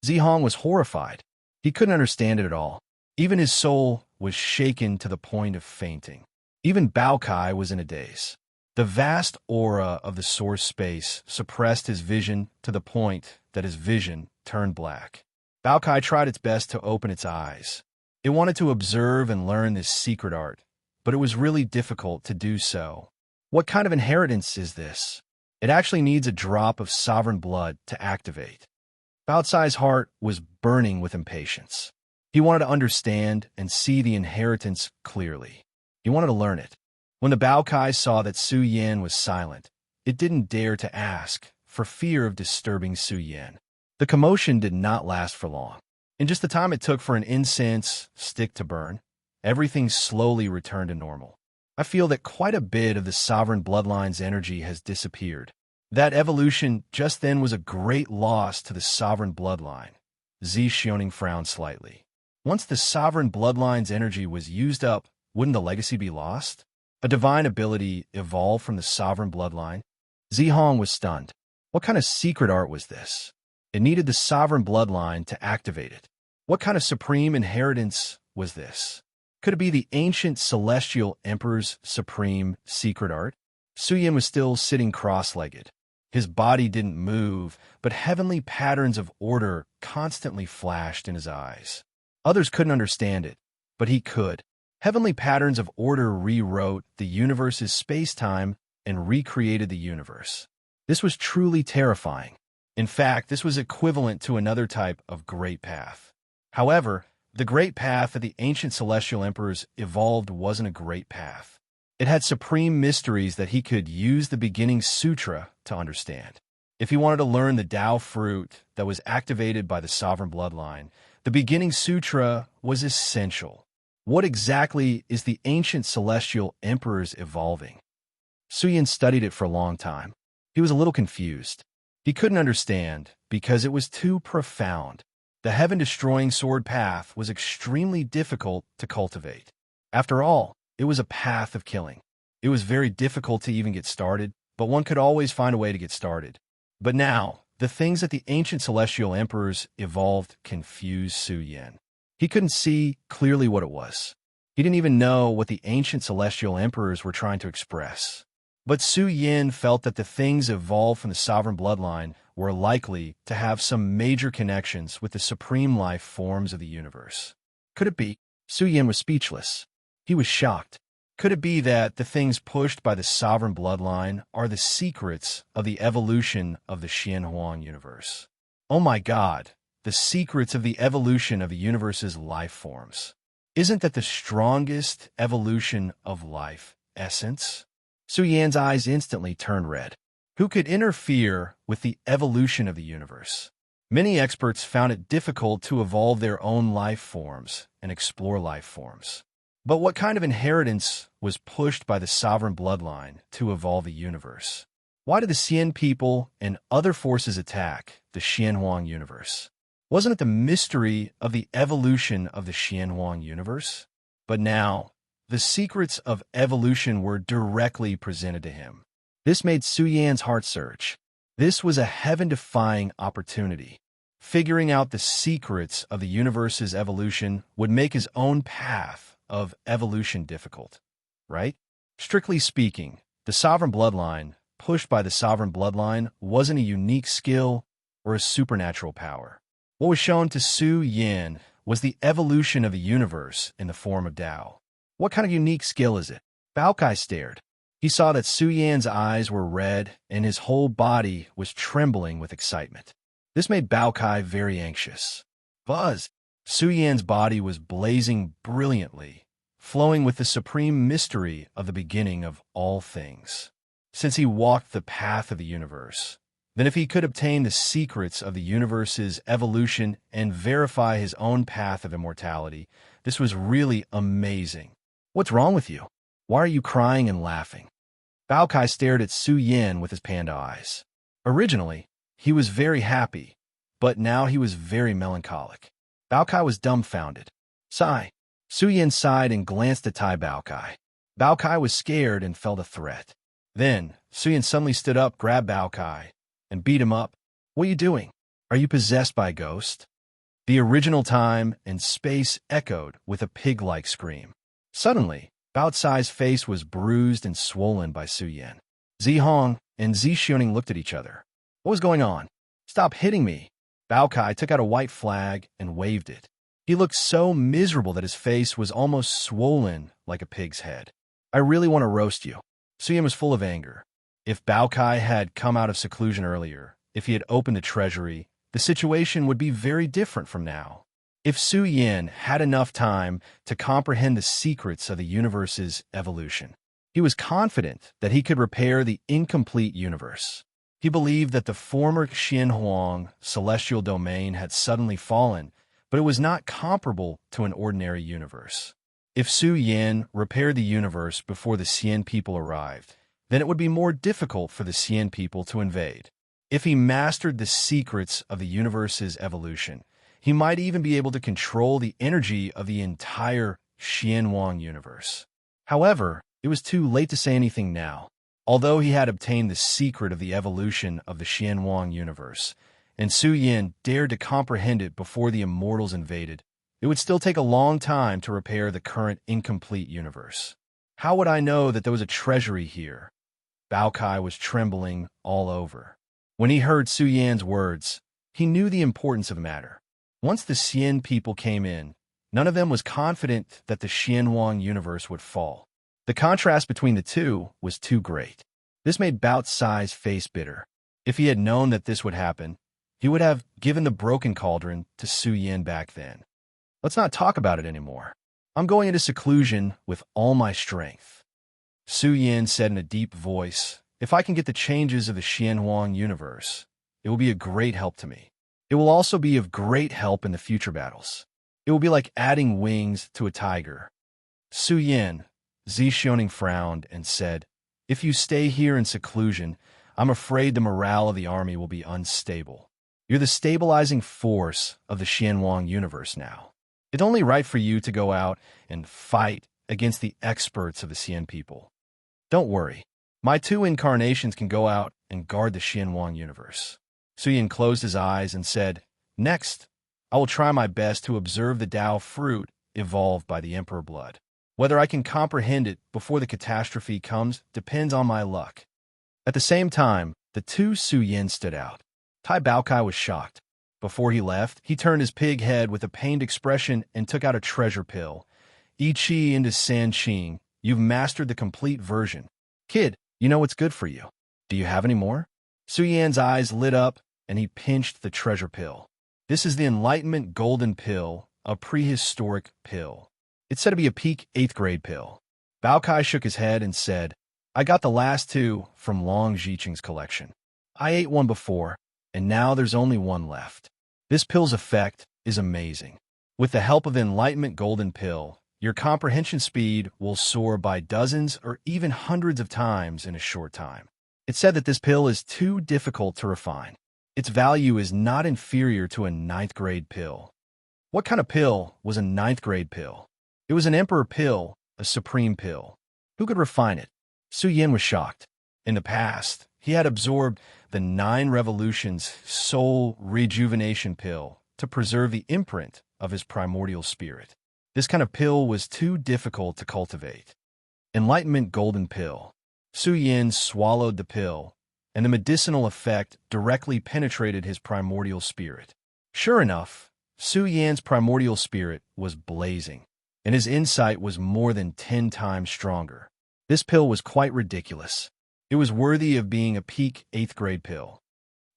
Zihong was horrified. He couldn't understand it at all. Even his soul was shaken to the point of fainting. Even Bao Kai was in a daze. The vast aura of the source space suppressed his vision to the point that his vision turned black. Bao Kai tried its best to open its eyes. It wanted to observe and learn this secret art, but it was really difficult to do so. What kind of inheritance is this? It actually needs a drop of sovereign blood to activate. Bao Cai's heart was burning with impatience. He wanted to understand and see the inheritance clearly. He wanted to learn it. When the Bao Kai saw that Suyin was silent, it didn't dare to ask for fear of disturbing Suyin. The commotion did not last for long. In just the time it took for an incense stick to burn, everything slowly returned to normal. I feel that quite a bit of the sovereign bloodline's energy has disappeared. That evolution just then was a great loss to the sovereign bloodline. Zi Xioning frowned slightly. Once the sovereign bloodline's energy was used up, wouldn't the legacy be lost? A divine ability evolved from the sovereign bloodline? Zihong was stunned. What kind of secret art was this? It needed the sovereign bloodline to activate it. What kind of supreme inheritance was this? Could it be the ancient celestial emperor's supreme secret art? Suyin was still sitting cross-legged. His body didn't move, but heavenly patterns of order constantly flashed in his eyes. Others couldn't understand it, but he could. Heavenly patterns of order rewrote the universe's space-time and recreated the universe. This was truly terrifying. In fact, this was equivalent to another type of great path. However, the great path of the ancient celestial emperors evolved wasn't a great path. It had supreme mysteries that he could use the beginning sutra to understand. If he wanted to learn the Tao fruit that was activated by the sovereign bloodline, the beginning sutra was essential. What exactly is the ancient celestial emperors evolving? Suyin studied it for a long time. He was a little confused. He couldn't understand because it was too profound. The heaven-destroying sword path was extremely difficult to cultivate. After all, it was a path of killing. It was very difficult to even get started, but one could always find a way to get started. But now, the things that the ancient celestial emperors evolved confused Su Yin. He couldn't see clearly what it was. He didn't even know what the ancient celestial emperors were trying to express. But Su Yin felt that the things evolved from the sovereign bloodline were likely to have some major connections with the supreme life forms of the universe. Could it be? Su Yin was speechless. He was shocked. Could it be that the things pushed by the sovereign bloodline are the secrets of the evolution of the Xianhuang universe? Oh my God, the secrets of the evolution of the universe's life forms. Isn't that the strongest evolution of life essence? Su Yan's eyes instantly turned red. Who could interfere with the evolution of the universe? Many experts found it difficult to evolve their own life forms and explore life forms. But what kind of inheritance was pushed by the sovereign bloodline to evolve the universe? Why did the Xian people and other forces attack the Xianhuang universe? Wasn't it the mystery of the evolution of the Xianhuang universe? But now, the secrets of evolution were directly presented to him. This made Su Yan's heart surge. This was a heaven-defying opportunity. Figuring out the secrets of the universe's evolution would make his own path of evolution difficult, right? Strictly speaking, the sovereign bloodline, pushed by the sovereign bloodline, wasn't a unique skill or a supernatural power. What was shown to Su Yan was the evolution of the universe in the form of Tao. What kind of unique skill is it? Bao Kai stared. He saw that Su Yan's eyes were red and his whole body was trembling with excitement. This made Bao Kai very anxious. Buzz! Su Yan's body was blazing brilliantly, flowing with the supreme mystery of the beginning of all things. Since he walked the path of the universe, then if he could obtain the secrets of the universe's evolution and verify his own path of immortality, this was really amazing. What's wrong with you? Why are you crying and laughing? Bao Kai stared at Su Yan with his panda eyes. Originally, he was very happy, but now he was very melancholic. Bao Kai was dumbfounded. Sigh. Su Yan sighed and glanced at Tai Bao Kai. Bao Kai was scared and felt a threat. Then, Su Yan suddenly stood up, grabbed Bao Kai, and beat him up. What are you doing? Are you possessed by a ghost? The original time and space echoed with a pig-like scream. Suddenly, Bao Cai's face was bruised and swollen by Su Yan. Zi Hong and Zi Xiaoning looked at each other. What was going on? Stop hitting me. Bao Kai took out a white flag and waved it. He looked so miserable that his face was almost swollen like a pig's head. I really want to roast you. Su Yan was full of anger. If Bao Kai had come out of seclusion earlier, if he had opened the treasury, the situation would be very different from now. If Su Yan had enough time to comprehend the secrets of the universe's evolution, he was confident that he could repair the incomplete universe. He believed that the former Xianhuang celestial domain had suddenly fallen, but it was not comparable to an ordinary universe. If Su Yan repaired the universe before the Xian people arrived, then it would be more difficult for the Xian people to invade. If he mastered the secrets of the universe's evolution, he might even be able to control the energy of the entire Xianhuang universe. However, it was too late to say anything now. Although he had obtained the secret of the evolution of the Xianhuang universe, and Su Yan dared to comprehend it before the immortals invaded, it would still take a long time to repair the current incomplete universe. How would I know that there was a treasury here? Bao Kai was trembling all over. When he heard Su Yan's words, he knew the importance of the matter. Once the Xian people came in, none of them was confident that the Xianhuang universe would fall. The contrast between the two was too great. This made Bao Cai's face bitter. If he had known that this would happen, he would have given the broken cauldron to Su Yan back then. Let's not talk about it anymore. I'm going into seclusion with all my strength. Su Yan said in a deep voice, if I can get the changes of the Xianhuang universe, it will be a great help to me. It will also be of great help in the future battles. It will be like adding wings to a tiger. Su Yan, Zi Xiaoning frowned and said, if you stay here in seclusion, I'm afraid the morale of the army will be unstable. You're the stabilizing force of the Xianhuang universe now. It's only right for you to go out and fight against the experts of the Xian people. Don't worry. My two incarnations can go out and guard the Xianwang universe. Su Yin closed his eyes and said, Next, I will try my best to observe the Tao fruit evolved by the Emperor blood. Whether I can comprehend it before the catastrophe comes depends on my luck. At the same time, the two Su Yin stood out. Tai Baokai was shocked. Before he left, he turned his pig head with a pained expression and took out a treasure pill. Yi Qi into San Qing, you've mastered the complete version. Kid, you know what's good for you. Do you have any more? Su Yan's eyes lit up, and he pinched the treasure pill. This is the Enlightenment Golden Pill, a prehistoric pill. It's said to be a peak 8th grade pill. Baokai shook his head and said, I got the last two from Long Jiqing's collection. I ate one before, and now there's only one left. This pill's effect is amazing. With the help of the Enlightenment Golden Pill, your comprehension speed will soar by dozens or even hundreds of times in a short time. It's said that this pill is too difficult to refine. Its value is not inferior to a 9th grade pill. What kind of pill was a 9th grade pill? It was an emperor pill, a supreme pill. Who could refine it? Su Yin was shocked. In the past, he had absorbed the 9 Revolutions soul rejuvenation pill to preserve the imprint of his primordial spirit. This kind of pill was too difficult to cultivate. Enlightenment Golden Pill. Su Yin swallowed the pill, and the medicinal effect directly penetrated his primordial spirit. Sure enough, Su Yan's primordial spirit was blazing, and his insight was more than 10 times stronger. This pill was quite ridiculous. It was worthy of being a peak 8th grade pill.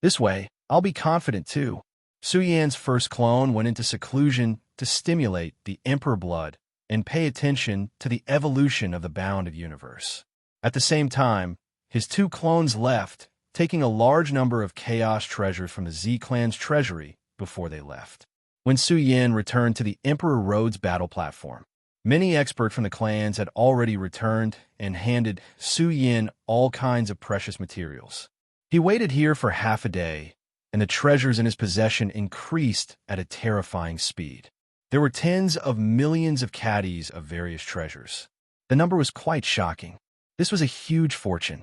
This way, I'll be confident too. Su Yan's first clone went into seclusion to stimulate the emperor blood and pay attention to the evolution of the bounded universe. At the same time, his 2 clones left, taking a large number of chaos treasures from the Z clan's treasury before they left. When Su Yin returned to the Emperor Road's battle platform, many experts from the clans had already returned and handed Su Yin all kinds of precious materials. He waited here for half a day, and the treasures in his possession increased at a terrifying speed. There were tens of millions of caddies of various treasures. The number was quite shocking. This was a huge fortune.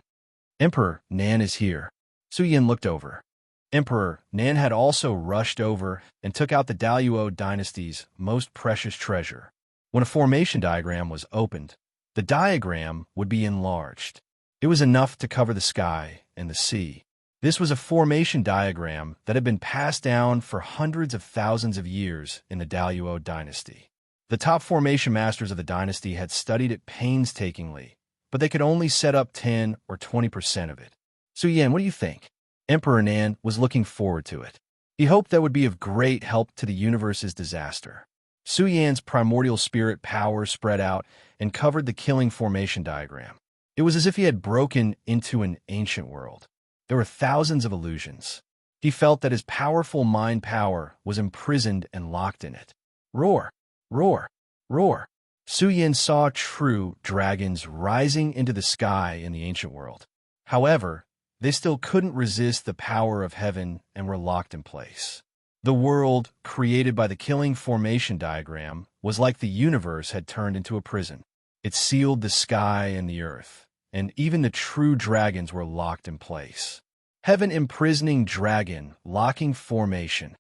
Emperor Nan is here. Su Yin looked over. Emperor Nan had also rushed over and took out the Daluo dynasty's most precious treasure. When a formation diagram was opened, the diagram would be enlarged. It was enough to cover the sky and the sea. This was a formation diagram that had been passed down for hundreds of thousands of years in the Daluo dynasty. The top formation masters of the dynasty had studied it painstakingly, but they could only set up 10 or 20% of it. Su Yin, what do you think? Emperor Nan was looking forward to it. He hoped that would be of great help to the universe's disaster. Su Yan's primordial spirit power spread out and covered the killing formation diagram. It was as if he had broken into an ancient world. There were thousands of illusions. He felt that his powerful mind power was imprisoned and locked in it. Roar! Roar! Roar! Su Yin saw true dragons rising into the sky in the ancient world. However, they still couldn't resist the power of heaven and were locked in place. The world, created by the killing formation diagram, was like the universe had turned into a prison. It sealed the sky and the earth, and even the true dragons were locked in place. Heaven imprisoning dragon, locking formation.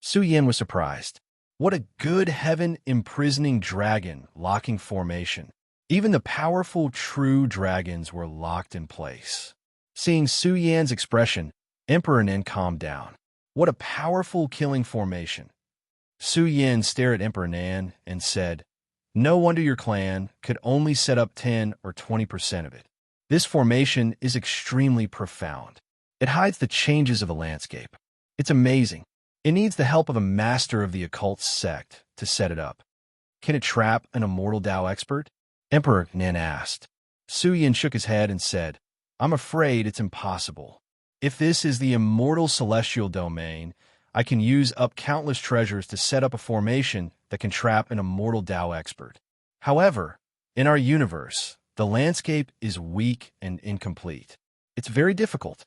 Su Yin was surprised. What a good heaven imprisoning dragon, locking formation. Even the powerful true dragons were locked in place. Seeing Su Yan's expression, Emperor Nen calmed down. What a powerful killing formation. Su Yin stared at Emperor Nan and said, No wonder your clan could only set up 10 or 20% of it. This formation is extremely profound. It hides the changes of the landscape. It's amazing. It needs the help of a master of the occult sect to set it up. Can it trap an immortal Tao expert? Emperor Nan asked. Su Yin shook his head and said, I'm afraid it's impossible. If this is the immortal celestial domain, I can use up countless treasures to set up a formation that can trap an immortal Tao expert. However, in our universe, the landscape is weak and incomplete. It's very difficult.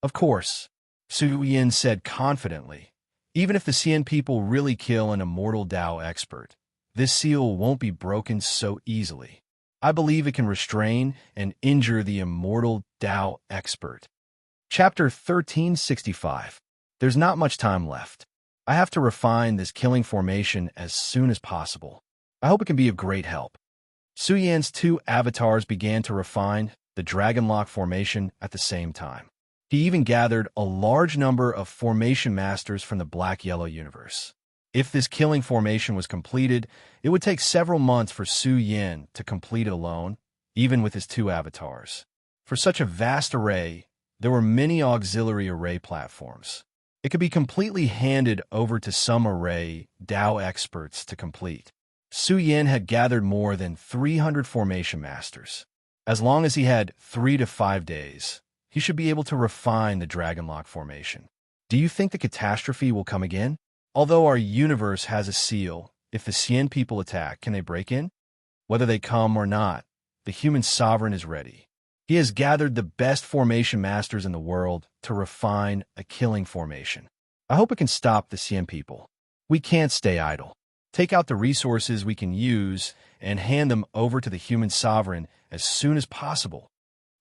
Of course, Su Yin said confidently, even if the Xian people really kill an immortal Tao expert, this seal won't be broken so easily. I believe it can restrain and injure the immortal Tao expert. Chapter 1365. There's not much time left. I have to refine this killing formation as soon as possible. I hope it can be of great help. Su Yan's two avatars began to refine the Dragon Lock formation at the same time. He even gathered a large number of formation masters from the black-yellow universe. If this killing formation was completed, it would take several months for Su Yan to complete it alone, even with his two avatars. For such a vast array, there were many auxiliary array platforms. It could be completely handed over to some array Dao experts to complete. Su Yan had gathered more than 300 formation masters. As long as he had 3 to 5 days, he should be able to refine the Dragon Lock formation. Do you think the catastrophe will come again? Although our universe has a seal, if the Xian people attack, can they break in? Whether they come or not, the human sovereign is ready. He has gathered the best formation masters in the world to refine a killing formation. I hope it can stop the Xian people. We can't stay idle. Take out the resources we can use and hand them over to the human sovereign as soon as possible.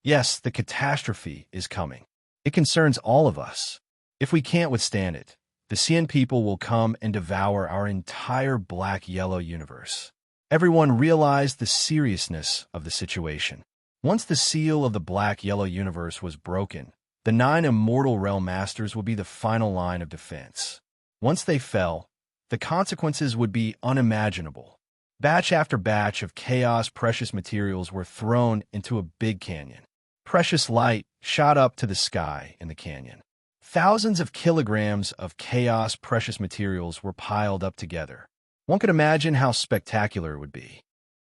Yes, the catastrophe is coming. It concerns all of us. If we can't withstand it, the Xian people will come and devour our entire black-yellow universe. Everyone realized the seriousness of the situation. Once the seal of the black-yellow universe was broken, the 9 immortal realm masters would be the final line of defense. Once they fell, the consequences would be unimaginable. Batch after batch of chaos precious materials were thrown into a big canyon. Precious light shot up to the sky in the canyon. Thousands of kilograms of chaos precious materials were piled up together. One could imagine how spectacular it would be.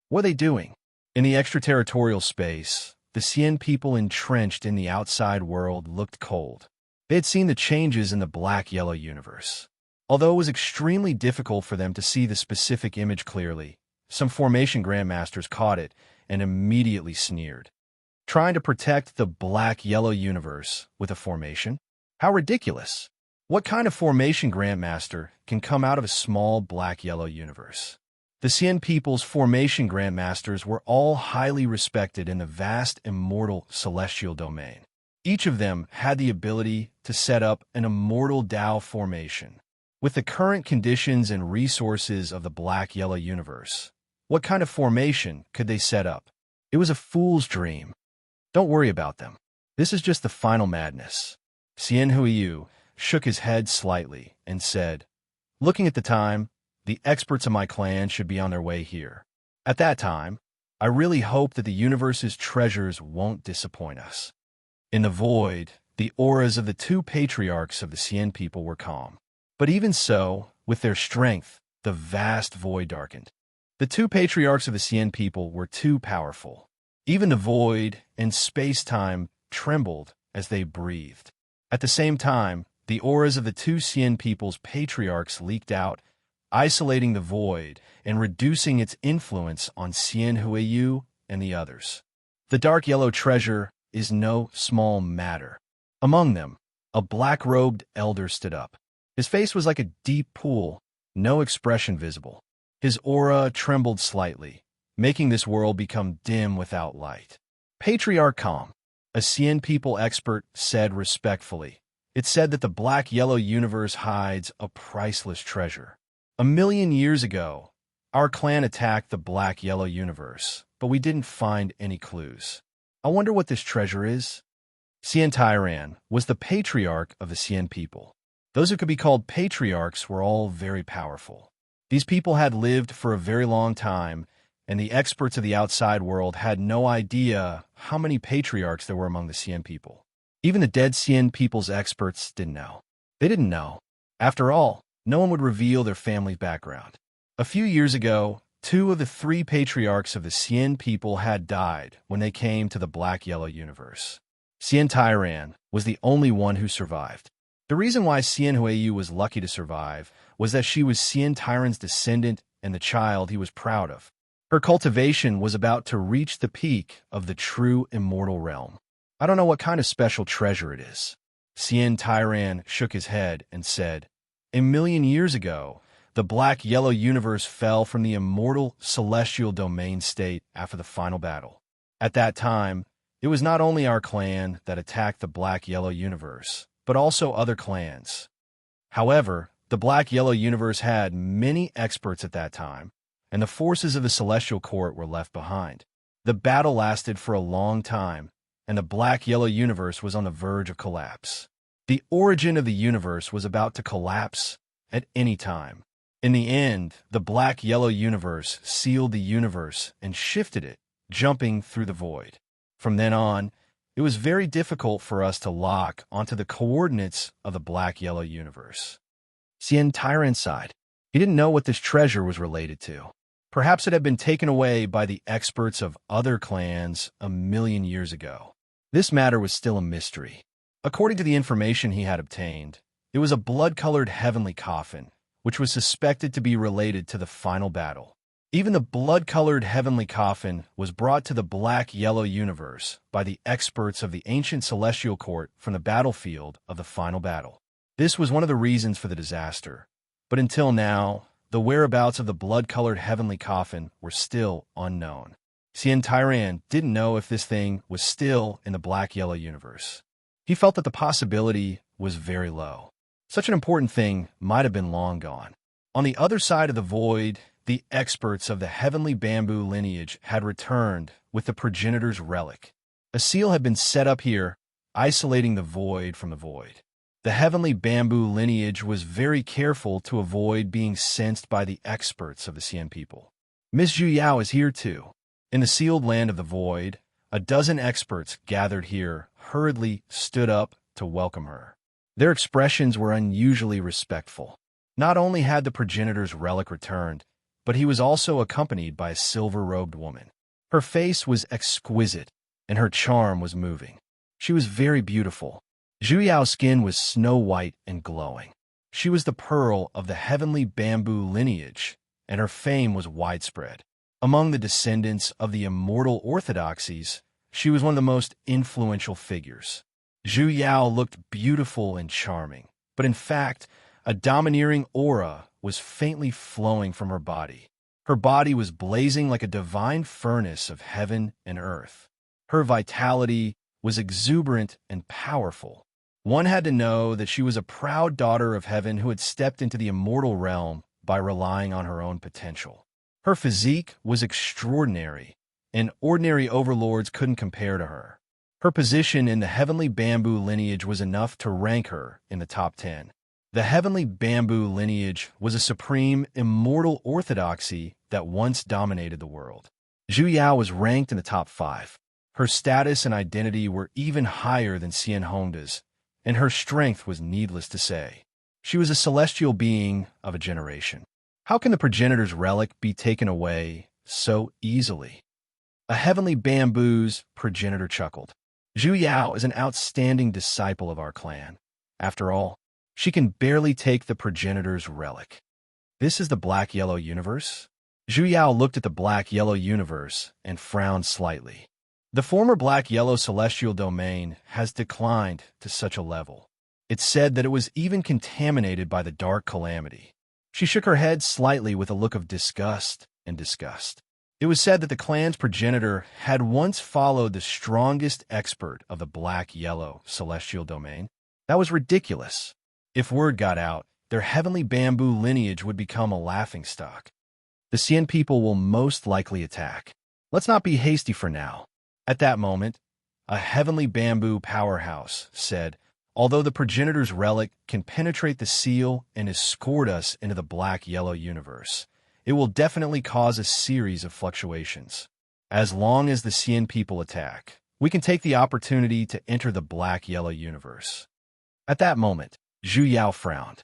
What are they doing? In the extraterritorial space, the Xian people entrenched in the outside world looked cold. They had seen the changes in the black-yellow universe. Although it was extremely difficult for them to see the specific image clearly, some formation grandmasters caught it and immediately sneered. Trying to protect the black-yellow universe with a formation? How ridiculous! What kind of formation grandmaster can come out of a small black-yellow universe? The Xian people's formation grandmasters were all highly respected in the vast immortal celestial domain. Each of them had the ability to set up an immortal Tao formation. With the current conditions and resources of the black-yellow universe, what kind of formation could they set up? It was a fool's dream. Don't worry about them. This is just the final madness. Xian Huiyu shook his head slightly and said, "Looking at the time, the experts of my clan should be on their way here. At that time, I really hope that the universe's treasures won't disappoint us." In the void, the auras of the 2 patriarchs of the Xian people were calm. But even so, with their strength, the vast void darkened. The 2 patriarchs of the Xian people were too powerful. Even the void and space-time trembled as they breathed. At the same time, the auras of the 2 Xian people's patriarchs leaked out, isolating the void and reducing its influence on Xian Huiyu and the others. The dark yellow treasure is no small matter. Among them, a black-robed elder stood up. His face was like a deep pool, no expression visible. His aura trembled slightly, making this world become dim without light. Patriarch Calm, a Xian people expert, said respectfully, "It's said that the black-yellow universe hides a priceless treasure. 1,000,000 years ago, our clan attacked the black-yellow universe, but we didn't find any clues. I wonder what this treasure is?" Xian Tairan was the patriarch of the Xian people. Those who could be called patriarchs were all very powerful. These people had lived for a very long time, and the experts of the outside world had no idea how many patriarchs there were among the Xian people. Even the dead Xian people's experts didn't know. They didn't know. After all, no one would reveal their family's background. A few years ago, 2 of the 3 patriarchs of the Xian people had died when they came to the black-yellow universe. Xian Tairan was the only one who survived. The reason why Xian Huiyu was lucky to survive was that she was Xian Tairan's descendant and the child he was proud of. Her cultivation was about to reach the peak of the true immortal realm. I don't know what kind of special treasure it is. Xian Tairan shook his head and said, 1,000,000 years ago, the black-yellow universe fell from the immortal celestial domain state after the final battle. At that time, it was not only our clan that attacked the black-yellow universe, but also other clans. However, the black-yellow universe had many experts at that time, and the forces of the celestial court were left behind. The battle lasted for a long time, and the black-yellow universe was on the verge of collapse. The origin of the universe was about to collapse at any time. In the end, the black-yellow universe sealed the universe and shifted it, jumping through the void. From then on, it was very difficult for us to lock onto the coordinates of the black-yellow universe. Cien Tyrant sighed. He didn't know what this treasure was related to. Perhaps it had been taken away by the experts of other clans a million years ago. This matter was still a mystery. According to the information he had obtained, it was a blood-colored heavenly coffin, which was suspected to be related to the final battle. Even the blood-colored heavenly coffin was brought to the black-yellow universe by the experts of the ancient celestial court from the battlefield of the final battle. This was one of the reasons for the disaster, but until now, the whereabouts of the blood-colored heavenly coffin were still unknown. Cien Tyrant didn't know if this thing was still in the black-yellow universe. He felt that the possibility was very low. Such an important thing might have been long gone. On the other side of the void, the experts of the heavenly bamboo lineage had returned with the progenitor's relic. A seal had been set up here, isolating the void from the void. The heavenly bamboo lineage was very careful to avoid being sensed by the experts of the Cien people. Miss Zhu Yao is here too. In the sealed land of the void, a dozen experts gathered here hurriedly stood up to welcome her. Their expressions were unusually respectful. Not only had the progenitor's relic returned, but he was also accompanied by a silver-robed woman. Her face was exquisite, and her charm was moving. She was very beautiful. Zhu Yao's skin was snow-white and glowing. She was the pearl of the heavenly bamboo lineage, and her fame was widespread. Among the descendants of the immortal orthodoxies, she was one of the most influential figures. Zhu Yao looked beautiful and charming, but in fact, a domineering aura was faintly flowing from her body. Her body was blazing like a divine furnace of heaven and earth. Her vitality was exuberant and powerful. One had to know that she was a proud daughter of heaven who had stepped into the immortal realm by relying on her own potential. Her physique was extraordinary, and ordinary overlords couldn't compare to her. Her position in the heavenly bamboo lineage was enough to rank her in the top 10. The heavenly bamboo lineage was a supreme, immortal orthodoxy that once dominated the world. Zhu Yao was ranked in the top 5. Her status and identity were even higher than Cien Honda's, and her strength was needless to say. She was a celestial being of a generation. How can the progenitor's relic be taken away so easily? A heavenly bamboo's progenitor chuckled. Zhu Yao is an outstanding disciple of our clan. After all, she can barely take the progenitor's relic. This is the black-yellow universe? Zhu Yao looked at the black-yellow universe and frowned slightly. The former black-yellow celestial domain has declined to such a level. It's said that it was even contaminated by the dark calamity. She shook her head slightly with a look of disgust and disgust. It was said that the clan's progenitor had once followed the strongest expert of the black-yellow celestial domain. That was ridiculous. If word got out, their heavenly bamboo lineage would become a laughingstock. The Cien people will most likely attack. Let's not be hasty for now. At that moment, a heavenly bamboo powerhouse said, although the progenitor's relic can penetrate the seal and escort us into the black-yellow universe, it will definitely cause a series of fluctuations. As long as the Cien people attack, we can take the opportunity to enter the black-yellow universe. At that moment, Zhu Yao frowned.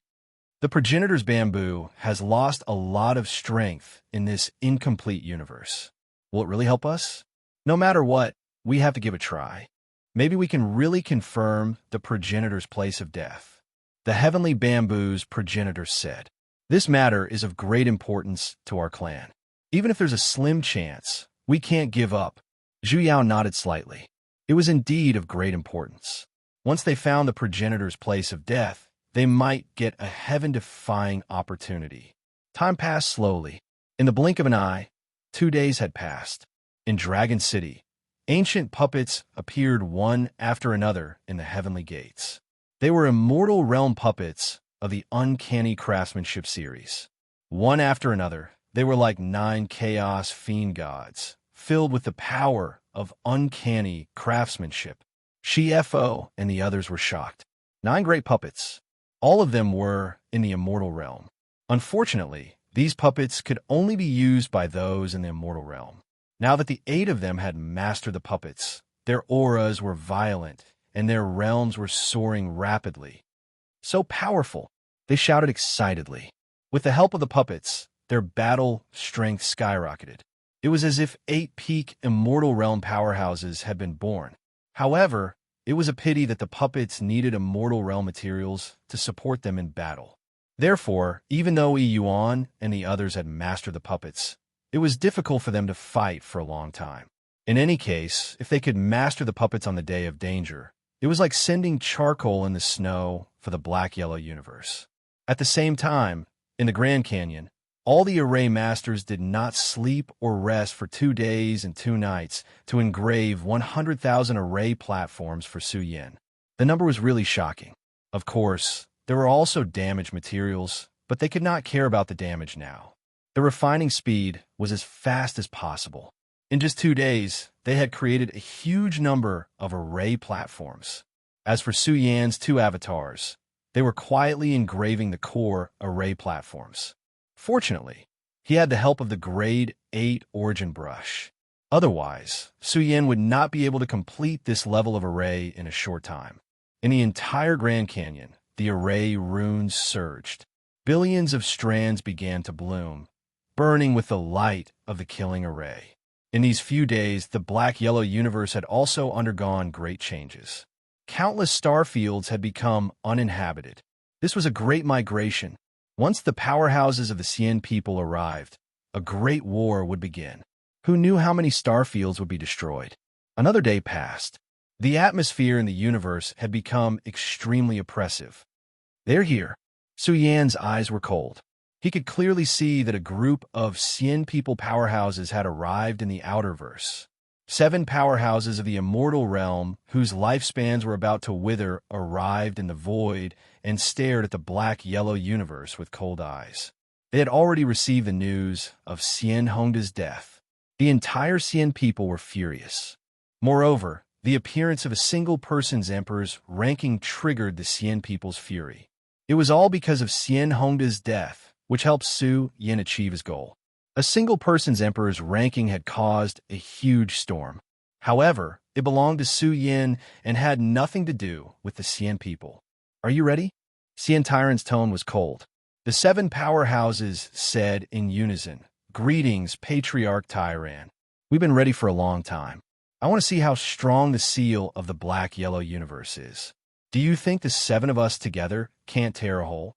The progenitor's bamboo has lost a lot of strength in this incomplete universe. Will it really help us? No matter what, we have to give it a try. Maybe we can really confirm the progenitor's place of death. The heavenly bamboo's progenitor said, "This matter is of great importance to our clan. Even if there's a slim chance, we can't give up." Zhu Yao nodded slightly. It was indeed of great importance. Once they found the progenitor's place of death, they might get a heaven-defying opportunity. Time passed slowly. In the blink of an eye, 2 days had passed. In Dragon City, ancient puppets appeared one after another in the heavenly gates. They were immortal realm puppets of the uncanny craftsmanship series. One after another, they were like 9 chaos fiend gods, filled with the power of uncanny craftsmanship. Shifo and the others were shocked. 9 great puppets. All of them were in the immortal realm. Unfortunately, these puppets could only be used by those in the immortal realm. Now that the 8 of them had mastered the puppets, their auras were violent and their realms were soaring rapidly. So powerful, they shouted excitedly. With the help of the puppets, their battle strength skyrocketed. It was as if 8 peak immortal realm powerhouses had been born. However, it was a pity that the puppets needed immortal realm materials to support them in battle. Therefore, even though Yuan and the others had mastered the puppets, it was difficult for them to fight for a long time. In any case, if they could master the puppets on the day of danger, it was like sending charcoal in the snow for the black-yellow universe. At the same time, in the Grand Canyon, all the array masters did not sleep or rest for 2 days and 2 nights to engrave 100,000 array platforms for Su Yin. The number was really shocking. Of course, there were also damaged materials, but they could not care about the damage now. The refining speed was as fast as possible. In just 2 days, they had created a huge number of array platforms. As for Su Yan's 2 avatars, they were quietly engraving the core array platforms. Fortunately, he had the help of the Grade 8 Origin Brush. Otherwise, Su Yan would not be able to complete this level of array in a short time. In the entire Grand Canyon, the array runes surged. Billions of strands began to bloom, burning with the light of the killing array. In these few days, the black-yellow universe had also undergone great changes. Countless star fields had become uninhabited. This was a great migration. Once the powerhouses of the Xian people arrived, a great war would begin. Who knew how many star fields would be destroyed? Another day passed. The atmosphere in the universe had become extremely oppressive. They're here. Su Yan's eyes were cold. He could clearly see that a group of Xian people powerhouses had arrived in the Outerverse. 7 powerhouses of the immortal realm, whose lifespans were about to wither, arrived in the void and stared at the black-yellow universe with cold eyes. They had already received the news of Xian Hongda's death. The entire Xian people were furious. Moreover, the appearance of a single person's emperor's ranking triggered the Xian people's fury. It was all because of Xian Hongda's death, which helped Su Yin achieve his goal. A single person's emperor's ranking had caused a huge storm. However, it belonged to Su Yin and had nothing to do with the Xian people. Are you ready? Xian Tyrant's tone was cold. The 7 powerhouses said in unison, "Greetings, Patriarch Tyran. We've been ready for a long time. I want to see how strong the seal of the black-yellow universe is. Do you think the 7 of us together can't tear a hole?"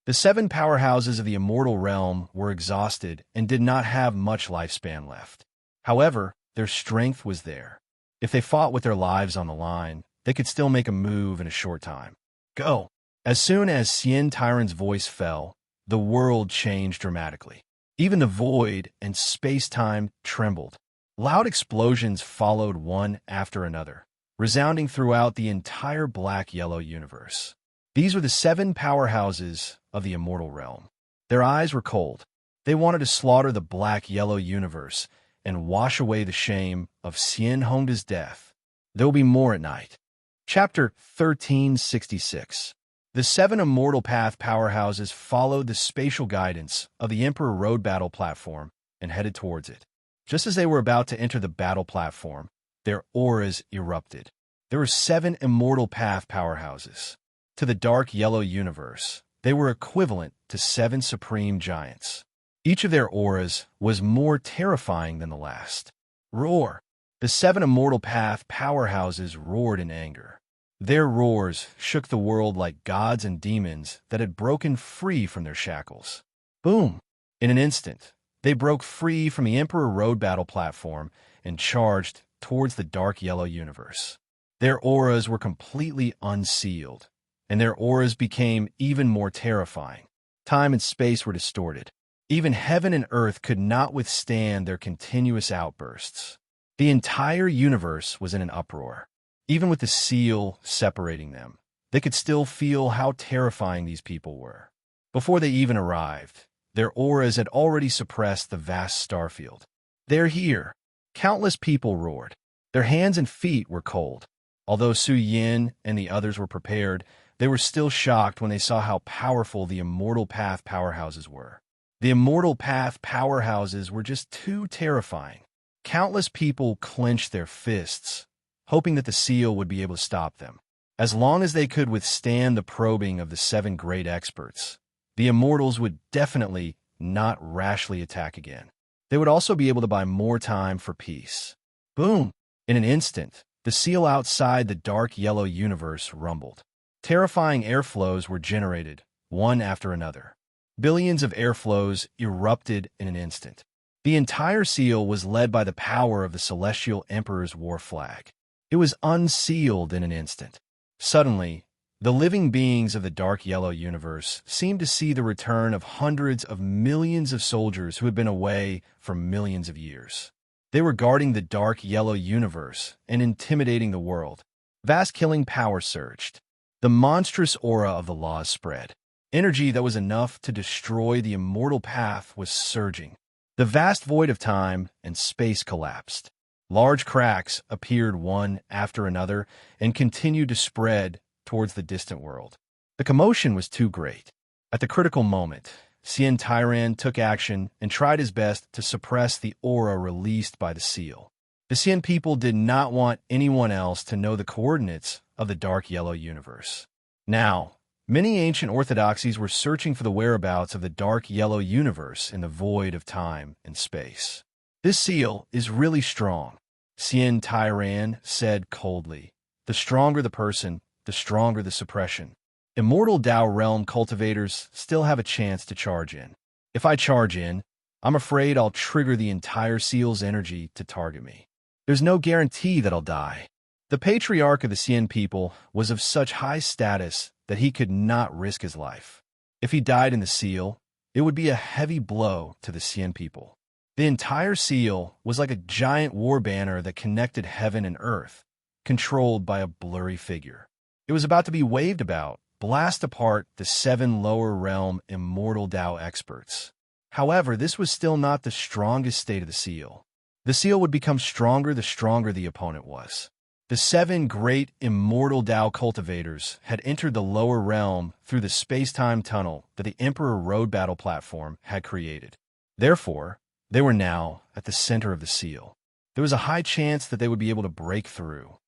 The 7 powerhouses of the immortal realm were exhausted and did not have much lifespan left. However, their strength was there. If they fought with their lives on the line, they could still make a move in a short time. Go! As soon as Xian Tyrant's voice fell, the world changed dramatically. Even the void and space-time trembled. Loud explosions followed one after another, resounding throughout the entire black-yellow universe. These were the 7 powerhouses of the immortal realm. Their eyes were cold. They wanted to slaughter the black-yellow universe and wash away the shame of Xian Hongda's death. There will be more at night. Chapter 1366. The 7 Immortal Path powerhouses followed the spatial guidance of the Emperor Road battle platform and headed towards it. Just as they were about to enter the battle platform, their auras erupted. There were 7 Immortal Path powerhouses. To the dark yellow universe, they were equivalent to 7 supreme giants. Each of their auras was more terrifying than the last. Roar! The 7 Immortal Path powerhouses roared in anger. Their roars shook the world like gods and demons that had broken free from their shackles. Boom! In an instant, they broke free from the Emperor Road battle platform and charged towards the dark yellow universe. Their auras were completely unsealed, and their auras became even more terrifying. Time and space were distorted. Even heaven and earth could not withstand their continuous outbursts. The entire universe was in an uproar. Even with the seal separating them, they could still feel how terrifying these people were. Before they even arrived, their auras had already suppressed the vast starfield. "They're here!" Countless people roared. Their hands and feet were cold. Although Su Yin and the others were prepared, they were still shocked when they saw how powerful the Immortal Path powerhouses were. The Immortal Path powerhouses were just too terrifying. Countless people clenched their fists, hoping that the seal would be able to stop them. As long as they could withstand the probing of the 7 great experts, the Immortals would definitely not rashly attack again. They would also be able to buy more time for peace. Boom! In an instant, the seal outside the dark yellow universe rumbled. Terrifying airflows were generated, one after another. Billions of airflows erupted in an instant. The entire seal was led by the power of the Celestial Emperor's war flag. It was unsealed in an instant. Suddenly, the living beings of the dark yellow universe seemed to see the return of hundreds of millions of soldiers who had been away for millions of years. They were guarding the dark yellow universe and intimidating the world. Vast killing power surged. The monstrous aura of the laws spread. Energy that was enough to destroy the immortal path was surging. The vast void of time and space collapsed. Large cracks appeared one after another and continued to spread towards the distant world. The commotion was too great. At the critical moment, Xian Tyran took action and tried his best to suppress the aura released by the seal. The Xian people did not want anyone else to know the coordinates of the dark yellow universe. Now, many ancient orthodoxies were searching for the whereabouts of the dark yellow universe in the void of time and space. "This seal is really strong," Xian Tyran said coldly. "The stronger the person, the stronger the suppression. Immortal Dao realm cultivators still have a chance to charge in. If I charge in, I'm afraid I'll trigger the entire seal's energy to target me. There's no guarantee that I'll die." The patriarch of the Xian people was of such high status that he could not risk his life. If he died in the seal, it would be a heavy blow to the Xian people. The entire seal was like a giant war banner that connected heaven and earth, controlled by a blurry figure. It was about to be waved about, blast apart the 7 lower realm immortal Dao experts. However, this was still not the strongest state of the seal. The seal would become stronger the stronger the opponent was. The 7 great immortal Dao cultivators had entered the lower realm through the space-time tunnel that the Emperor Road Battle platform had created. Therefore, they were now at the center of the seal. There was a high chance that they would be able to break through.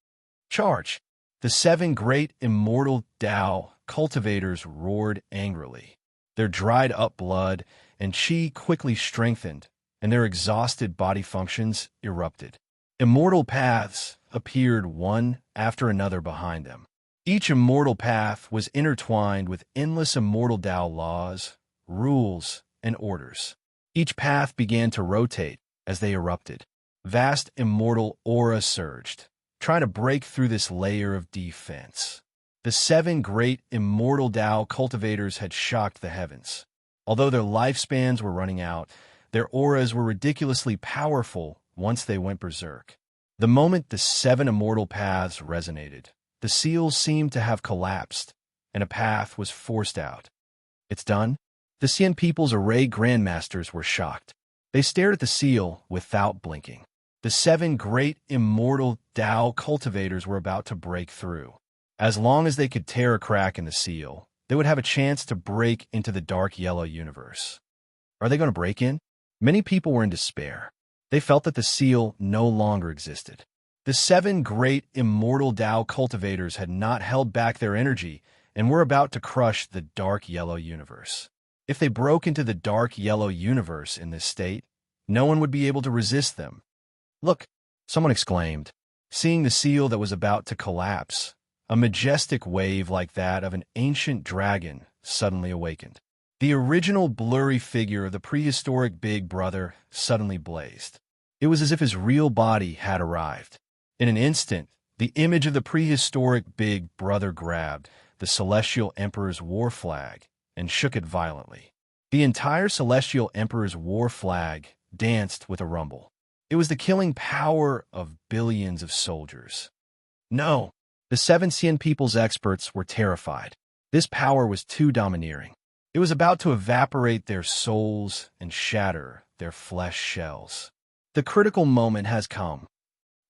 "Charge!" The 7 great immortal Dao cultivators roared angrily. Their dried-up blood and chi quickly strengthened, and their exhausted body functions erupted. Immortal paths appeared one after another behind them. Each immortal path was intertwined with endless immortal Dao laws, rules, and orders. Each path began to rotate as they erupted. Vast immortal aura surged, trying to break through this layer of defense. The 7 great immortal Dao cultivators had shocked the heavens. Although their lifespans were running out, their auras were ridiculously powerful once they went berserk. The moment the 7 immortal paths resonated, the seals seemed to have collapsed, and a path was forced out. "It's done?" The Xian people's array grandmasters were shocked. They stared at the seal without blinking. The 7 great immortal Dao cultivators were about to break through. As long as they could tear a crack in the seal, they would have a chance to break into the dark yellow universe. Are they going to break in? Many people were in despair. They felt that the seal no longer existed. The 7 great immortal Dao cultivators had not held back their energy and were about to crush the dark yellow universe. If they broke into the dark yellow universe in this state, no one would be able to resist them. "Look!" someone exclaimed, seeing the seal that was about to collapse. A majestic wave like that of an ancient dragon suddenly awakened. The original blurry figure of the prehistoric Big Brother suddenly blazed. It was as if his real body had arrived. In an instant, the image of the prehistoric Big Brother grabbed the Celestial Emperor's war flag and shook it violently. The entire Celestial Emperor's war flag danced with a rumble. It was the killing power of billions of soldiers. No, the seven Xian people's experts were terrified. This power was too domineering. It was about to evaporate their souls and shatter their flesh shells. The critical moment has come.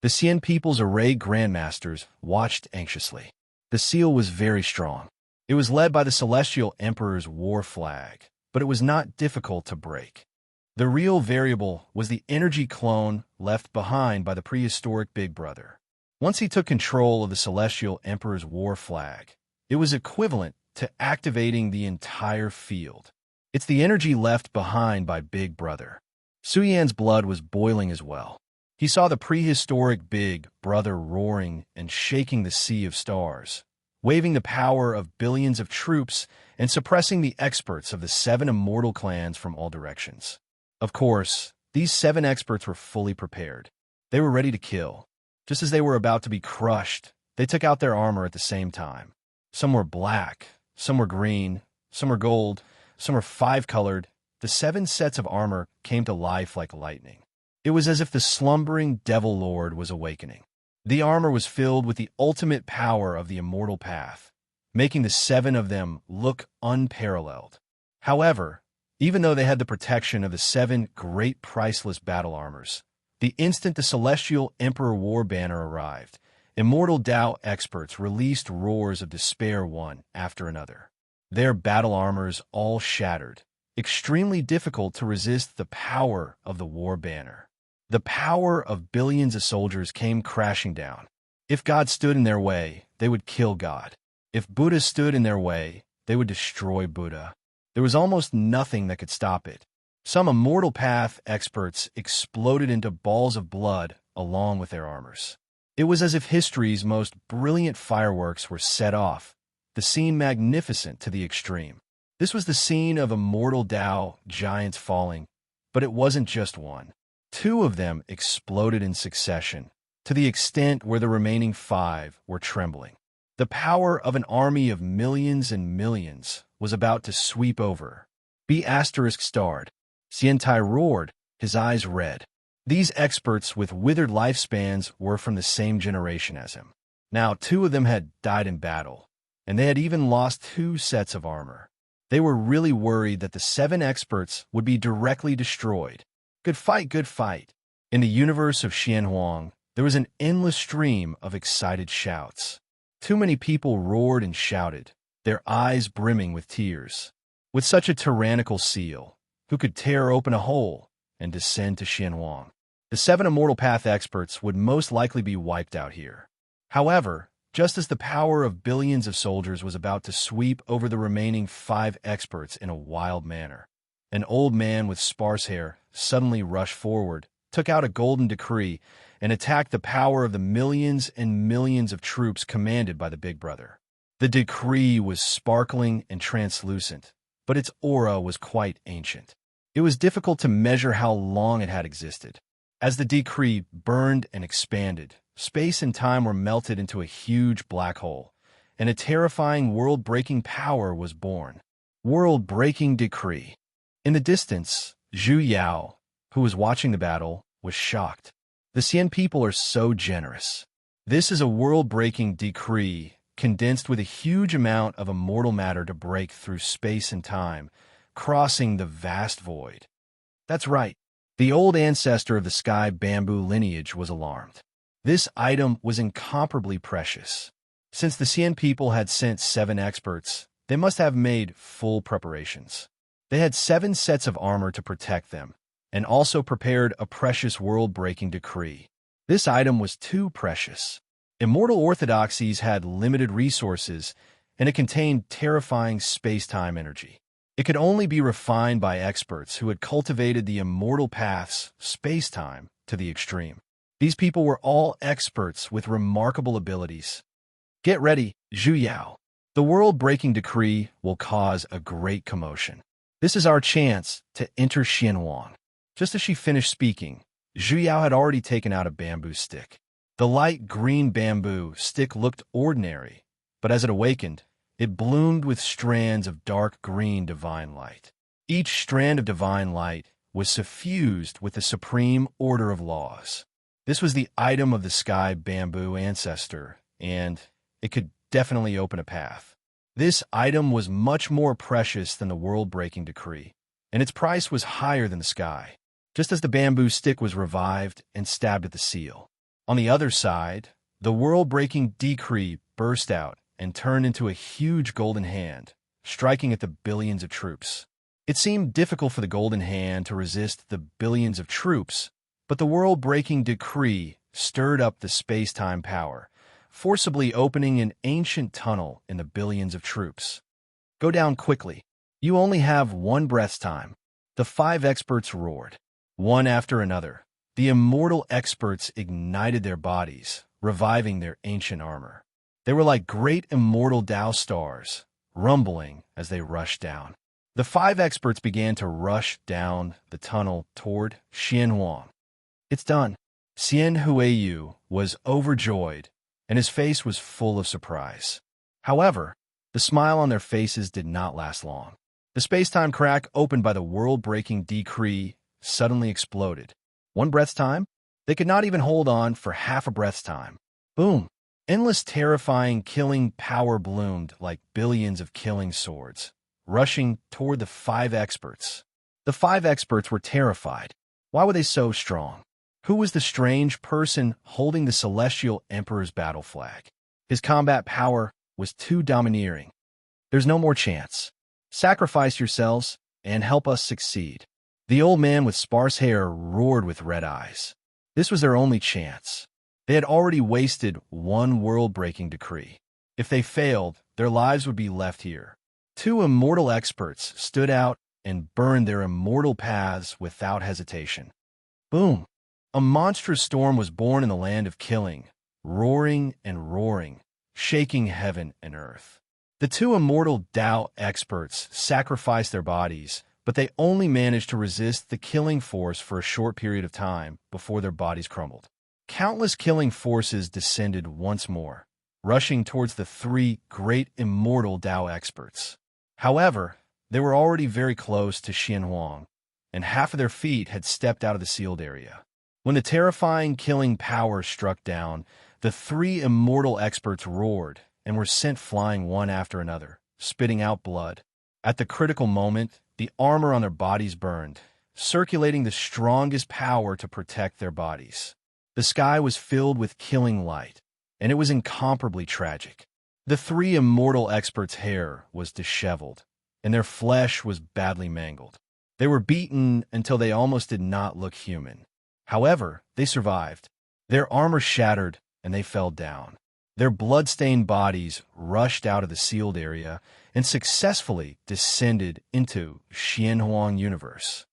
The Xian people's array grandmasters watched anxiously. The seal was very strong. It was led by the Celestial Emperor's war flag, but it was not difficult to break. The real variable was the energy clone left behind by the prehistoric Big Brother. Once he took control of the Celestial Emperor's war flag, it was equivalent to activating the entire field. It's the energy left behind by Big Brother. Su Yan's blood was boiling as well. He saw the prehistoric Big Brother roaring and shaking the sea of stars, waving the power of billions of troops and suppressing the experts of the seven immortal clans from all directions. Of course, these seven experts were fully prepared. They were ready to kill. Just as they were about to be crushed, they took out their armor at the same time. Some were black, some were green, some were gold, some were five-colored. The seven sets of armor came to life like lightning. It was as if the slumbering Devil Lord was awakening. The armor was filled with the ultimate power of the immortal path, making the seven of them look unparalleled. However, even though they had the protection of the seven great priceless battle armors, the instant the Celestial Emperor War Banner arrived, immortal Dao experts released roars of despair one after another. Their battle armors all shattered, extremely difficult to resist the power of the War Banner. The power of billions of soldiers came crashing down. If God stood in their way, they would kill God. If Buddha stood in their way, they would destroy Buddha. There was almost nothing that could stop it. Some immortal path experts exploded into balls of blood along with their armors. It was as if history's most brilliant fireworks were set off, the scene magnificent to the extreme. This was the scene of immortal Dao giants falling, but it wasn't just one. Two of them exploded in succession, to the extent where the remaining five were trembling. The power of an army of millions and millions was about to sweep over. B***starred. Xiantai roared, his eyes red. These experts with withered lifespans were from the same generation as him. Now, two of them had died in battle, and they had even lost two sets of armor. They were really worried that the seven experts would be directly destroyed. Good fight, good fight. In the universe of Xianhuang, there was an endless stream of excited shouts. Too many people roared and shouted, their eyes brimming with tears. With such a tyrannical seal, who could tear open a hole and descend to Xianhuang? The seven immortal path experts would most likely be wiped out here. However, just as the power of billions of soldiers was about to sweep over the remaining five experts in a wild manner, an old man with sparse hair suddenly rushed forward, took out a golden decree, and attacked the power of the millions and millions of troops commanded by the Big Brother. The decree was sparkling and translucent, but its aura was quite ancient. It was difficult to measure how long it had existed. As the decree burned and expanded, space and time were melted into a huge black hole, and a terrifying world-breaking power was born. World-breaking decree. In the distance, Zhu Yao, who was watching the battle, was shocked. The Xian people are so generous. This is a world-breaking decree, condensed with a huge amount of immortal matter to break through space and time, crossing the vast void. That's right. The old ancestor of the sky bamboo lineage was alarmed. This item was incomparably precious. Since the Xian people had sent seven experts, they must have made full preparations. They had seven sets of armor to protect them, and also prepared a precious world-breaking decree. This item was too precious. Immortal orthodoxies had limited resources, and it contained terrifying space-time energy. It could only be refined by experts who had cultivated the immortal path's space-time to the extreme. These people were all experts with remarkable abilities. Get ready, Zhu Yao. The world-breaking decree will cause a great commotion. This is our chance to enter Xianhuang. Just as she finished speaking, Zhu Yao had already taken out a bamboo stick. The light green bamboo stick looked ordinary, but as it awakened, it bloomed with strands of dark green divine light. Each strand of divine light was suffused with the supreme order of laws. This was the item of the sky bamboo ancestor, and it could definitely open a path. This item was much more precious than the world-breaking decree, and its price was higher than the sky, just as the bamboo stick was revived and stabbed at the seal. On the other side, the world-breaking decree burst out and turned into a huge golden hand, striking at the billions of troops. It seemed difficult for the golden hand to resist the billions of troops, but the world-breaking decree stirred up the space-time power, forcibly opening an ancient tunnel in the billions of troops. Go down quickly. You only have one breath's time. The 5 experts roared. One after another, the immortal experts ignited their bodies, reviving their ancient armor. They were like great immortal Tao stars, rumbling as they rushed down. The 5 experts began to rush down the tunnel toward Xianhuang. It's done. Xian Huiyu was overjoyed, and his face was full of surprise. However, the smile on their faces did not last long. The space-time crack opened by the world-breaking decree suddenly exploded. One breath's time? They could not even hold on for half a breath's time. Boom! Endless terrifying killing power bloomed like billions of killing swords, rushing toward the 5 experts. The 5 experts were terrified. Why were they so strong? Who was the strange person holding the Celestial Emperor's battle flag? His combat power was too domineering. There's no more chance. Sacrifice yourselves and help us succeed. The old man with sparse hair roared with red eyes. This was their only chance. They had already wasted one world-breaking decree. If they failed, their lives would be left here. 2 immortal experts stood out and burned their immortal paths without hesitation. Boom! A monstrous storm was born in the land of killing, roaring and roaring, shaking heaven and earth. The 2 immortal Tao experts sacrificed their bodies, but they only managed to resist the killing force for a short period of time before their bodies crumbled. Countless killing forces descended once more, rushing towards the 3 great immortal Tao experts. However, they were already very close to Xianhuang, and half of their feet had stepped out of the sealed area. When the terrifying killing power struck down, the 3 immortal experts roared and were sent flying one after another, spitting out blood. At the critical moment, the armor on their bodies burned, circulating the strongest power to protect their bodies. The sky was filled with killing light, and it was incomparably tragic. The 3 immortal experts' hair was disheveled, and their flesh was badly mangled. They were beaten until they almost did not look human. However, they survived. Their armor shattered, and they fell down. Their blood-stained bodies rushed out of the sealed area and successfully descended into Xianhuang universe.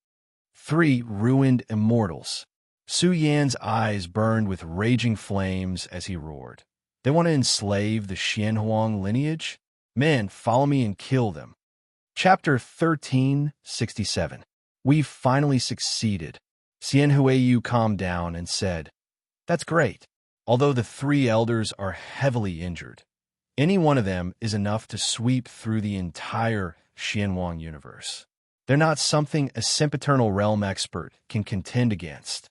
3 ruined immortals. Su Yan's eyes burned with raging flames as he roared. They want to enslave the Xianhuang lineage? Men, follow me and kill them. Chapter 1367. We've finally succeeded. Xian Huiyu calmed down and said, That's great. Although the 3 elders are heavily injured, any one of them is enough to sweep through the entire Xianhuang universe. They're not something a sempiternal realm expert can contend against.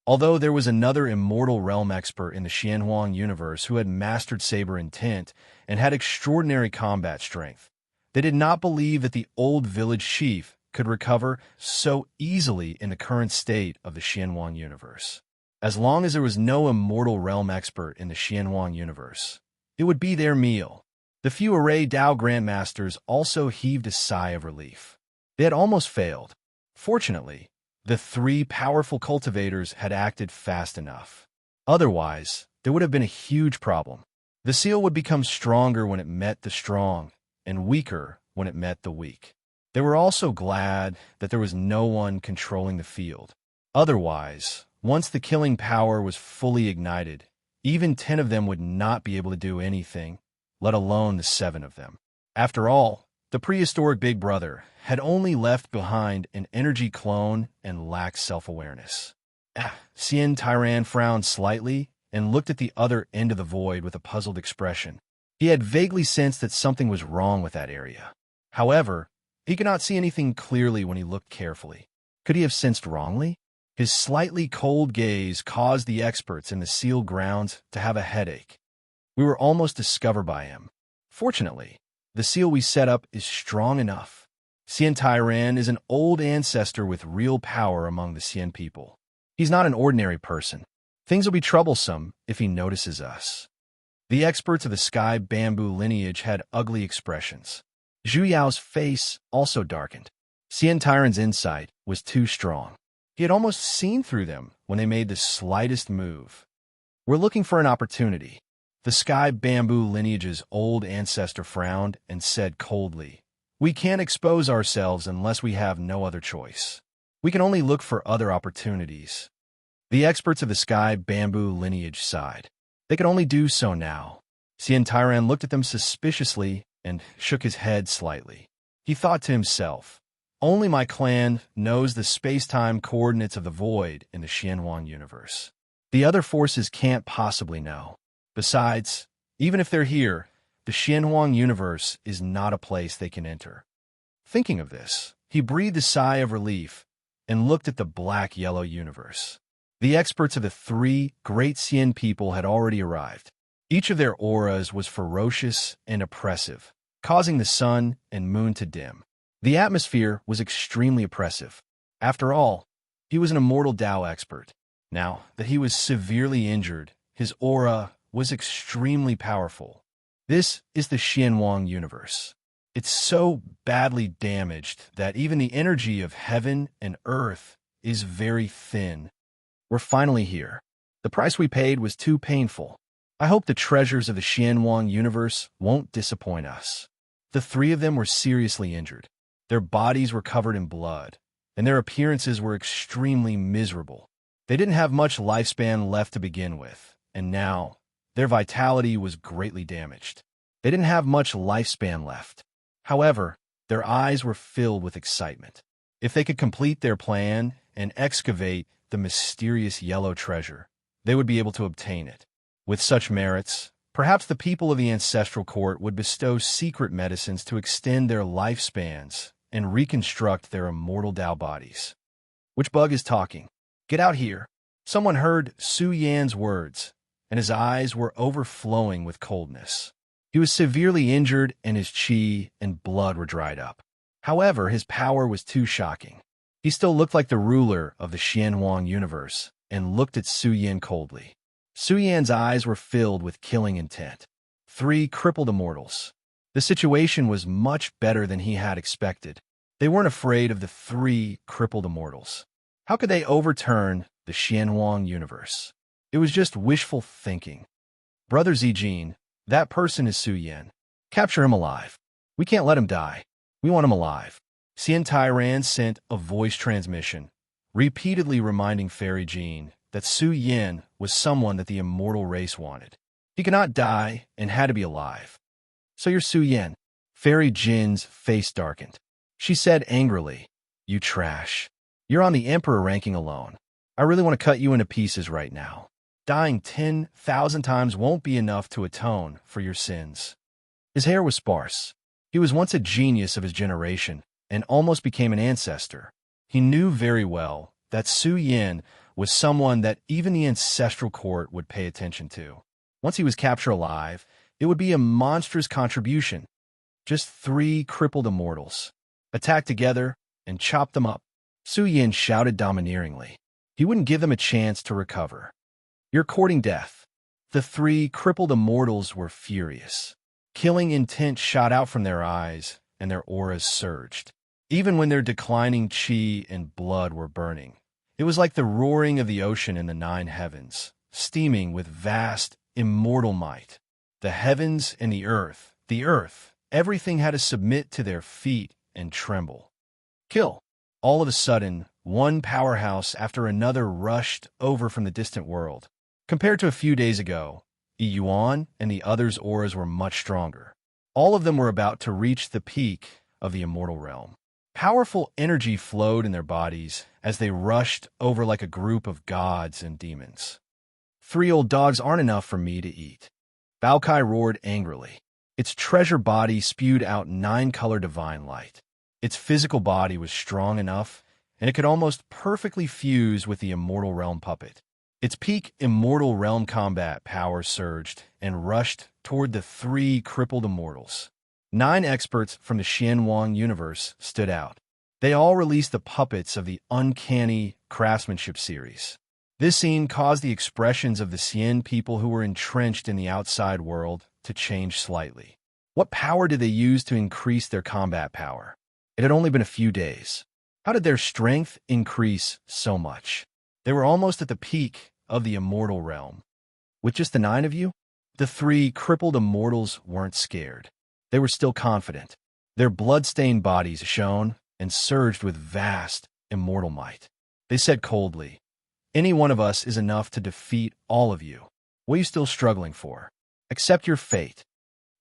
Although there was another immortal realm expert in the Xianhuang universe who had mastered saber intent and had extraordinary combat strength, they did not believe that the old village chief could recover so easily in the current state of the Xianhuang universe. As long as there was no immortal realm expert in the Xianhuang universe, it would be their meal. The few array Dao Grandmasters also heaved a sigh of relief. They had almost failed. Fortunately, the 3 powerful cultivators had acted fast enough. Otherwise, there would have been a huge problem. The seal would become stronger when it met the strong, and weaker when it met the weak. They were also glad that there was no one controlling the field. Otherwise, once the killing power was fully ignited, even 10 of them would not be able to do anything, let alone the 7 of them. After all, the prehistoric Big Brother had only left behind an energy clone and lacked self-awareness. Xian Tyran frowned slightly and looked at the other end of the void with a puzzled expression. He had vaguely sensed that something was wrong with that area. However, He could not see anything clearly when he looked carefully. Could he have sensed wrongly? His slightly cold gaze caused the experts in the sealed grounds to have a headache. We were almost discovered by him. Fortunately, the seal we set up is strong enough. Cien Tyran is an old ancestor with real power among the Cien people. He's not an ordinary person. Things will be troublesome if he notices us. The experts of the sky bamboo lineage had ugly expressions. Zhu Yao's face also darkened. Cien Tyran's insight was too strong. He had almost seen through them when they made the slightest move. We're looking for an opportunity. The sky bamboo lineage's old ancestor frowned and said coldly, "We can't expose ourselves unless we have no other choice. We can only look for other opportunities." The experts of the sky bamboo lineage sighed. They could only do so now. Cien Tyran looked at them suspiciously and shook his head slightly. He thought to himself, "Only my clan knows the space-time coordinates of the void in the Xianhuang universe. The other forces can't possibly know. Besides, even if they're here, the Xianhuang universe is not a place they can enter." Thinking of this, he breathed a sigh of relief and looked at the black-yellow universe. The experts of the three great Cien people had already arrived. Each of their auras was ferocious and oppressive, causing the sun and moon to dim. The atmosphere was extremely oppressive. After all, he was an immortal Tao expert. Now that he was severely injured, his aura was extremely powerful. This is the Xianhuang universe. It's so badly damaged that even the energy of heaven and earth is very thin. We're finally here. The price we paid was too painful. I hope the treasures of the Xianhuang universe won't disappoint us. The three of them were seriously injured. Their bodies were covered in blood, and their appearances were extremely miserable. They didn't have much lifespan left to begin with, and now their vitality was greatly damaged. They didn't have much lifespan left. However, their eyes were filled with excitement. If they could complete their plan and excavate the mysterious yellow treasure, they would be able to obtain it. With such merits, perhaps the people of the ancestral court would bestow secret medicines to extend their lifespans and reconstruct their immortal Tao bodies. Which bug is talking? Get out here. Someone heard Su Yan's words, and his eyes were overflowing with coldness. He was severely injured, and his qi and blood were dried up. However, his power was too shocking. He still looked like the ruler of the Xianhuang universe and looked at Su Yan coldly. Su Yan's eyes were filled with killing intent. 3 crippled immortals. The situation was much better than he had expected. They weren't afraid of the 3 crippled immortals. How could they overturn the Xianhuang universe? It was just wishful thinking. Brother Zijin, that person is Su Yan. Capture him alive. We can't let him die. We want him alive. Cien Tyran sent a voice transmission, repeatedly reminding Fairy Jean that Su Yan was someone that the immortal race wanted. He could not die and had to be alive. "So you're Su Yan." Fairy Jin's face darkened. She said angrily, "You trash. You're on the Emperor ranking alone. I really want to cut you into pieces right now. Dying 10,000 times won't be enough to atone for your sins." His hair was sparse. He was once a genius of his generation and almost became an ancestor. He knew very well that Su Yan was someone that even the ancestral court would pay attention to. Once he was captured alive, it would be a monstrous contribution. Just 3 crippled immortals. Attack together and chop them up. Su Yan shouted domineeringly. He wouldn't give them a chance to recover. "You're courting death." The 3 crippled immortals were furious. Killing intent shot out from their eyes, and their auras surged. Even when their declining qi and blood were burning, it was like the roaring of the ocean in the 9 heavens, steaming with vast, immortal might. The heavens and the earth, everything had to submit to their feet and tremble. Kill. All of a sudden, one powerhouse after another rushed over from the distant world. Compared to a few days ago, Yuan and the others' auras were much stronger. All of them were about to reach the peak of the immortal realm. Powerful energy flowed in their bodies as they rushed over like a group of gods and demons. 3 old dogs aren't enough for me to eat. Baokai roared angrily. Its treasure body spewed out 9-color divine light. Its physical body was strong enough, and it could almost perfectly fuse with the Immortal Realm puppet. Its peak Immortal Realm combat power surged and rushed toward the three crippled immortals. 9 experts from the Xianhuang universe stood out. They all released the puppets of the Uncanny Craftsmanship series. This scene caused the expressions of the Xian people who were entrenched in the outside world to change slightly. What power did they use to increase their combat power? It had only been a few days. How did their strength increase so much? They were almost at the peak of the Immortal Realm. With just the 9 of you, the 3 crippled immortals weren't scared. They were still confident. Their blood-stained bodies shone and surged with vast, immortal might. They said coldly, "Any one of us is enough to defeat all of you. What are you still struggling for? Accept your fate."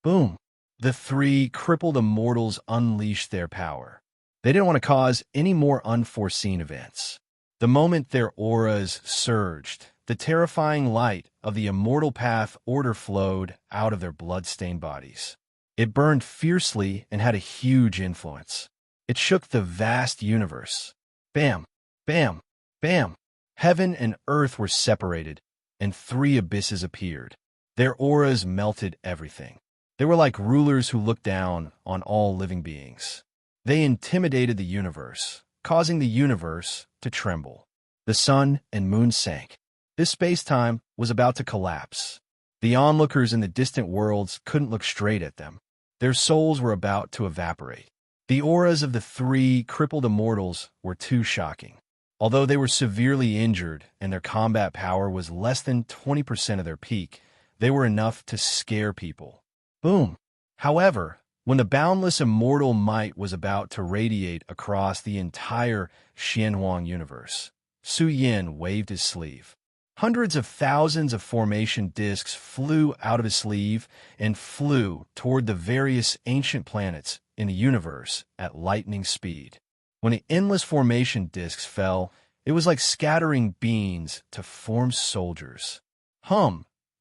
Boom! The 3 crippled immortals unleashed their power. They didn't want to cause any more unforeseen events. The moment their auras surged, the terrifying light of the immortal path order flowed out of their blood-stained bodies. It burned fiercely and had a huge influence. It shook the vast universe. Bam! Bam! Bam! Heaven and earth were separated, and 3 abysses appeared. Their auras melted everything. They were like rulers who looked down on all living beings. They intimidated the universe, causing the universe to tremble. The sun and moon sank. This space-time was about to collapse. The onlookers in the distant worlds couldn't look straight at them. Their souls were about to evaporate. The auras of the 3 crippled immortals were too shocking. Although they were severely injured and their combat power was less than 20% of their peak, they were enough to scare people. Boom! However, when the boundless immortal might was about to radiate across the entire Xianhuang universe, Su Yin waved his sleeve. Hundreds of thousands of formation discs flew out of his sleeve and flew toward the various ancient planets in the universe at lightning speed. When the endless formation discs fell, it was like scattering beans to form soldiers.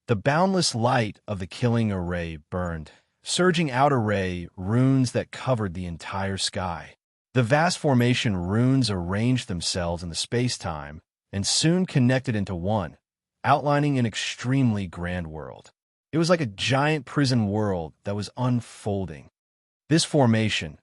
The boundless light of the killing array burned, surging out array runes that covered the entire sky. The vast formation runes arranged themselves in the space-time and soon connected into one, outlining an extremely grand world. It was like a giant prison world that was unfolding. This formation,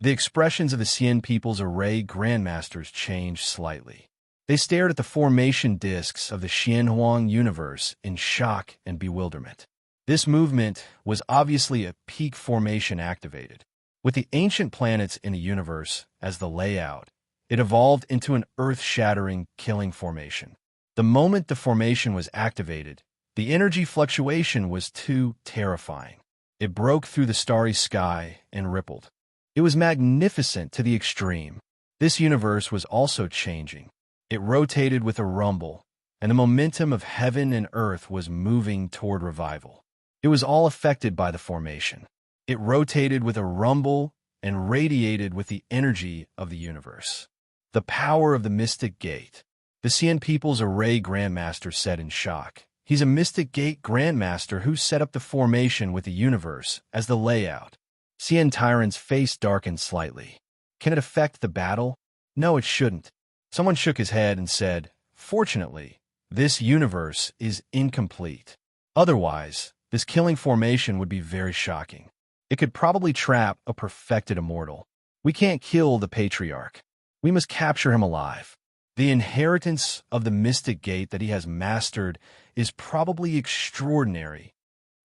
the expressions of the Xian people's array grandmasters changed slightly. They stared at the formation discs of the Xianhuang universe in shock and bewilderment. This movement was obviously a peak formation activated. With the ancient planets in the universe as the layout, it evolved into an earth-shattering killing formation. The moment the formation was activated, the energy fluctuation was too terrifying. It broke through the starry sky and rippled. It was magnificent to the extreme. This universe was also changing. It rotated with a rumble, and the momentum of heaven and earth was moving toward revival. It was all affected by the formation. It rotated with a rumble and radiated with the energy of the universe. The power of the Mystic Gate. The Xian people's array grandmaster said in shock. He's a Mystic Gate grandmaster who set up the formation with the universe as the layout. Xian Tyrant's face darkened slightly. Can it affect the battle? No, it shouldn't. Someone shook his head and said, "Fortunately, this universe is incomplete. Otherwise, this killing formation would be very shocking. It could probably trap a perfected immortal. We can't kill the Patriarch. We must capture him alive. The inheritance of the Mystic Gate that he has mastered is probably extraordinary."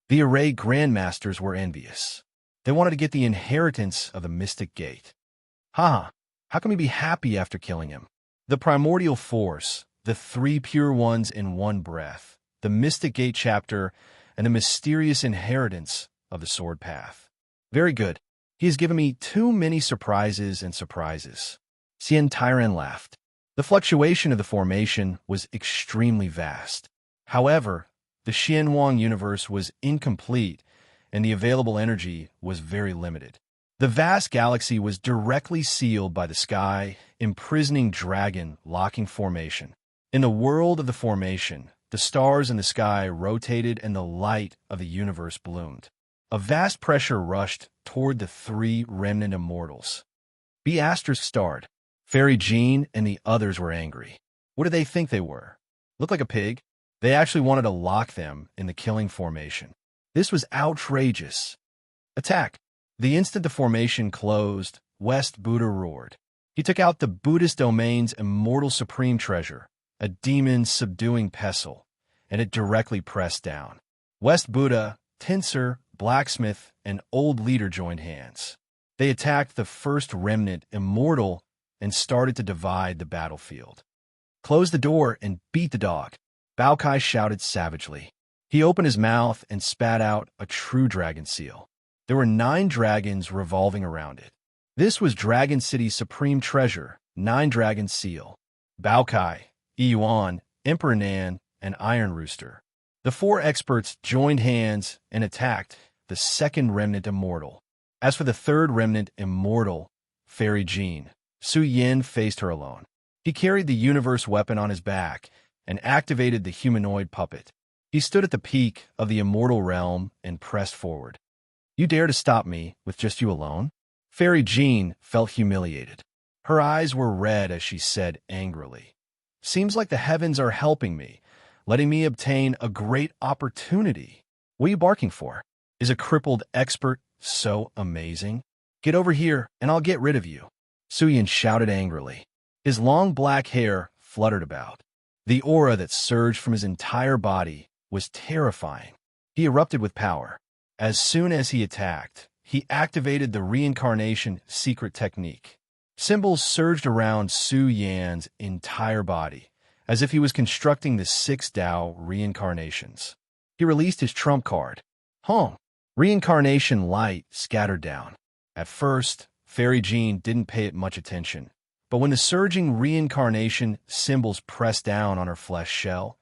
The array grandmasters were envious. They wanted to get the inheritance of the Mystic Gate. How can we be happy after killing him? The primordial force, the 3 pure ones in one breath, the Mystic Gate chapter, and the mysterious inheritance of the sword path. Very good. He has given me too many surprises and surprises. Xian Tyrant laughed. The fluctuation of the formation was extremely vast. However, the Xianhuang universe was incomplete, and the available energy was very limited. The vast galaxy was directly sealed by the sky, imprisoning dragon locking formation. In the world of the formation, the stars in the sky rotated and the light of the universe bloomed. A vast pressure rushed toward the 3 remnant immortals. B asterisk starred. Fairy Jean and the others were angry. What did they think they were? Look like a pig? They actually wanted to lock them in the killing formation. This was outrageous. Attack. The instant the formation closed, West Buddha roared. He took out the Buddhist domain's immortal supreme treasure, a demon subduing pestle, and it directly pressed down. West Buddha, Tinser, Blacksmith, and Old Leader joined hands. They attacked the first remnant immortal and started to divide the battlefield. Close the door and beat the dog, Bao Kai shouted savagely. He opened his mouth and spat out a true dragon seal. There were 9 dragons revolving around it. This was Dragon City's supreme treasure, 9 Dragon Seal. Bao Kai, Yuan, Emperor Nan, and Iron Rooster. The 4 experts joined hands and attacked the second remnant immortal. As for the third remnant immortal, Fairy Jean, Su Yin faced her alone. He carried the universe weapon on his back and activated the humanoid puppet. He stood at the peak of the immortal realm and pressed forward. You dare to stop me with just you alone? Fairy Jean felt humiliated. Her eyes were red as she said angrily, Seems like the heavens are helping me, letting me obtain a great opportunity. What are you barking for? Is a crippled expert so amazing? Get over here and I'll get rid of you. Su Yin shouted angrily. His long black hair fluttered about. The aura that surged from his entire body was terrifying. He erupted with power. As soon as he attacked, he activated the reincarnation secret technique. Symbols surged around Su Yan's entire body, as if he was constructing the 6 Tao reincarnations. He released his trump card. Home. Reincarnation light scattered down. At first, Fairy Jean didn't pay it much attention, but when the surging reincarnation symbols pressed down on her flesh shell,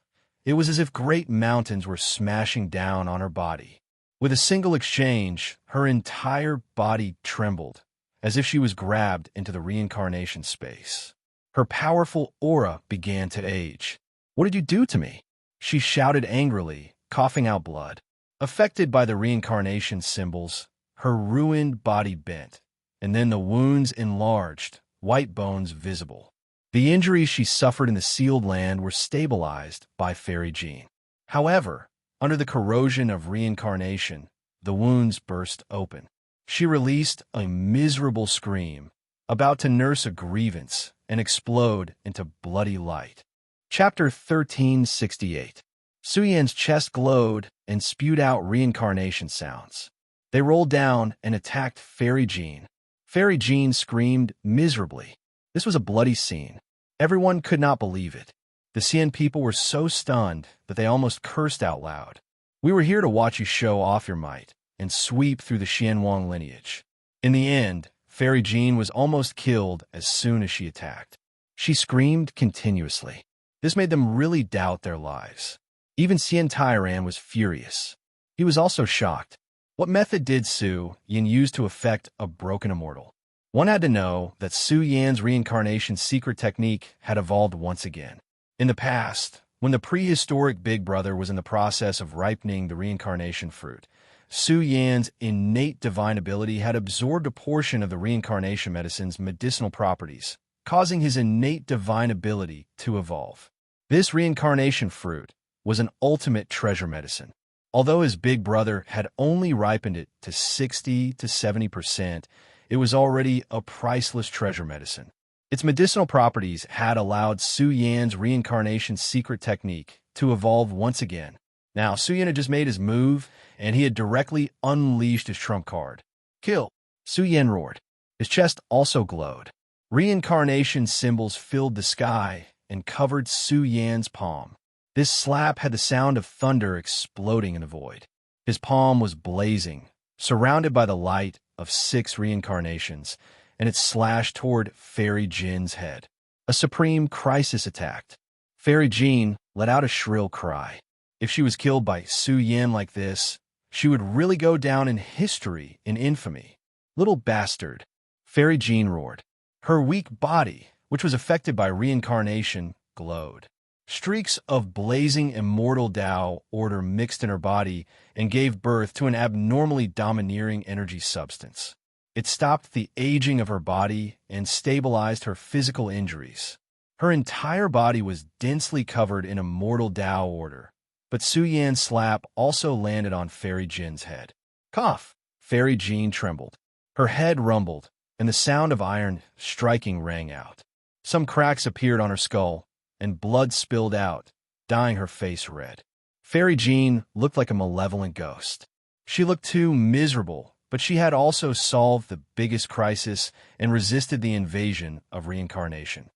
it was as if great mountains were smashing down on her body. With a single exchange, her entire body trembled, as if she was grabbed into the reincarnation space. Her powerful aura began to age. What did you do to me? She shouted angrily, coughing out blood. Affected by the reincarnation symbols, her ruined body bent, and then the wounds enlarged, white bones visible. The injuries she suffered in the sealed land were stabilized by Fairy Jean. However, under the corrosion of reincarnation, the wounds burst open. She released a miserable scream, about to nurse a grievance and explode into bloody light. Chapter 1368. Su Yan's chest glowed and spewed out reincarnation sounds. They rolled down and attacked Fairy Jean. Fairy Jean screamed miserably. This was a bloody scene. Everyone could not believe it. The Xian people were so stunned that they almost cursed out loud. We were here to watch you show off your might and sweep through the Xianwang lineage. In the end, Fairy Jean was almost killed as soon as she attacked. She screamed continuously. This made them really doubt their lives. Even Xian Tairan was furious. He was also shocked. What method did Su Yin use to affect a broken immortal? One had to know that Su Yan's reincarnation secret technique had evolved once again. In the past, when the prehistoric Big Brother was in the process of ripening the reincarnation fruit, Su Yan's innate divine ability had absorbed a portion of the reincarnation medicine's medicinal properties, causing his innate divine ability to evolve. This reincarnation fruit was an ultimate treasure medicine. Although his big brother had only ripened it to 60 to 70%, it was already a priceless treasure medicine. Its medicinal properties had allowed Su Yan's reincarnation secret technique to evolve once again. Now, Su Yan had just made his move, and he had directly unleashed his trump card. Kill! Su Yan roared. His chest also glowed. Reincarnation symbols filled the sky and covered Su Yan's palm. This slap had the sound of thunder exploding in the void. His palm was blazing, surrounded by the light of 6 reincarnations, and it slashed toward Fairy Jin's head. A supreme crisis attacked. Fairy Jin let out a shrill cry. If she was killed by Su Yin like this, she would really go down in history in infamy. Little bastard, Fairy Jin roared. Her weak body, which was affected by reincarnation, glowed. Streaks of blazing immortal Tao order mixed in her body and gave birth to an abnormally domineering energy substance. It stopped the aging of her body and stabilized her physical injuries. Her entire body was densely covered in immortal Tao order, but Su Yan's slap also landed on Fairy Jin's head. Cough! Fairy Jin trembled. Her head rumbled, and the sound of iron striking rang out. Some cracks appeared on her skull, and blood spilled out, dyeing her face red. Fairy Jin looked like a malevolent ghost. She looked too miserable, but she had also solved the biggest crisis and resisted the invasion of reincarnation.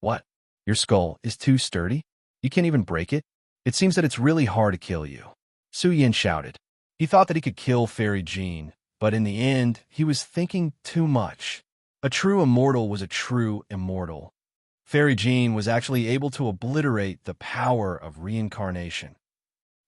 What? Your skull is too sturdy? You can't even break it? It seems that it's really hard to kill you. Su Yan shouted. He thought that he could kill Fairy Jin, but in the end, he was thinking too much. A true immortal was a true immortal. Fairy Jin was actually able to obliterate the power of reincarnation.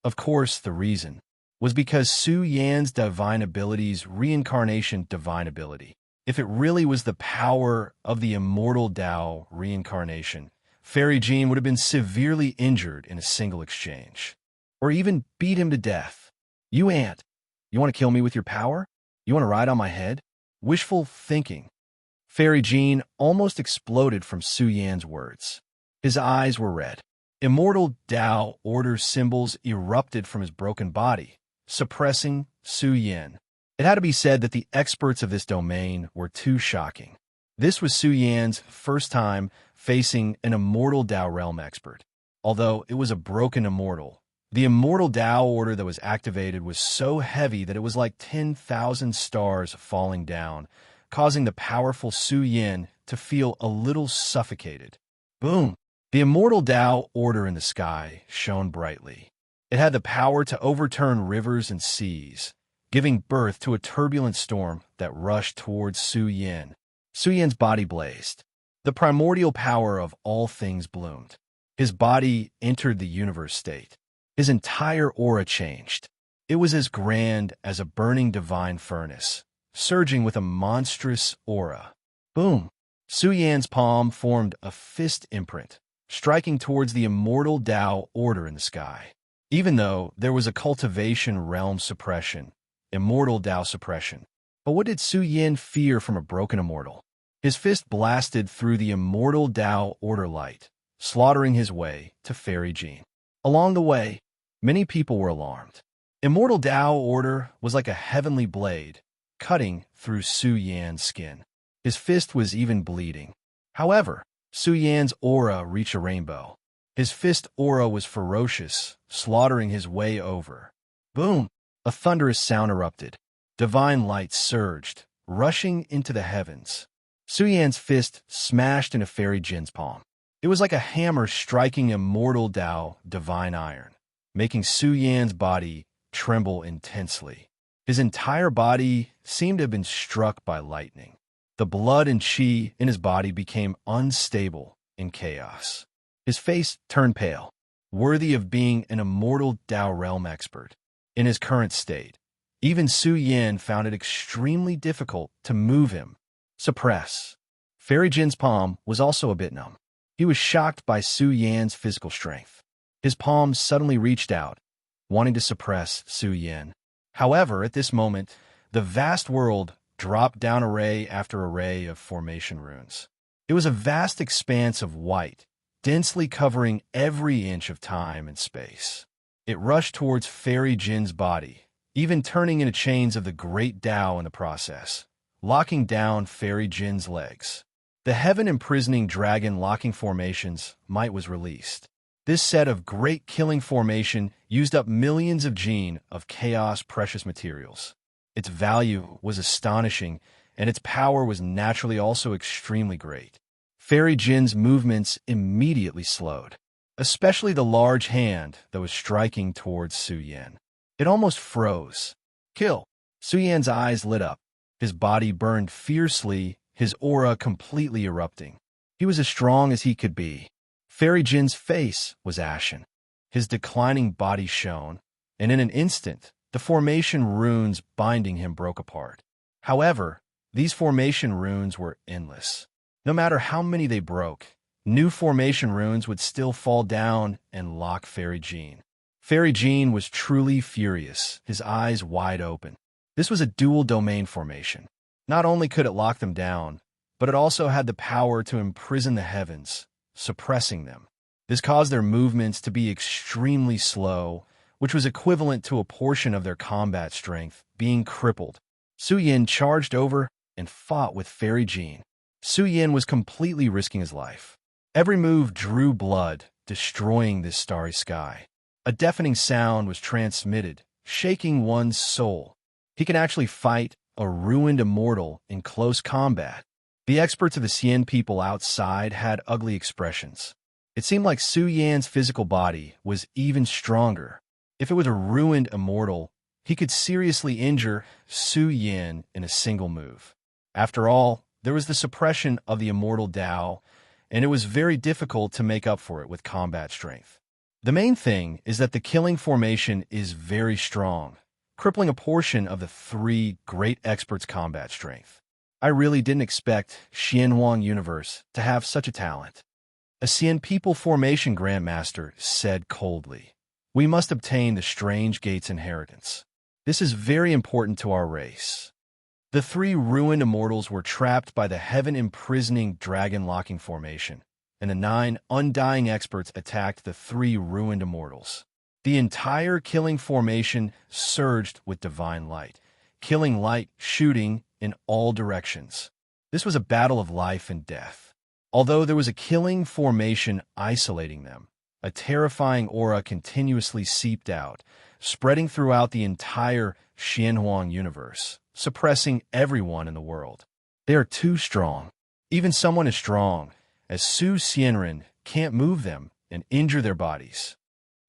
Of course, the reason was because Su Yan's divine ability's reincarnation divine ability. If it really was the power of the immortal Tao reincarnation, Fairy Jin would have been severely injured in a single exchange, or even beat him to death. You ant, you want to kill me with your power? You want to ride on my head? Wishful thinking. Fairy Jin almost exploded from Su Yan's words. His eyes were red. Immortal Tao order symbols erupted from his broken body, suppressing Su Yan. It had to be said that the experts of this domain were too shocking. This was Su Yan's first time facing an immortal Tao realm expert. Although it was a broken immortal, the immortal Tao order that was activated was so heavy that it was like 10,000 stars falling down, causing the powerful Su Yan to feel a little suffocated. Boom! The immortal Tao order in the sky shone brightly. It had the power to overturn rivers and seas, giving birth to a turbulent storm that rushed towards Su Yan. Su Yan's body blazed. The primordial power of all things bloomed. His body entered the universe state. His entire aura changed. It was as grand as a burning divine furnace, surging with a monstrous aura. Boom! Su Yan's palm formed a fist imprint, striking towards the immortal Tao order in the sky. Even though there was a cultivation realm suppression, immortal Tao suppression. But what did Su Yan fear from a broken immortal? His fist blasted through the immortal Tao order light, slaughtering his way to Fairy Jin. Along the way, many people were alarmed. Immortal Tao order was like a heavenly blade, cutting through Su Yan's skin. His fist was even bleeding. However, Su Yan's aura reached a rainbow. His fist aura was ferocious, slaughtering his way over. Boom! A thunderous sound erupted. Divine light surged, rushing into the heavens. Su Yan's fist smashed into Fairy Jin's palm. It was like a hammer striking immortal Tao divine iron, making Su Yan's body tremble intensely. His entire body seemed to have been struck by lightning. The blood and chi in his body became unstable in chaos. His face turned pale, worthy of being an immortal Tao realm expert. In his current state, even Su Yan found it extremely difficult to move him. Suppress. Fairy Jin's palm was also a bit numb. He was shocked by Su Yan's physical strength. His palm suddenly reached out, wanting to suppress Su Yan. However, at this moment, the vast world dropped down array after array of formation runes. It was a vast expanse of white, densely covering every inch of time and space. It rushed towards Fairy Jin's body, even turning into chains of the great Tao in the process, locking down Fairy Jin's legs. The heaven-imprisoning dragon locking formations might was released. This set of great killing formation used up millions of gene of chaos precious materials. Its value was astonishing, and its power was naturally also extremely great. Fairy Jin's movements immediately slowed, especially the large hand that was striking towards Su Yan. It almost froze. Kill! Su Yan's eyes lit up. His body burned fiercely, his aura completely erupting. He was as strong as he could be. Fairy Jin's face was ashen. His declining body shone, and in an instant, the formation runes binding him broke apart. However, these formation runes were endless. No matter how many they broke, new formation runes would still fall down and lock Fairy Jin. Fairy Jin was truly furious, his eyes wide open. This was a dual domain formation. Not only could it lock them down, but it also had the power to imprison the heavens, suppressing them. This caused their movements to be extremely slow, which was equivalent to a portion of their combat strength being crippled. Su Yin charged over and fought with Fairy Jean. Su Yin was completely risking his life. Every move drew blood, destroying this starry sky. A deafening sound was transmitted, shaking one's soul. He can actually fight a ruined immortal in close combat. The experts of the Xian people outside had ugly expressions. It seemed like Su Yan's physical body was even stronger. If it was a ruined immortal, he could seriously injure Su Yan in a single move. After all, there was the suppression of the immortal Dao, and it was very difficult to make up for it with combat strength. The main thing is that the killing formation is very strong, crippling a portion of the three great experts' combat strength. I really didn't expect Xianhuang Universe to have such a talent. A Xian People Formation Grandmaster said coldly, "We must obtain the Strange Gate's inheritance. This is very important to our race." The three ruined immortals were trapped by the heaven-imprisoning dragon-locking formation, and the 9 undying experts attacked the 3 ruined immortals. The entire killing formation surged with divine light, killing light shooting in all directions. This was a battle of life and death. Although there was a killing formation isolating them, a terrifying aura continuously seeped out, spreading throughout the entire Xianhuang universe, suppressing everyone in the world. They are too strong. Even someone as strong as Su Xianren can't move them and injure their bodies.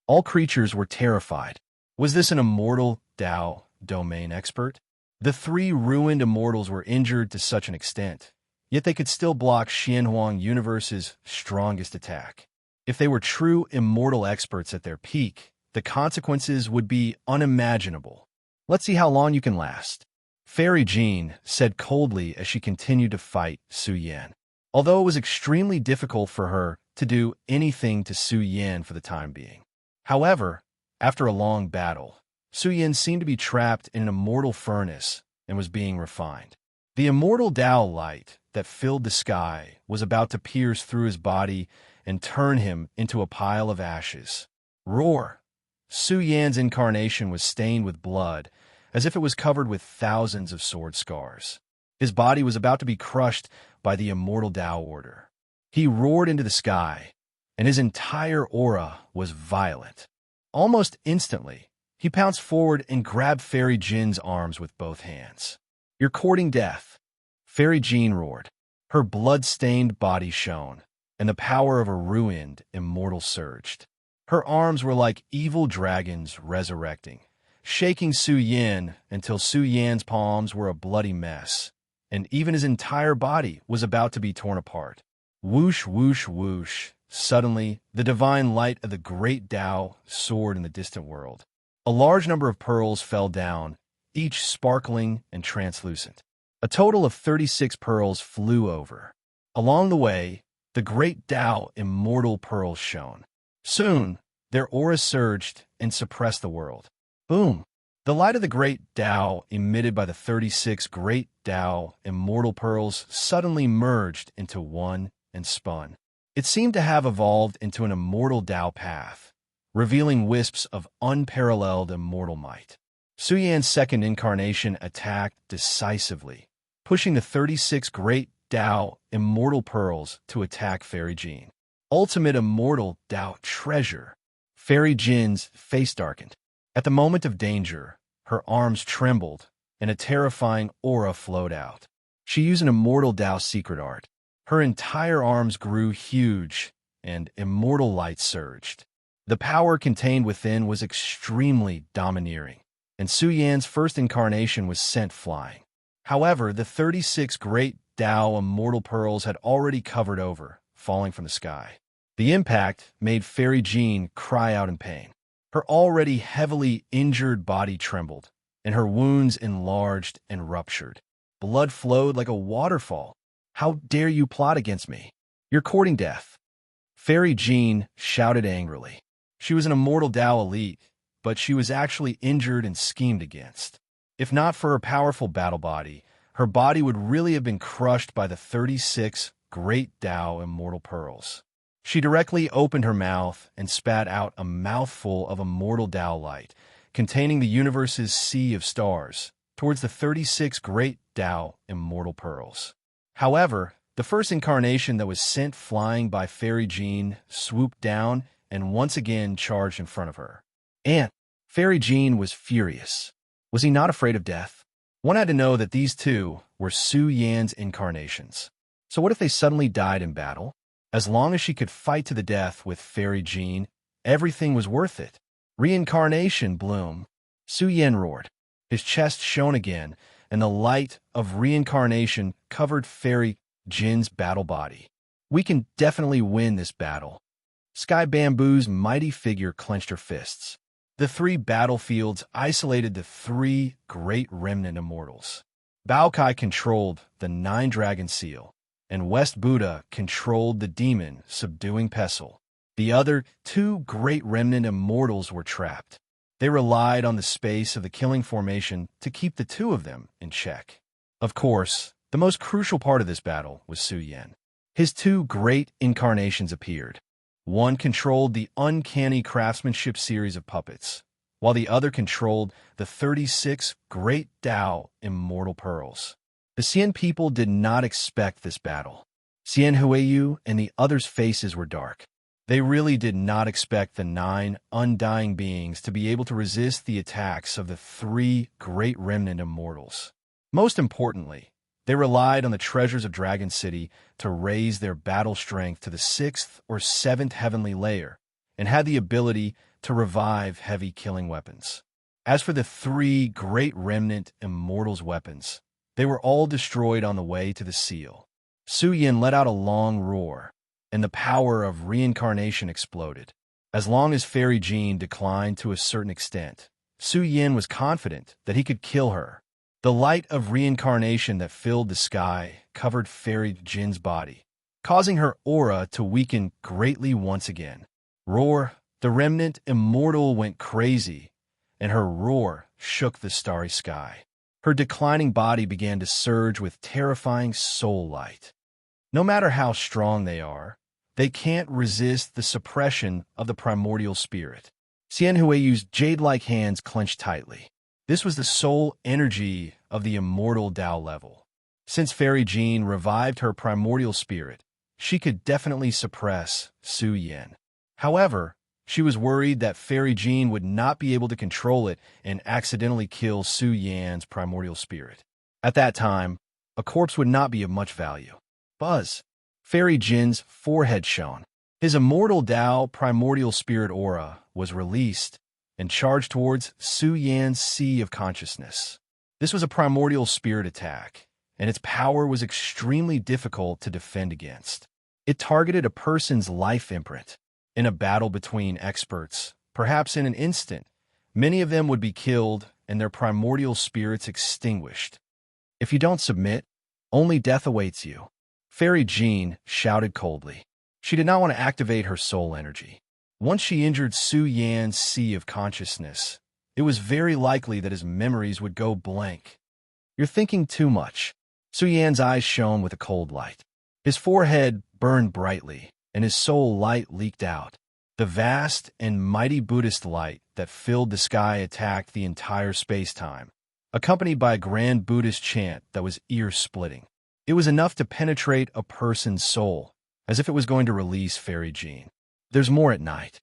All creatures were terrified. Was this an immortal Dao domain expert? The 3 ruined immortals were injured to such an extent, yet they could still block Xianhuang Universe's strongest attack. If they were true immortal experts at their peak, the consequences would be unimaginable. Let's see how long you can last. Fairy Jean said coldly as she continued to fight Su Yan. Although it was extremely difficult for her to do anything to Su Yan for the time being. However, after a long battle, Su Yan seemed to be trapped in an immortal furnace and was being refined. The immortal Dao light that filled the sky was about to pierce through his body and turn him into a pile of ashes. Roar! Su Yan's incarnation was stained with blood, as if it was covered with thousands of sword scars. His body was about to be crushed by the immortal Dao order. He roared into the sky, and his entire aura was violent. Almost instantly, he pounced forward and grabbed Fairy Jin's arms with both hands. "You're courting death," Fairy Jean roared. Her blood-stained body shone, and the power of a ruined immortal surged. Her arms were like evil dragons resurrecting, shaking Su Yan until Su Yan's palms were a bloody mess, and even his entire body was about to be torn apart. Whoosh, whoosh, whoosh. Suddenly, the divine light of the great Dao soared in the distant world. A large number of pearls fell down, each sparkling and translucent. A total of 36 pearls flew over. Along the way, the great Dao immortal pearls shone. Soon, their aura surged and suppressed the world. Boom! The light of the great Dao emitted by the 36 great Dao immortal pearls suddenly merged into one and spun. It seemed to have evolved into an immortal Dao path, revealing wisps of unparalleled immortal might. Su Yan's second incarnation attacked decisively, pushing the 36 great Dao immortal pearls to attack Fairy Jean. Ultimate immortal Dao treasure. Fairy Jin's face darkened. At the moment of danger, her arms trembled, and a terrifying aura flowed out. She used an immortal Dao secret art. Her entire arms grew huge, and immortal light surged. The power contained within was extremely domineering, and Su Yan's first incarnation was sent flying. However, the 36 great Dao immortal pearls had already covered over, falling from the sky. The impact made Fairy Jean cry out in pain. Her already heavily injured body trembled, and her wounds enlarged and ruptured. Blood flowed like a waterfall. "How dare you plot against me? You're courting death." Fairy Jean shouted angrily. She was an immortal Dao elite, but she was actually injured and schemed against. If not for her powerful battle body, her body would really have been crushed by the 36 great Tao immortal pearls. She directly opened her mouth and spat out a mouthful of immortal Tao light, containing the universe's sea of stars, towards the 36 great Tao immortal pearls. However, the first incarnation that was sent flying by Fairy Jean swooped down and once again charged in front of her. And Fairy Jean was furious. Was he not afraid of death? One had to know that these two were Su Yan's incarnations. So what if they suddenly died in battle? As long as she could fight to the death with Fairy Jean, everything was worth it. Reincarnation, Bloom. Su Yan roared. His chest shone again, and the light of reincarnation covered Fairy Jin's battle body. We can definitely win this battle. Sky Bamboo's mighty figure clenched her fists. The three battlefields isolated the three great remnant immortals. Baokai controlled the nine-dragon seal, and West Buddha controlled the demon subduing Pestle. The other two great remnant immortals were trapped. They relied on the space of the killing formation to keep the two of them in check. Of course, the most crucial part of this battle was Su Yan. His two great incarnations appeared. One controlled the uncanny craftsmanship series of puppets, while the other controlled the 36 great Tao immortal pearls. The Xian people did not expect this battle. Xian Huiyu and the others' faces were dark. They really did not expect the 9 undying beings to be able to resist the attacks of the 3 great remnant immortals. Most importantly, they relied on the treasures of Dragon City to raise their battle strength to the 6th or 7th heavenly layer, and had the ability to revive heavy killing weapons. As for the 3 great remnant immortals' weapons, they were all destroyed on the way to the seal. Su Yan let out a long roar, and the power of reincarnation exploded. As long as Fairy Jean declined to a certain extent, Su Yan was confident that he could kill her. The light of reincarnation that filled the sky covered Fairy Jin's body, causing her aura to weaken greatly once again. Roar, the remnant immortal went crazy, and her roar shook the starry sky. Her declining body began to surge with terrifying soul light. No matter how strong they are, they can't resist the suppression of the primordial spirit. Xian Huiyu's jade-like hands clenched tightly. This was the soul energy of the immortal Tao level. Since Fairy Jean revived her primordial spirit, she could definitely suppress Su Yan. However, she was worried that Fairy Jean would not be able to control it and accidentally kill Su Yan's primordial spirit. At that time, a corpse would not be of much value. Buzz. Fairy Jin's forehead shone. His immortal Tao primordial spirit aura was released and charged towards Su Yan's sea of consciousness. This was a primordial spirit attack, and its power was extremely difficult to defend against. It targeted a person's life imprint. In a battle between experts, perhaps in an instant, many of them would be killed and their primordial spirits extinguished. If you don't submit, only death awaits you. Fairy Jean shouted coldly. She did not want to activate her soul energy. Once she injured Su Yan's sea of consciousness, it was very likely that his memories would go blank. You're thinking too much. Su Yan's eyes shone with a cold light. His forehead burned brightly, and his soul light leaked out. The vast and mighty Buddhist light that filled the sky attacked the entire space-time, accompanied by a grand Buddhist chant that was ear-splitting. It was enough to penetrate a person's soul, as if it was going to release Fairy Jean. There's more at night.